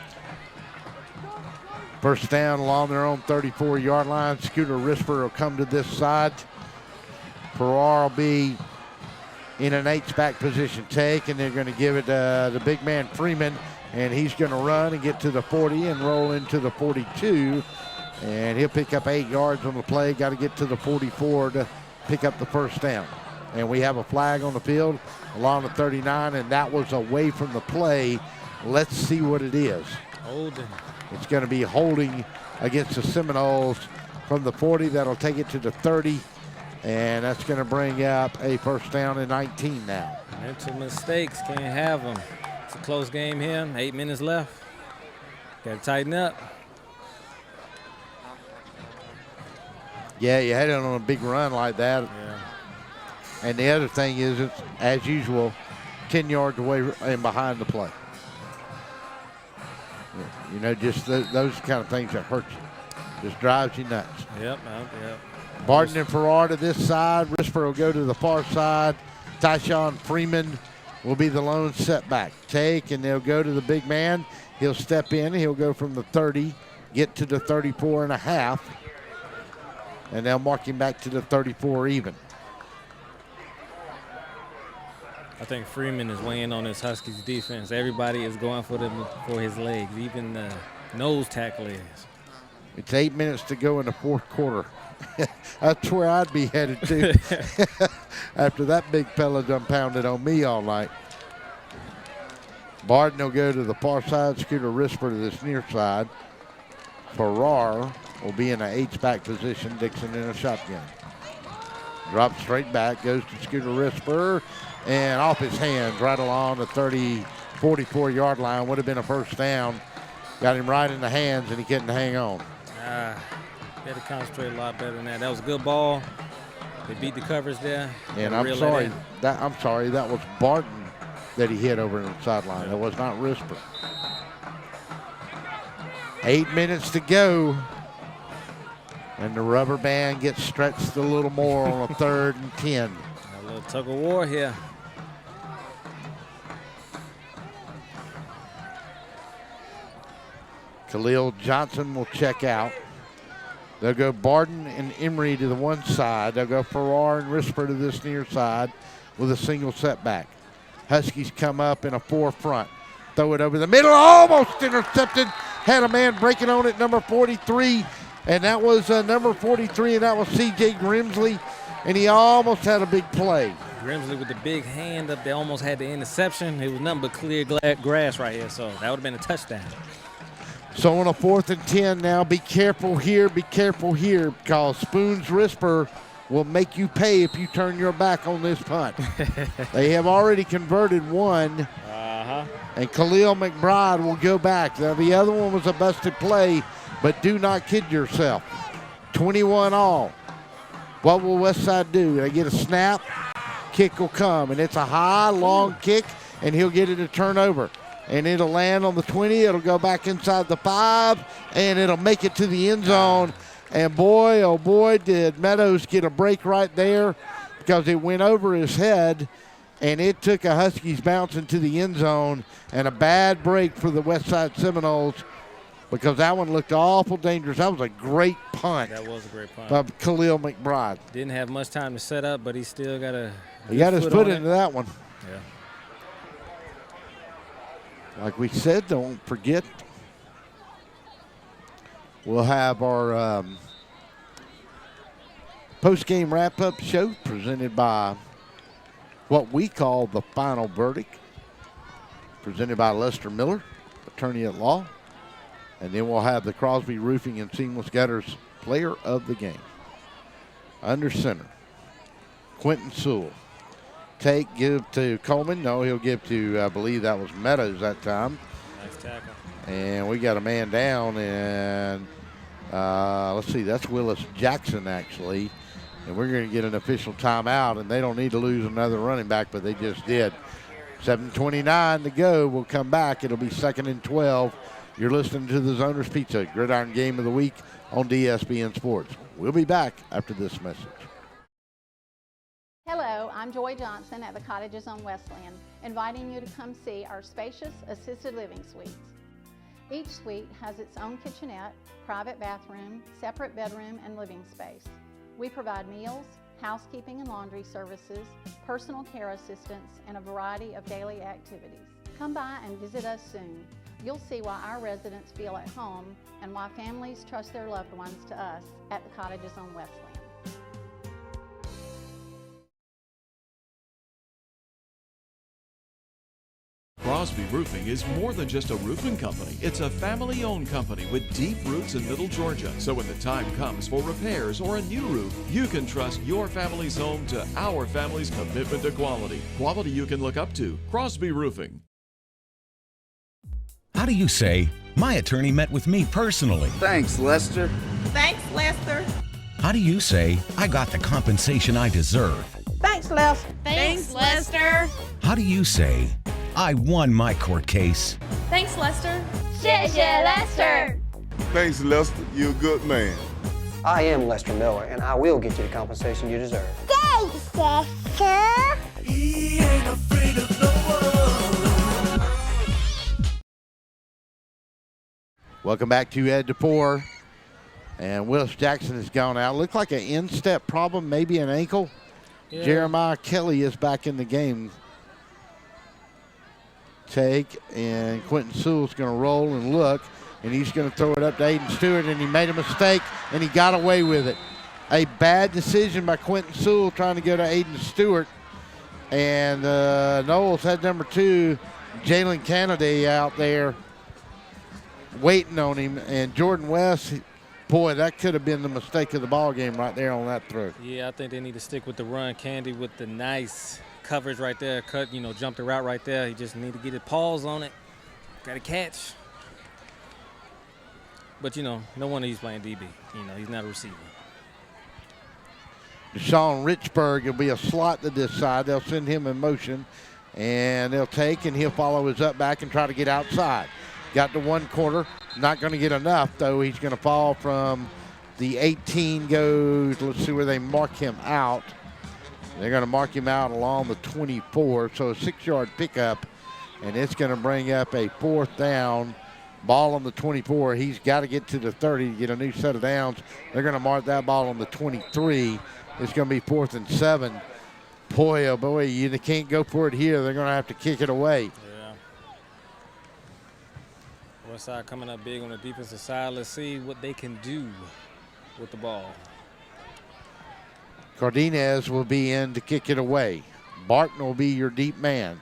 1st down along their own 34-yard line. Scooter Risper will come to this side. Farrar will be in an H-back position take, and they're going to give it the big man Freeman, and he's going to run and get to the 40 and roll into the 42, and he'll pick up 8 yards on the play. Got to get to the 44 to pick up the 1st down. And we have a flag on the field along the 39, and that was away from the play. Let's see what it is. Holding. It's going to be holding against the Seminoles from the 40. That'll take it to the 30. And that's going to bring up a first down and 19 now. Mental mistakes, can't have them. It's a close game here, 8 minutes left. Got to tighten up. Yeah, you had it on a big run like that. Yeah. And the other thing is, it's, as usual, 10 yards away and behind the play. You know, just those kind of things that hurt you. Just drives you nuts. Yep. Barton and Farrar to this side. Risper will go to the far side. Tyshawn Freeman will be the lone setback. Take, and they'll go to the big man. He'll step in. He'll go from the 30, get to the 34 and a half. And they'll mark him back to the 34 even. I think Freeman is weighing on this Huskies defense. Everybody is going for his legs, even the nose tackle is. It's 8 minutes to go in the fourth quarter. That's where I'd be headed to after that big fella done pounded on me all night. Barton will go to the far side. Scooter Risper to this near side. Farrar will be in an H-back position. Dixon in a shotgun. Drops straight back, goes to Scooter Risper, and off his hands right along the 44-yard line. Would have been a first down. Got him right in the hands, and he couldn't hang on. They had to concentrate a lot better than that. That was a good ball. They beat the coverage there. And I'm sorry, that was Barton that he hit over in the sideline. Yeah. That was not Risper. 8 minutes to go. And the rubber band gets stretched a little more on a 3rd and 10. A little tug of war here. Khalil Johnson will check out. They'll go Barton and Emery to the one side. They'll go Farrar and Risper to this near side with a single setback. Huskies come up in a 4 front. Throw it over the middle, almost intercepted. Had a man breaking on it, number 43. And that was number 43, and that was C.J. Grimsley. And he almost had a big play. Grimsley with the big hand up there almost had the interception. It was nothing but clear grass right here, so that would have been a touchdown. So on a 4th and 10 now, be careful here, because Spoons Risper will make you pay if you turn your back on this punt. They have already converted one, and Khalil McBride will go back. Now, the other one was a busted play, but do not kid yourself. 21 all. What will Westside do? They get a snap, kick will come, and it's a high, long kick, and he'll get it a turnover. And it'll land on the 20. It'll go back inside the 5, and it'll make it to the end zone. And boy, oh boy, did Meadows get a break right there, because it went over his head, and it took a Huskies bounce into the end zone, and a bad break for the Westside Seminoles, because that one looked awful dangerous. That was a great punt. That was a great punt. By Khalil McBride. Didn't have much time to set up, but he still got He got his foot into that one. Yeah. Like we said, don't forget, we'll have our post-game wrap-up show presented by what we call the Final Verdict, presented by Lester Miller, attorney at law. And then we'll have the Crosby Roofing and Seamless Gutters Player of the Game. Under center, Quentin Sewell. Take, give to Coleman. No, he'll give to, I believe that was Meadows that time. Nice tackle. And we got a man down, and let's see, that's Willis Jackson, actually. And we're going to get an official timeout, and they don't need to lose another running back, but they just did. 7:29 to go. We'll come back. It'll be 2nd and 12. You're listening to the Zoner's Pizza Gridiron Game of the Week on DSBN Sports. We'll be back after this message. Hello, I'm Joy Johnson at the Cottages on Westland, inviting you to come see our spacious assisted living suites. Each suite has its own kitchenette, private bathroom, separate bedroom, and living space. We provide meals, housekeeping and laundry services, personal care assistance, and a variety of daily activities. Come by and visit us soon. You'll see why our residents feel at home and why families trust their loved ones to us at the Cottages on Westland. Crosby Roofing is more than just a roofing company. It's a family-owned company with deep roots in Middle Georgia. So when the time comes for repairs or a new roof, you can trust your family's home to our family's commitment to quality. Quality you can look up to. Crosby Roofing. How do you say, my attorney met with me personally? Thanks, Lester. Thanks, Lester. How do you say, I got the compensation I deserve? Thanks, Lester. Thanks, Lester. How do you say, I won my court case? Thanks, Lester. 谢谢 Lester. Thanks, Lester. You're a good man. I am Lester Miller, and I will get you the compensation you deserve. Thanks, Lester. He ain't afraid of no one. Welcome back to Ed DePore. And Willis Jackson has gone out. Looked like an instep problem, maybe an ankle. Yeah. Jeremiah Kelly is back in the game. Take, and Quentin Sewell's going to roll and look, and he's going to throw it up to Aiden Stewart, and he made a mistake, and he got away with it. A bad decision by Quentin Sewell trying to go to Aiden Stewart. And Knowles had number 2, Jalen Kennedy, out there waiting on him. And Jordan West, boy, that could have been the mistake of the ball game right there on that throw. Yeah, I think they need to stick with the run. Candy with the nice coverage right there, cut, jumped the route right there. He just need to get his paws on it. Got a catch. But, no wonder he's playing DB. He's not a receiver. Deshaun Richburg will be a slot to this side. They'll send him in motion, and they'll take, and he'll follow his up back and try to get outside. Got to one quarter. Not going to get enough, though. He's going to fall from the 18 goes. Let's see where they mark him out. They're going to mark him out along the 24, so a 6-yard pickup, and it's going to bring up a 4th down. Ball on the 24. He's got to get to the 30 to get a new set of downs. They're going to mark that ball on the 23. It's going to be 4th and 7. Boy, oh boy, you can't go for it here. They're going to have to kick it away. Yeah. Westside coming up big on the defensive side. Let's see what they can do with the ball. Cardenas will be in to kick it away. Barton will be your deep man.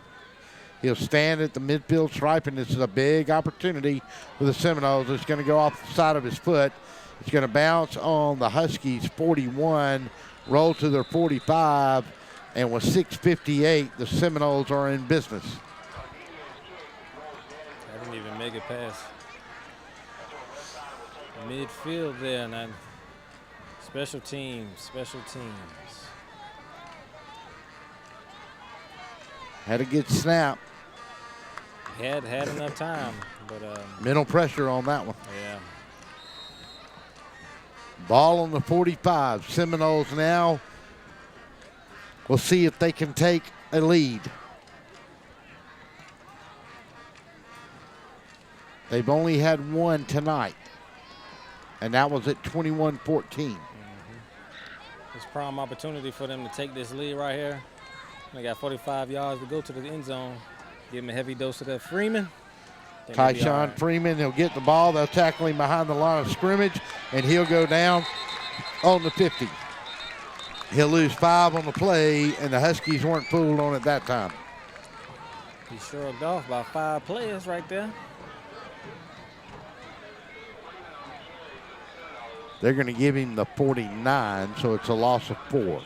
He'll stand at the midfield stripe, and this is a big opportunity for the Seminoles. It's going to go off the side of his foot. It's going to bounce on the Huskies' 41, roll to their 45, and with 6:58, the Seminoles are in business. I didn't even make it past midfield there. Now, special teams. Had a good snap. Had enough time, but mental pressure on that one. Yeah. Ball on the 45. Seminoles now. We'll see if they can take a lead. They've only had one tonight, and that was at 21-14. It's prime opportunity for them to take this lead right here. They got 45 yards to go to the end zone. Give him a heavy dose of that Freeman. Tyshawn Freeman, he'll get the ball. They'll tackle him behind the line of scrimmage, and he'll go down on the 50. He'll lose 5 on the play, and the Huskies weren't fooled on it that time. He shrugged off by 5 players right there. They're going to give him the 49, so it's a loss of 4.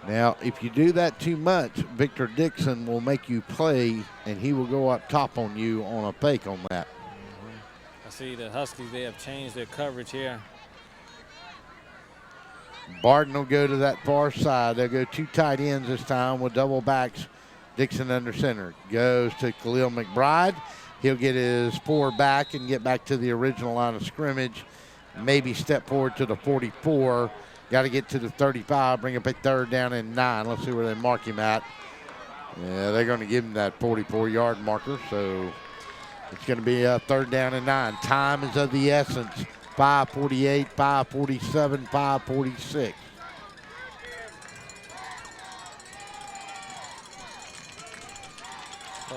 Now, if you do that too much, Victor Dixon will make you play, and he will go up top on you on a fake on that. I see the Huskies, they have changed their coverage here. Barton will go to that far side. They'll go 2 tight ends this time with double backs. Dixon under center. Goes to Khalil McBride. He'll get his 4 back and get back to the original line of scrimmage. Maybe step forward to the 44. Got to get to the 35, bring up a 3rd down and 9. Let's see where they mark him at. Yeah, they're going to give him that 44-yard marker, so it's going to be a 3rd down and 9. Time is of the essence. 5:48, 5:47, 5:46.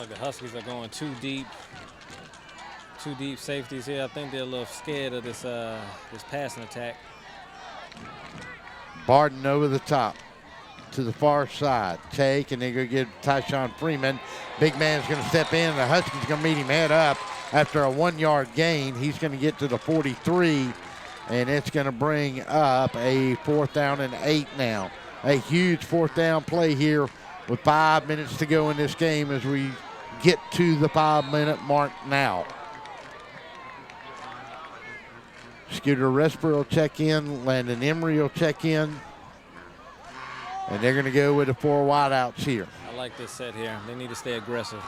The Huskies are going too deep. two deep safeties here. I think they're a little scared of this this passing attack. Barden over the top to the far side. Take, and they're going to get Tyshawn Freeman. Big man's going to step in. The Huskies going to meet him head up after a 1-yard gain. He's going to get to the 43, and it's going to bring up a 4th down and 8 now. A huge 4th down play here with 5 minutes to go in this game as we get to the 5-minute mark now. Scooter Resper will check in. Landon Emery will check in. And they're going to go with the 4 wideouts here. I like this set here. They need to stay aggressive.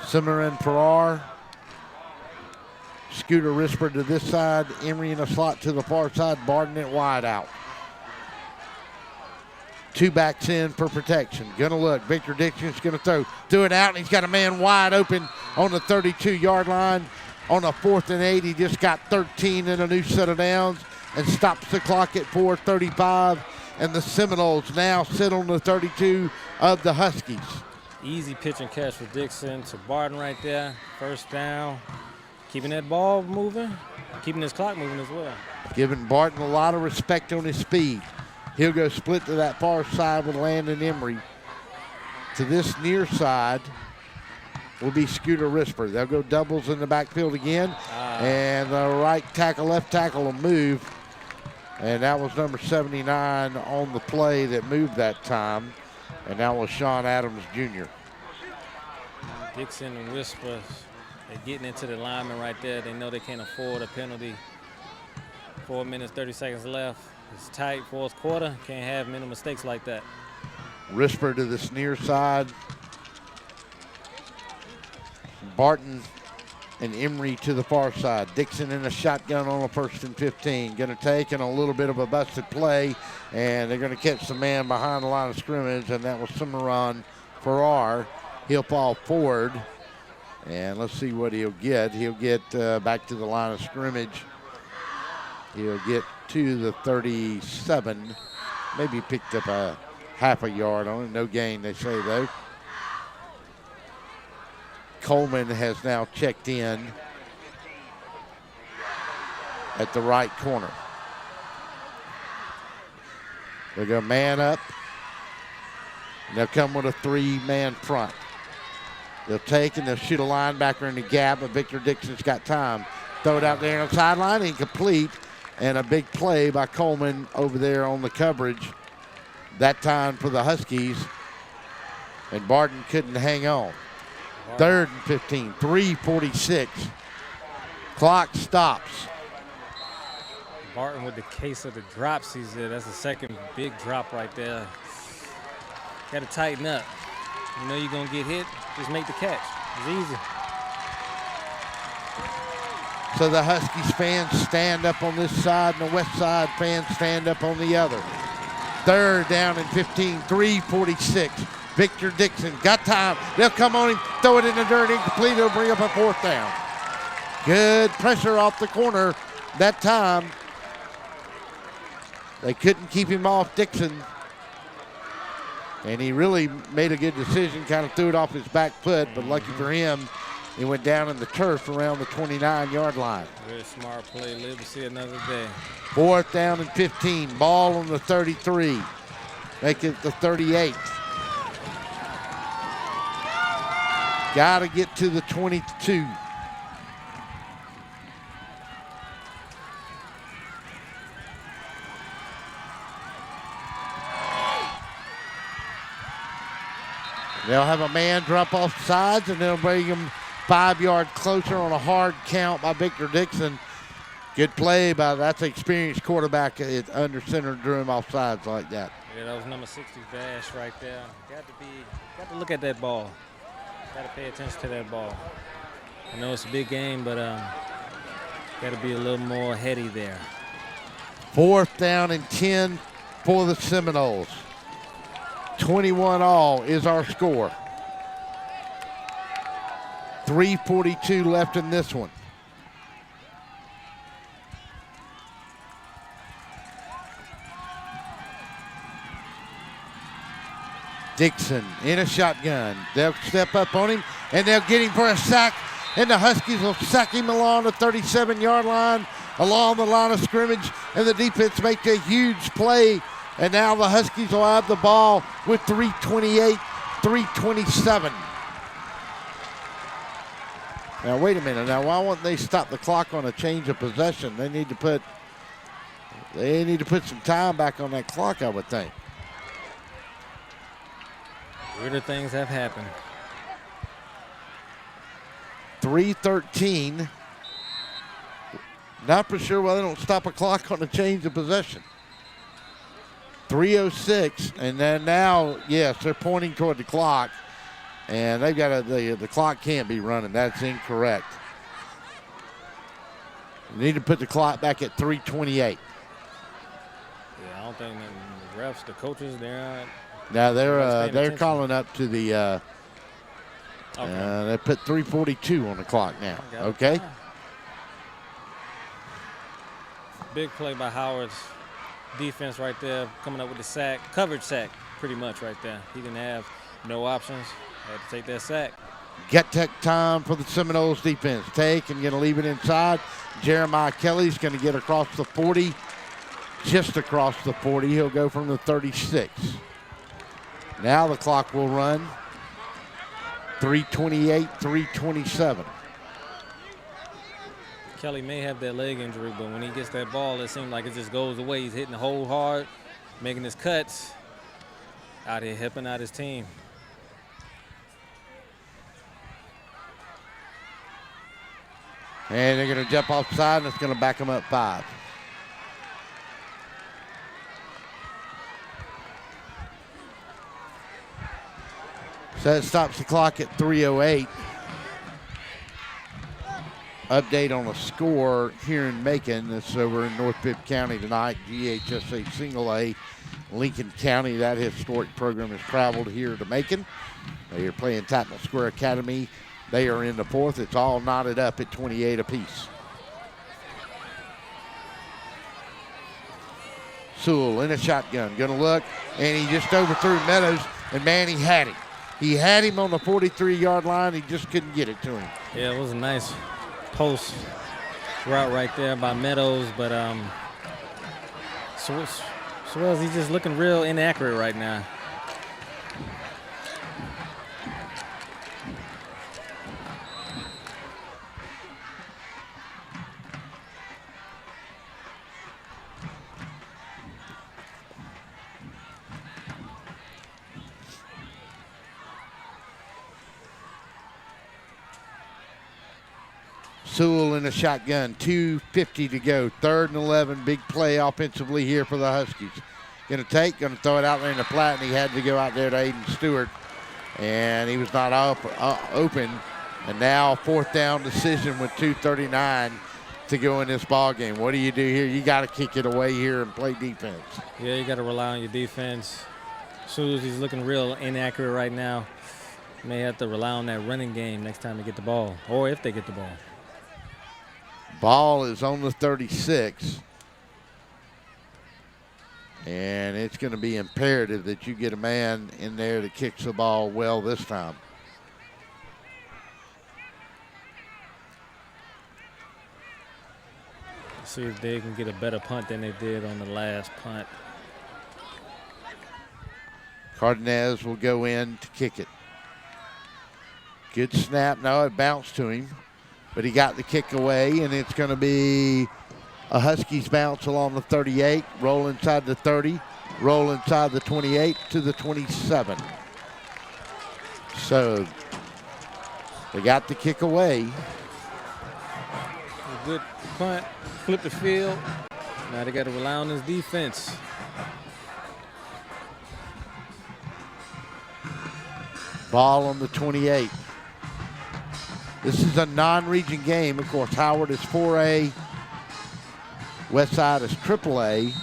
Cimarron Farrar. Scooter Risper to this side. Emery in a slot to the far side. Barden at wideout. 2 backs in for protection. Going to look. Victor Dixon's going to throw it out, and he's got a man wide open on the 32-yard line. On a 4th and 8, he just got 13 in a new set of downs and stops the clock at 4:35. And the Seminoles now sit on the 32 of the Huskies. Easy pitch and catch for Dixon to Barden right there. 1st down. Keeping that ball moving, keeping his clock moving as well. Giving Barton a lot of respect on his speed. He'll go split to that far side with Landon Emery. To this near side will be Scooter Risper. They'll go doubles in the backfield again. And the right tackle, left tackle will move. And that was number 79 on the play that moved that time. And that was Sean Adams Jr. Dixon and Risper, they're getting into the lineman right there. They know they can't afford a penalty. 4 minutes, 30 seconds left. It's tight, 4th quarter. Can't have many mistakes like that. Risper to this near side. Barton and Emery to the far side. Dixon in a shotgun on a 1st and 15. Going to take in a little bit of a busted play, and they're going to catch the man behind the line of scrimmage, and that was Cimarron Farrar. He'll fall forward, and let's see what he'll get. He'll get back to the line of scrimmage. He'll get to the 37. Maybe picked up a half a yard on it. No gain, they say, though. Coleman has now checked in at the right corner. They'll go man up. And they'll come with a 3-man front. They'll take and they'll shoot a linebacker in the gap, but Victor Dixon's got time. Throw it out there on the sideline, incomplete. And a big play by Coleman over there on the coverage. That time for the Huskies. And Barton couldn't hang on. 3rd and 15, 3:46. Clock stops. Barton with the case of the drops he's there. That's the second big drop right there. Got to tighten up. You know you're going to get hit, just make the catch. It's easy. So the Huskies fans stand up on this side, and the Westside fans stand up on the other. 3rd down and 15, 3:46. Victor Dixon got time. They'll come on him, throw it in the dirt, incomplete. They'll bring up a 4th down. Good pressure off the corner that time. They couldn't keep him off Dixon. And he really made a good decision, kind of threw it off his back foot, but lucky for him, he went down in the turf around the 29-yard line. Very smart play. Live to see another day. 4th down and 15. Ball on the 33. Make it the 38. Got to get to the 22. They'll have a man drop off sides, and they'll bring him 5 yards closer on a hard count by Victor Dixon. Good play by that's an experienced quarterback under center drew him off sides like that. Yeah, that was number 60 Bash right there. Got to look at that ball. Got to pay attention to that ball. I know it's a big game, but got to be a little more heady there. 4th down and 10 for the Seminoles. 21 all is our score. 3:42 left in this one. Dixon in a shotgun. They'll step up on him, and they'll get him for a sack. and the Huskies will sack him along the 37-yard line, along the line of scrimmage, and the defense makes a huge play. And now the Huskies will have the ball with 3:28, 3:27. Now, wait a minute. Now, why won't they stop the clock on a change of possession? They need to put some time back on that clock, I would think. Weirder things have happened. 3:13. Not for sure why they don't stop a clock on a change of possession. 3:06, and then now, yes, they're pointing toward the clock, and they've got the clock can't be running. That's incorrect. You need to put the clock back at 3:28. Yeah, I don't think the refs, the coaches, they're now they're calling up to the. They put 3:42 on the clock now. Okay. Big play by Howard's defense right there, coming up with the sack, coverage sack, pretty much right there. He didn't have no options. Had to take that sack. Get tech time for the Seminoles defense. Take and going to leave it inside. Jeremiah Kelly's going to get across the 40, just across the 40. He'll go from the 36. Now the clock will run. 3:28, 3:27. Kelly may have that leg injury, but when he gets that ball, it seems like it just goes away. He's hitting the hole hard, making his cuts, out here helping out his team. And they're going to jump offside, and it's going to back them up 5. So that stops the clock at 3:08. Update on the score here in Macon. It's over in North Bibb County tonight. GHSA Single A, Lincoln County. That historic program has traveled here to Macon. They are playing Tatnall Square Academy. They are in the 4th. It's all knotted up at 28 apiece. Sewell in a shotgun, going to look, and he just overthrew Meadows, and man, he had him. He had him on the 43-yard line. He just couldn't get it to him. Yeah, it was a nice post route right there by Meadows, but Swells, he's just looking real inaccurate right now. Sewell in a shotgun, 2:50 to go. 3rd and 11, big play offensively here for the Huskies. Going to throw it out there in the flat, and he had to go out there to Aiden Stewart, and he was not open. And now 4th down decision with 2:39 to go in this ball game. What do you do here? You got to kick it away here and play defense. Yeah, you got to rely on your defense. Suze, he's looking real inaccurate right now. May have to rely on that running game next time they get the ball, or if they get the ball. Ball is on the 36. And it's going to be imperative that you get a man in there that kicks the ball well this time. See if they can get a better punt than they did on the last punt. Cardenas will go in to kick it. Good snap. No, it bounced to him. But he got the kick away, and it's going to be a Huskies bounce along the 38, roll inside the 30, roll inside the 28 to the 27. So they got the kick away. A good punt, flip the field. Now they got to rely on his defense. Ball on the 28. This is a non-region game. Of course, Howard is 4A. Westside is AAA.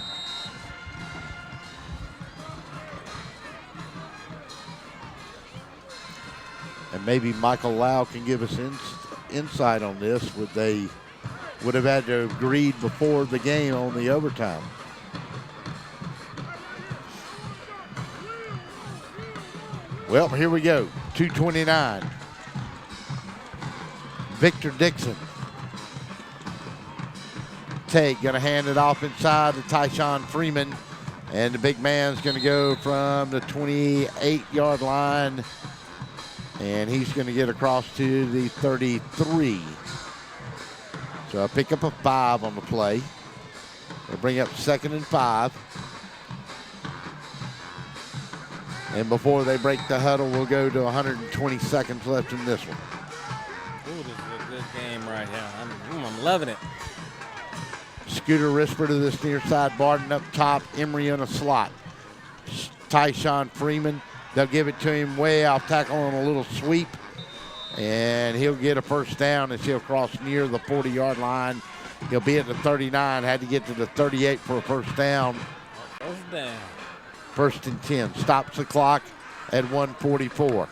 And maybe Michael Lau can give us insight on this. They would have had to have agreed before the game on the overtime. Well, here we go. 2:29. Victor Dixon. Tate going to hand it off inside to Tyshawn Freeman. And the big man's going to go from the 28-yard line. And he's going to get across to the 33. So a pick up of 5 on the play. They'll bring up 2nd and 5. And before they break the huddle, we'll go to 120 seconds left in this one. Ooh, this is a good game right here. I'm loving it. Scooter Risper to this near side. Barton up top. Emery in a slot. Tyshawn Freeman. They'll give it to him way off tackle on a little sweep. And he'll get a first down as he'll cross near the 40-yard line. He'll be at the 39. Had to get to the 38 for a first down. First down. 1st and 10. Stops the clock at 1:44.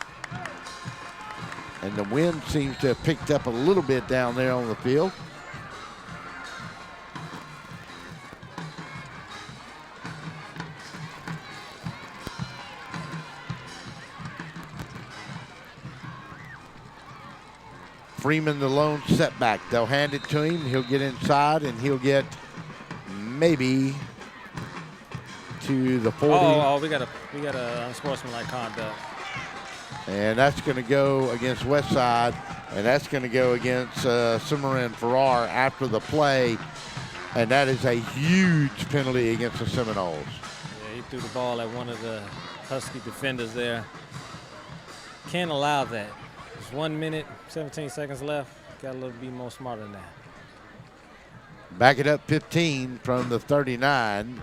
And the wind seems to have picked up a little bit down there on the field. Freeman, the lone setback. They'll hand it to him. He'll get inside, and he'll get maybe to the 40. Oh, we got a unsportsmanlike conduct. And that's going to go against Westside, and that's going to go against Cimarron Farrar after the play, and that is a huge penalty against the Seminoles. Yeah, he threw the ball at one of the Husky defenders there. Can't allow that. There's 1 minute, 17 seconds left. Got to be more smart than that. Back it up 15 from the 39.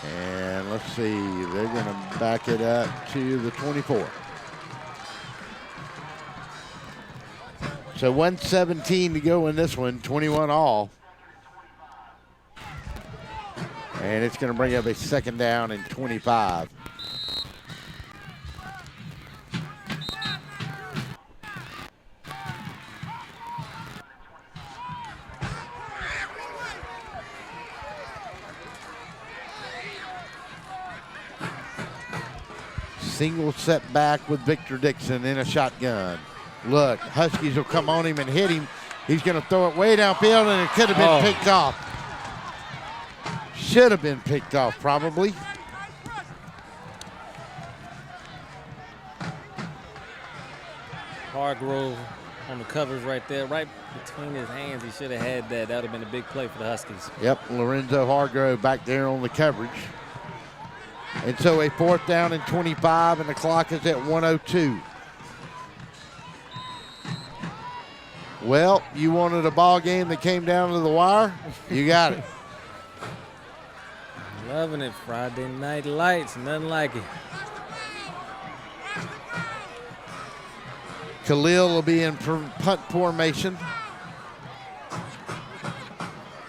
And let's see, they're going to back it up to the 24. So 1:17 to go in this one, 21 all. And it's going to bring up a 2nd down and 25. Single setback with Victor Dixon in a shotgun. Look, Huskies will come on him and hit him. He's going to throw it way downfield, and it could have been picked off. Should have been picked off, probably. Hargrove on the covers right there, right between his hands. He should have had that. That would have been a big play for the Huskies. Yep, Lorenzo Hargrove back there on the coverage. And so a 4th down and 25, and the clock is at 1:02. Well, you wanted a ball game that came down to the wire? You got it. Loving it. Friday night lights. Nothing like it. Khalil will be in punt formation.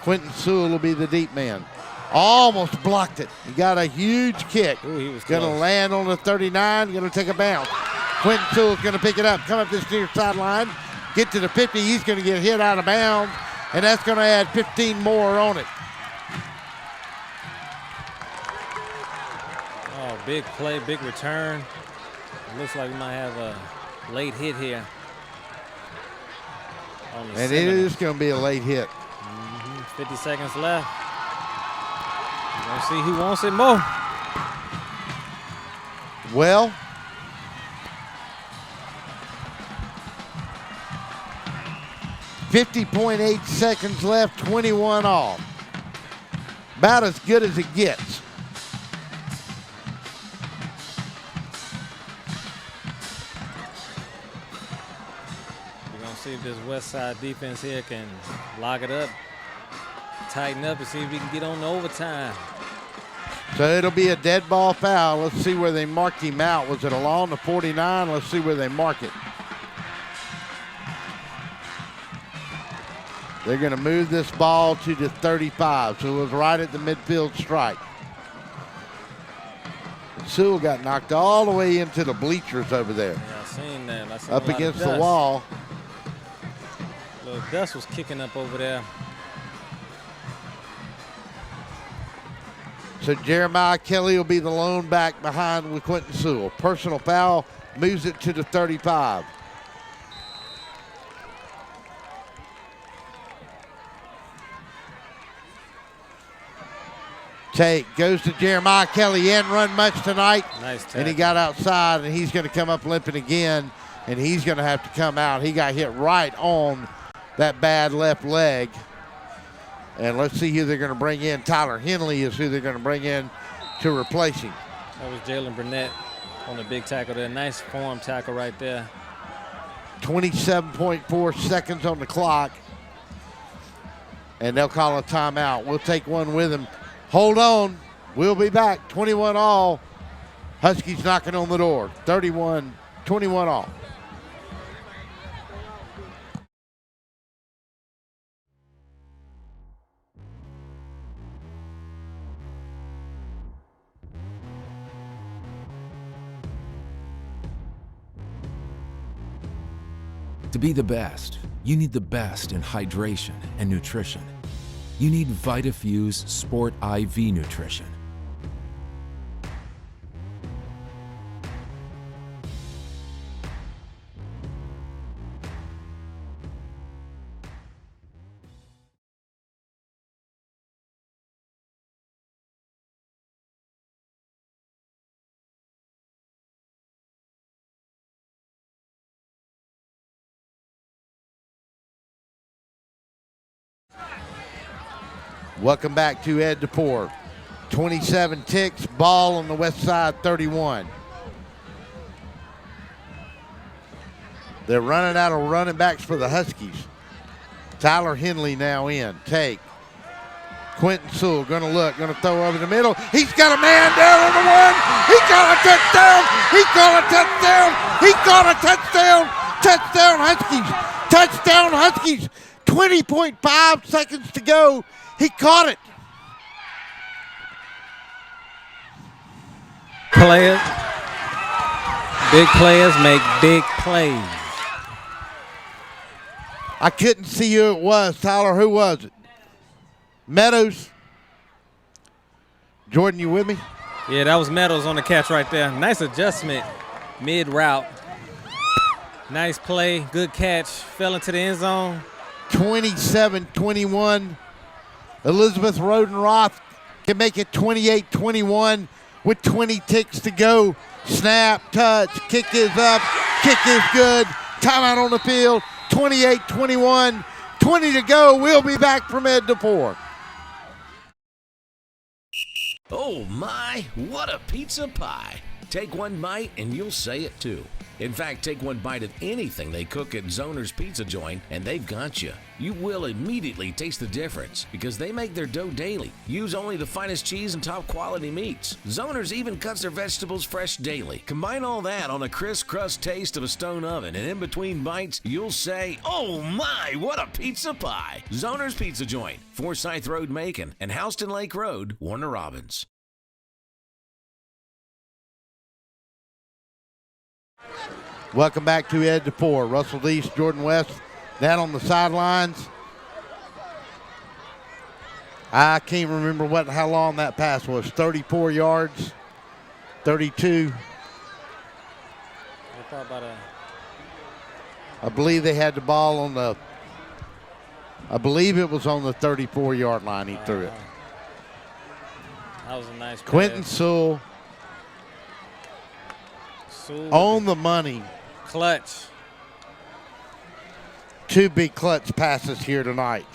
Quentin Sewell will be the deep man. Almost blocked it. He got a huge kick. Ooh, he was going to land on the 39. Going to take a bounce. Quentin Sewell's going to pick it up. Come up this near sideline. Get to the 50. He's going to get hit out of bounds. And that's going to add 15 more on it. Oh, big play, big return. It looks like we might have a late hit here. And it is going to be a late hit. 50 seconds left. We're going to see who wants it more. Well, .8 seconds left, 21 all. About as good as it gets. We're going to see if this Westside defense here can lock it up, tighten up, and see if we can get on to overtime. So it'll be a dead ball foul. Let's see where they marked him out. Was it along the 49? Let's see where they mark it. They're going to move this ball to the 35, so it was right at the midfield stripe. Sewell got knocked all the way into the bleachers over there. Yeah, I seen that. I seen up against the wall. A little The dust was kicking up over there. So Jeremiah Kelly will be the lone back behind with Quentin Sewell. Personal foul, moves it to the 35. Take goes to Jeremiah Kelly. He hadn't run much tonight. Nice tackle. And he got outside, and he's going to come up limping again, and he's going to have to come out. He got hit right on that bad left leg. And let's see who they're going to bring in. Tyler Henley is who they're going to bring in to replace him. That was Jalen Burnett on the big tackle there. Nice form tackle right there. 27.4 seconds on the clock. And they'll call a timeout. We'll take one with him. Hold on. We'll be back. 21 all. Huskies knocking on the door. 21 all. To be the best, you need the best in hydration and nutrition. You need VitaFuse Sport IV Nutrition. Welcome back to Ed DePore. 27 ticks, ball on the Westside 31. They're running out of running backs for the Huskies. Tyler Henley now in. Take. Quentin Sewell gonna look, gonna throw over the middle. He's got a man down on the one. He got a touchdown. He got a touchdown. He got a touchdown. Touchdown Huskies. Touchdown Huskies. 20.5 seconds to go. He caught it. Players, big players make big plays. I couldn't see who it was. Tyler, who was it? Meadows. Jordan, you with me? Yeah, that was Meadows on the catch right there. Nice adjustment mid-route. Nice play, good catch. Fell into the end zone. 27-21. Elizabeth Rodenroth can make it 28-21 with 20 ticks to go. Snap, touch, kick is up, kick is good. Timeout on the field, 28-21, 20 to go. We'll be back from Ed DePore. Oh my, what a pizza pie. Take one bite and you'll say it too. In fact, take one bite of anything they cook at Zoner's Pizza Joint and they've got you. You will immediately taste the difference because they make their dough daily. Use only the finest cheese and top quality meats. Zoner's even cuts their vegetables fresh daily. Combine all that on a crisp crust taste of a stone oven and in between bites, you'll say, oh my, what a pizza pie. Zoner's Pizza Joint, Forsyth Road, Macon, and Houston Lake Road, Warner Robins. Welcome back to Ed DePore. Russell Deese, Jordan West, down on the sidelines. I can't remember how long that pass was. 34 yards, 32. I believe they had the ball on the, I believe it was on the 34-yard line he threw it. That was a nice pass. Quentin Sewell on the money. Clutch. Two big clutch passes here tonight.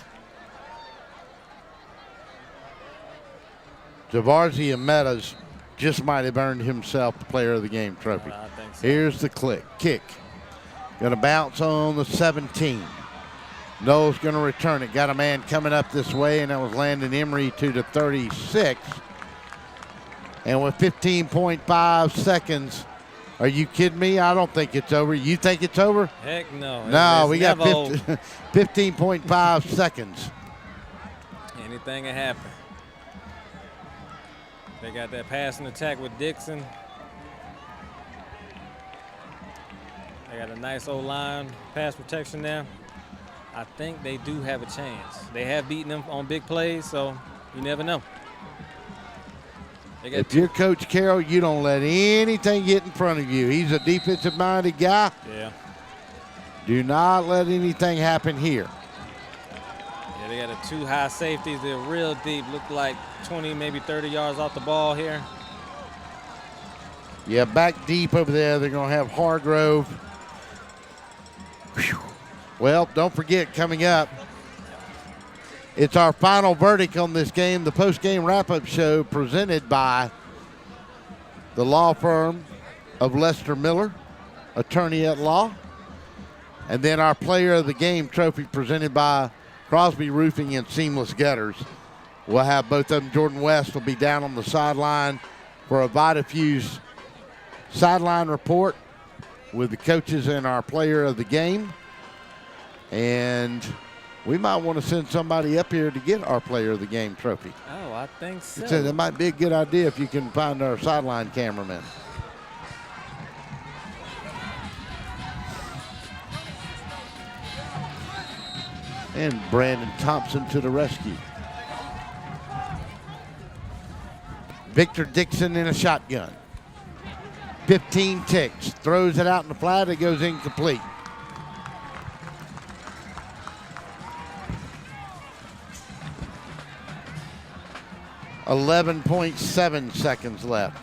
Javarzy and Meadows just might have earned himself the Player of the Game trophy. I think so. Here's the kick. Gonna bounce on the 17. Noel's gonna return it. Got a man coming up this way, and that was Landon Emery to the 36. And with 15.5 seconds, are you kidding me? I don't think it's over. You think it's over? Heck no. No, we got never 15.5 seconds. Anything can happen. They got that passing attack with Dixon. They got a nice old line pass protection there. I think they do have a chance. They have beaten them on big plays, so you never know. If you're Coach Carroll, you don't let anything get in front of you. He's a defensive-minded guy. Yeah. Do not let anything happen here. Yeah, they got 2 high safeties. They're real deep. Look like 20, maybe 30 yards off the ball here. Yeah, back deep over there. They're going to have Hargrove. Whew. Well, don't forget, coming up, it's our final verdict on this game, the post-game wrap-up show presented by the law firm of Lester Miller, attorney at law. And then our player of the game trophy presented by Crosby Roofing and Seamless Gutters. We'll have both of them. Jordan West will be down on the sideline for a VitaFuse sideline report with the coaches and our player of the game. And we might want to send somebody up here to get our player of the game trophy. Oh, I think so. So that might be a good idea if you can find our sideline cameraman. And Brandon Thompson to the rescue. Victor Dixon in a shotgun. 15 ticks. Throws it out in the flat. It goes incomplete. .7 seconds left.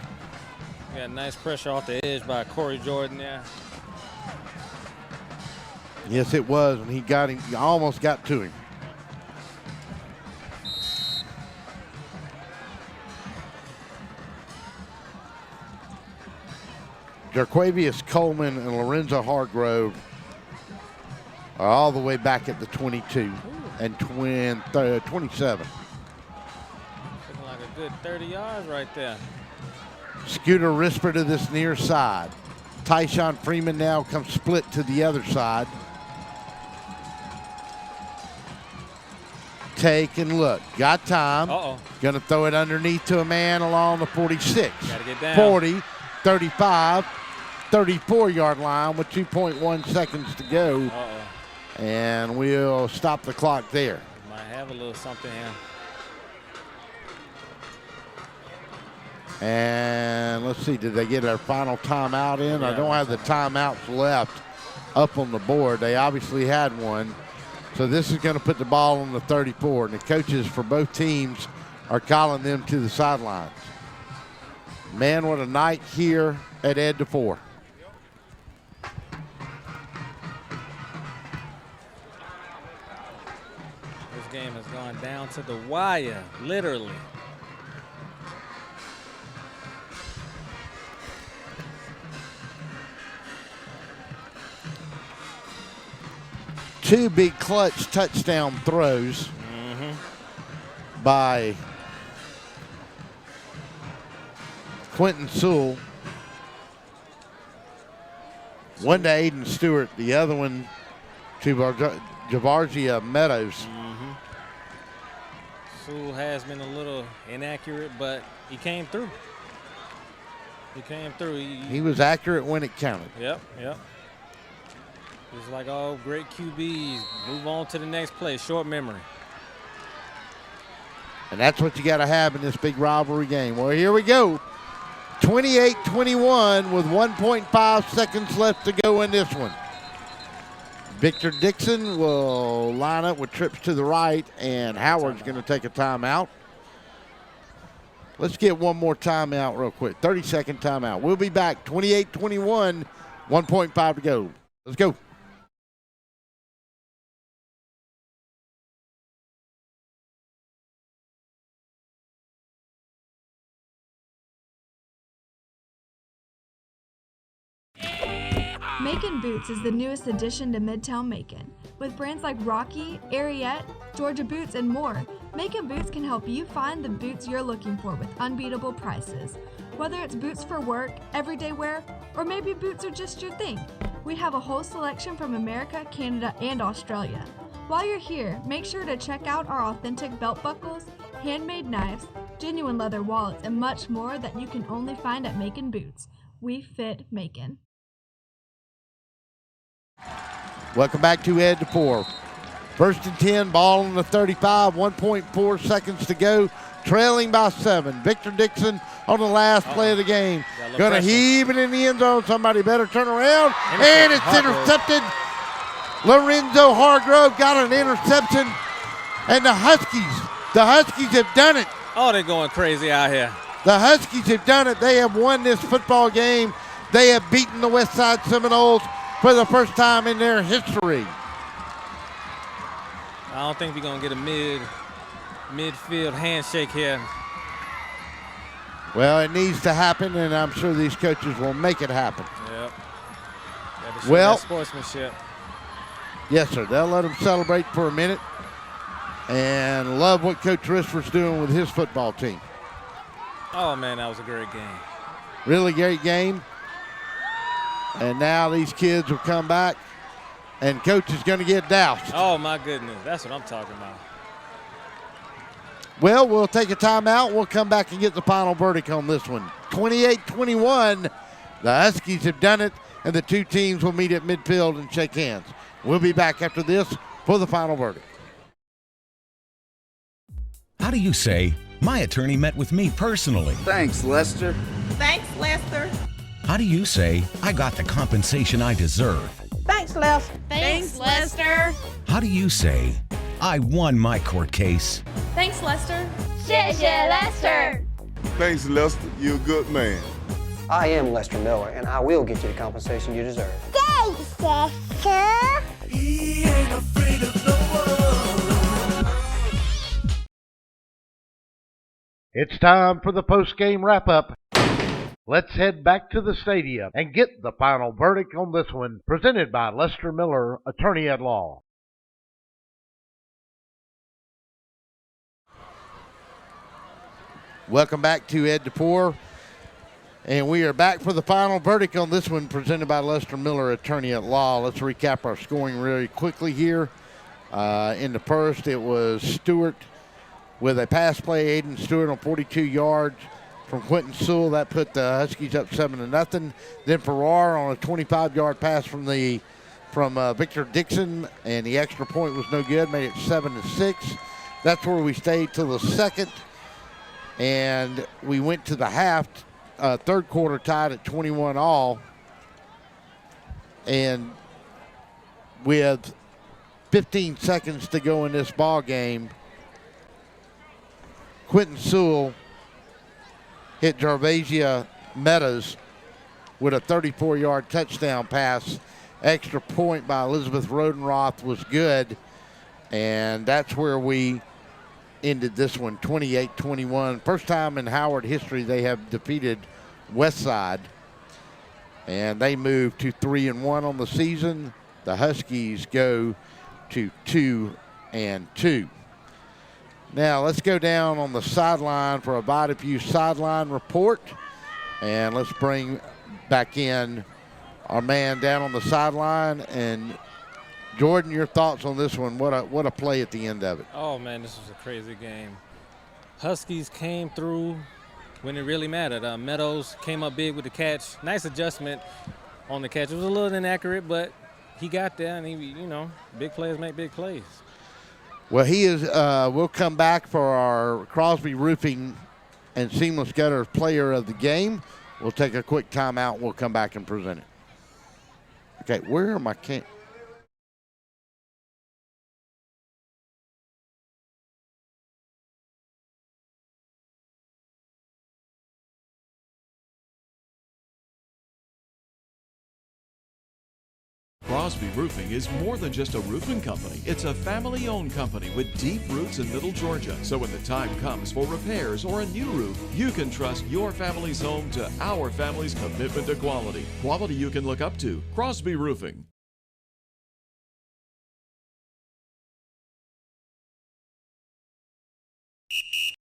Got nice pressure off the edge by Corey Jordan there. Yes, it was when he got him. He almost got to him. Jarquavius Coleman and Lorenzo Hargrove are all the way back at the 22 and 27. Looking like a good 30 yards right there. Scooter Risper to this near side. Tyshawn Freeman now comes split to the other side. Take and look. Got time. Going to throw it underneath to a man along the 46. Gotta get down. 40, 35, 34-yard line with 2.1 seconds to go. And we'll stop the clock there. Might have a little something here. And let's see, did they get their final timeout in? I don't have the timeouts left up on the board. They obviously had one. So this is going to put the ball on the 34. And the coaches for both teams are calling them to the sidelines. Man, what a night here at Ed DeFore. This game has gone down to the wire, literally. Two big clutch touchdown throws by Quentin Sewell. One to Aiden Stewart, the other one to Javargia Meadows. Sewell has been a little inaccurate, but he came through. He came through. He was accurate when it counted. Yep. It's like all great QBs. Move on to the next play. Short memory. And that's what you got to have in this big rivalry game. Well, here we go. 28-21 with 1.5 seconds left to go in this one. Victor Dixon will line up with trips to the right, and Howard's going to take a timeout. Let's get one more timeout real quick. 30-second timeout. We'll be back. 28-21, 1.5 to go. Let's go. Macon Boots is the newest addition to Midtown Macon. With brands like Rocky, Ariat, Georgia Boots, and more, Macon Boots can help you find the boots you're looking for with unbeatable prices. Whether it's boots for work, everyday wear, or maybe boots are just your thing, we have a whole selection from America, Canada, and Australia. While you're here, make sure to check out our authentic belt buckles, handmade knives, genuine leather wallets, and much more that you can only find at Macon Boots. We fit Macon. Welcome back to Ed DeFore. First and 10, ball on the 35, 1.4 seconds to go, trailing by 7. Victor Dixon on the last play of the game. Going to heave it in the end zone. Somebody better turn around. And it's intercepted. Lorenzo Hargrove got an interception. And the Huskies have done it. Oh, they're going crazy out here. The Huskies have done it. They have won this football game. They have beaten the Westside Seminoles for the first time in their history. I don't think we're going to get a midfield handshake here. Well, it needs to happen, and I'm sure these coaches will make it happen. Yep. Got to show Well, that sportsmanship. Yes, sir. They'll let them celebrate for a minute. And love what Coach Risper's doing with his football team. Oh, man, that was a great game. Really great game. And now these kids will come back, and Coach is going to get doused. Oh, my goodness. That's what I'm talking about. Well, we'll take a timeout. We'll come back and get the final verdict on this one. 28-21. The Huskies have done it, and the two teams will meet at midfield and shake hands. We'll be back after this for the final verdict. How do you say, my attorney met with me personally? Thanks, Lester. Thanks, Lester. How do you say, I got the compensation I deserve? Thanks, Lester. Thanks, Lester. How do you say, I won my court case? Thanks, Lester. 谢谢 Lester. Thanks, Lester. You're a good man. I am Lester Miller, and I will get you the compensation you deserve. Thanks, Lester. He ain't afraid of no one. It's time for the post-game wrap-up. Let's head back to the stadium and get the final verdict on this one, presented by Lester Miller, attorney at law. Welcome back to Ed DePore. And we are back for the final verdict on this one, presented by Lester Miller, attorney at law. Let's recap our scoring really quickly here. In the first, it was Stewart with a pass play, Aiden Stewart on 42 yards from Quentin Sewell. That put the Huskies up 7-0. Then Farrar on a 25-yard pass from Victor Dixon, and the extra point was no good, made it 7-6. That's where we stayed till the second, and we went to the half. Third quarter tied at 21-all, and with 15 seconds to go in this ball game, Quentin Sewell hit Jarvasia Meadows with a 34-yard touchdown pass. Extra point by Elizabeth Rodenroth was good, and that's where we ended this one, 28-21. First time in Howard history they have defeated Westside, and they move to 3-1 on the season. The Huskies go to 2-2. Now let's go down on the sideline for a VitaFuse sideline report, and let's bring back in our man down on the sideline. And Jordan, your thoughts on this one? What a play at the end of it. Oh, man, this was a crazy game. Huskies came through when it really mattered. Meadows came up big with the catch. Nice adjustment on the catch. It was a little inaccurate, but he got there, and big players make big plays. Well, he is. We'll come back for our Crosby Roofing and Seamless Gutters Player of the Game. We'll take a quick timeout. We'll come back and present it. Okay, where are my Crosby Roofing is more than just a roofing company. It's a family-owned company with deep roots in Middle Georgia. So when the time comes for repairs or a new roof, you can trust your family's home to our family's commitment to quality. Quality you can look up to. Crosby Roofing.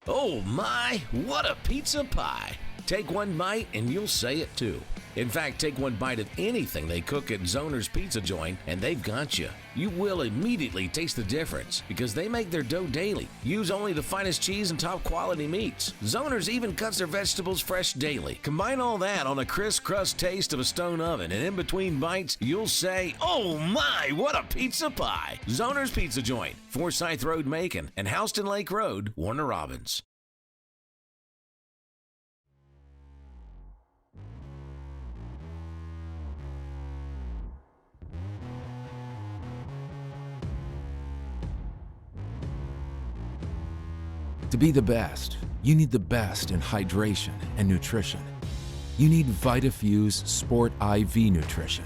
Oh my, what a pizza pie. Take one bite and you'll say it too. In fact, take one bite of anything they cook at Zoner's Pizza Joint, and they've got you. You will immediately taste the difference because they make their dough daily. Use only the finest cheese and top quality meats. Zoner's even cuts their vegetables fresh daily. Combine all that on a crisp crust taste of a stone oven, and in between bites, you'll say, "Oh my, what a pizza pie!" Zoner's Pizza Joint, Forsyth Road, Macon, and Houston Lake Road, Warner Robins. To be the best, you need the best in hydration and nutrition. You need VitaFuse Sport IV Nutrition.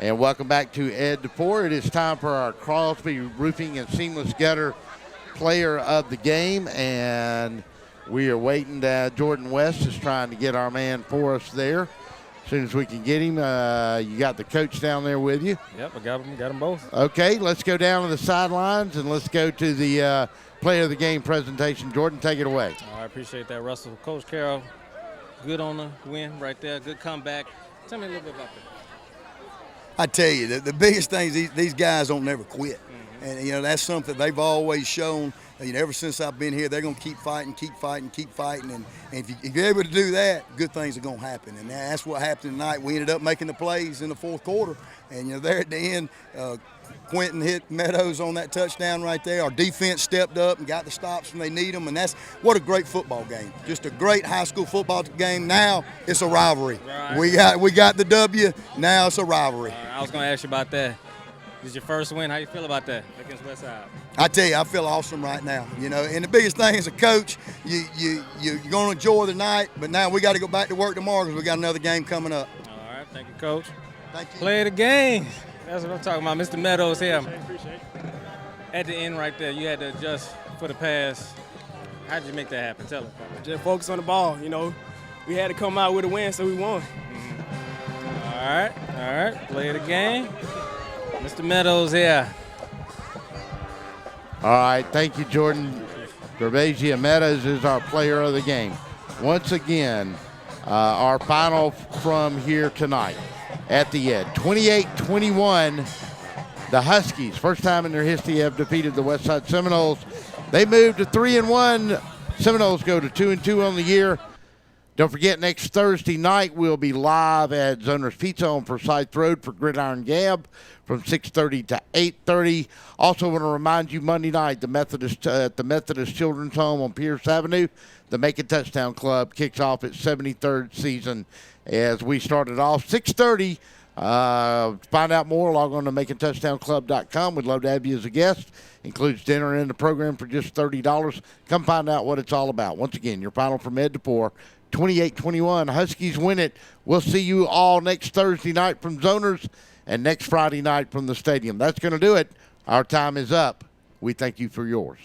And welcome back to Ed DePore. It is time for our Crosby Roofing and Seamless Gutter Player of the Game, and we are waiting. Jordan West is trying to get our man for us there. As soon as we can get him, you got the coach down there with you. Yep, I got them both. Okay, let's go down to the sidelines and let's go to the Player of the Game presentation. Jordan, take it away. I appreciate that, Russell. Coach Carroll, good on the win right there. Good comeback. Tell me a little bit about that. I tell you, the biggest thing is these guys don't never quit. Mm-hmm. And, you know, that's something they've always shown. You know, ever since I've been here, they're going to keep fighting. And if you're able to do that, good things are going to happen. And that's what happened tonight. We ended up making the plays in the fourth quarter. And, you know, there at the end, Quentin hit Meadows on that touchdown right there. Our defense stepped up and got the stops when they need them. And that's what a great football game. Just a great high school football game. Now it's a rivalry. Right. We got the W. Now it's a rivalry. I was going to ask you about that. This is your first win. How you feel about that against Westside? I tell you, I feel awesome right now. You know, and the biggest thing as a coach, you're going to enjoy the night, but now we got to go back to work tomorrow because we got another game coming up. All right, thank you, Coach. Thank you. Play the game. That's what I'm talking about. Mr. Meadows here. Appreciate it. At the end right there, you had to adjust for the pass. How did you make that happen? Tell us. Just focus on the ball. You know, we had to come out with a win, so we won. All right. Play the game. Mr. Meadows here. All right, thank you, Jordan. Gervasia Meadows is our player of the game. Once again, our final from here tonight at the Ed. 28-21, the Huskies, first time in their history, have defeated the Westside Seminoles. They moved to 3-1. Seminoles go to 2-2 on the year. Don't forget, next Thursday night, we'll be live at Zoner's Pizza on Forsyth Road for Gridiron Gab from 6:30 to 8:30. Also want to remind you, Monday night, the Methodist Children's Home on Pierce Avenue, the Make a Touchdown Club kicks off its 73rd season as we started off 6:30. Find out more, log on to makeatouchdownclub.com. We'd love to have you as a guest. Includes dinner in the program for just $30. Come find out what it's all about. Once again, your final from Ed DePore, 28-21. Huskies win it. We'll see you all next Thursday night from Zoners and next Friday night from the stadium. That's going to do it. Our time is up. We thank you for yours.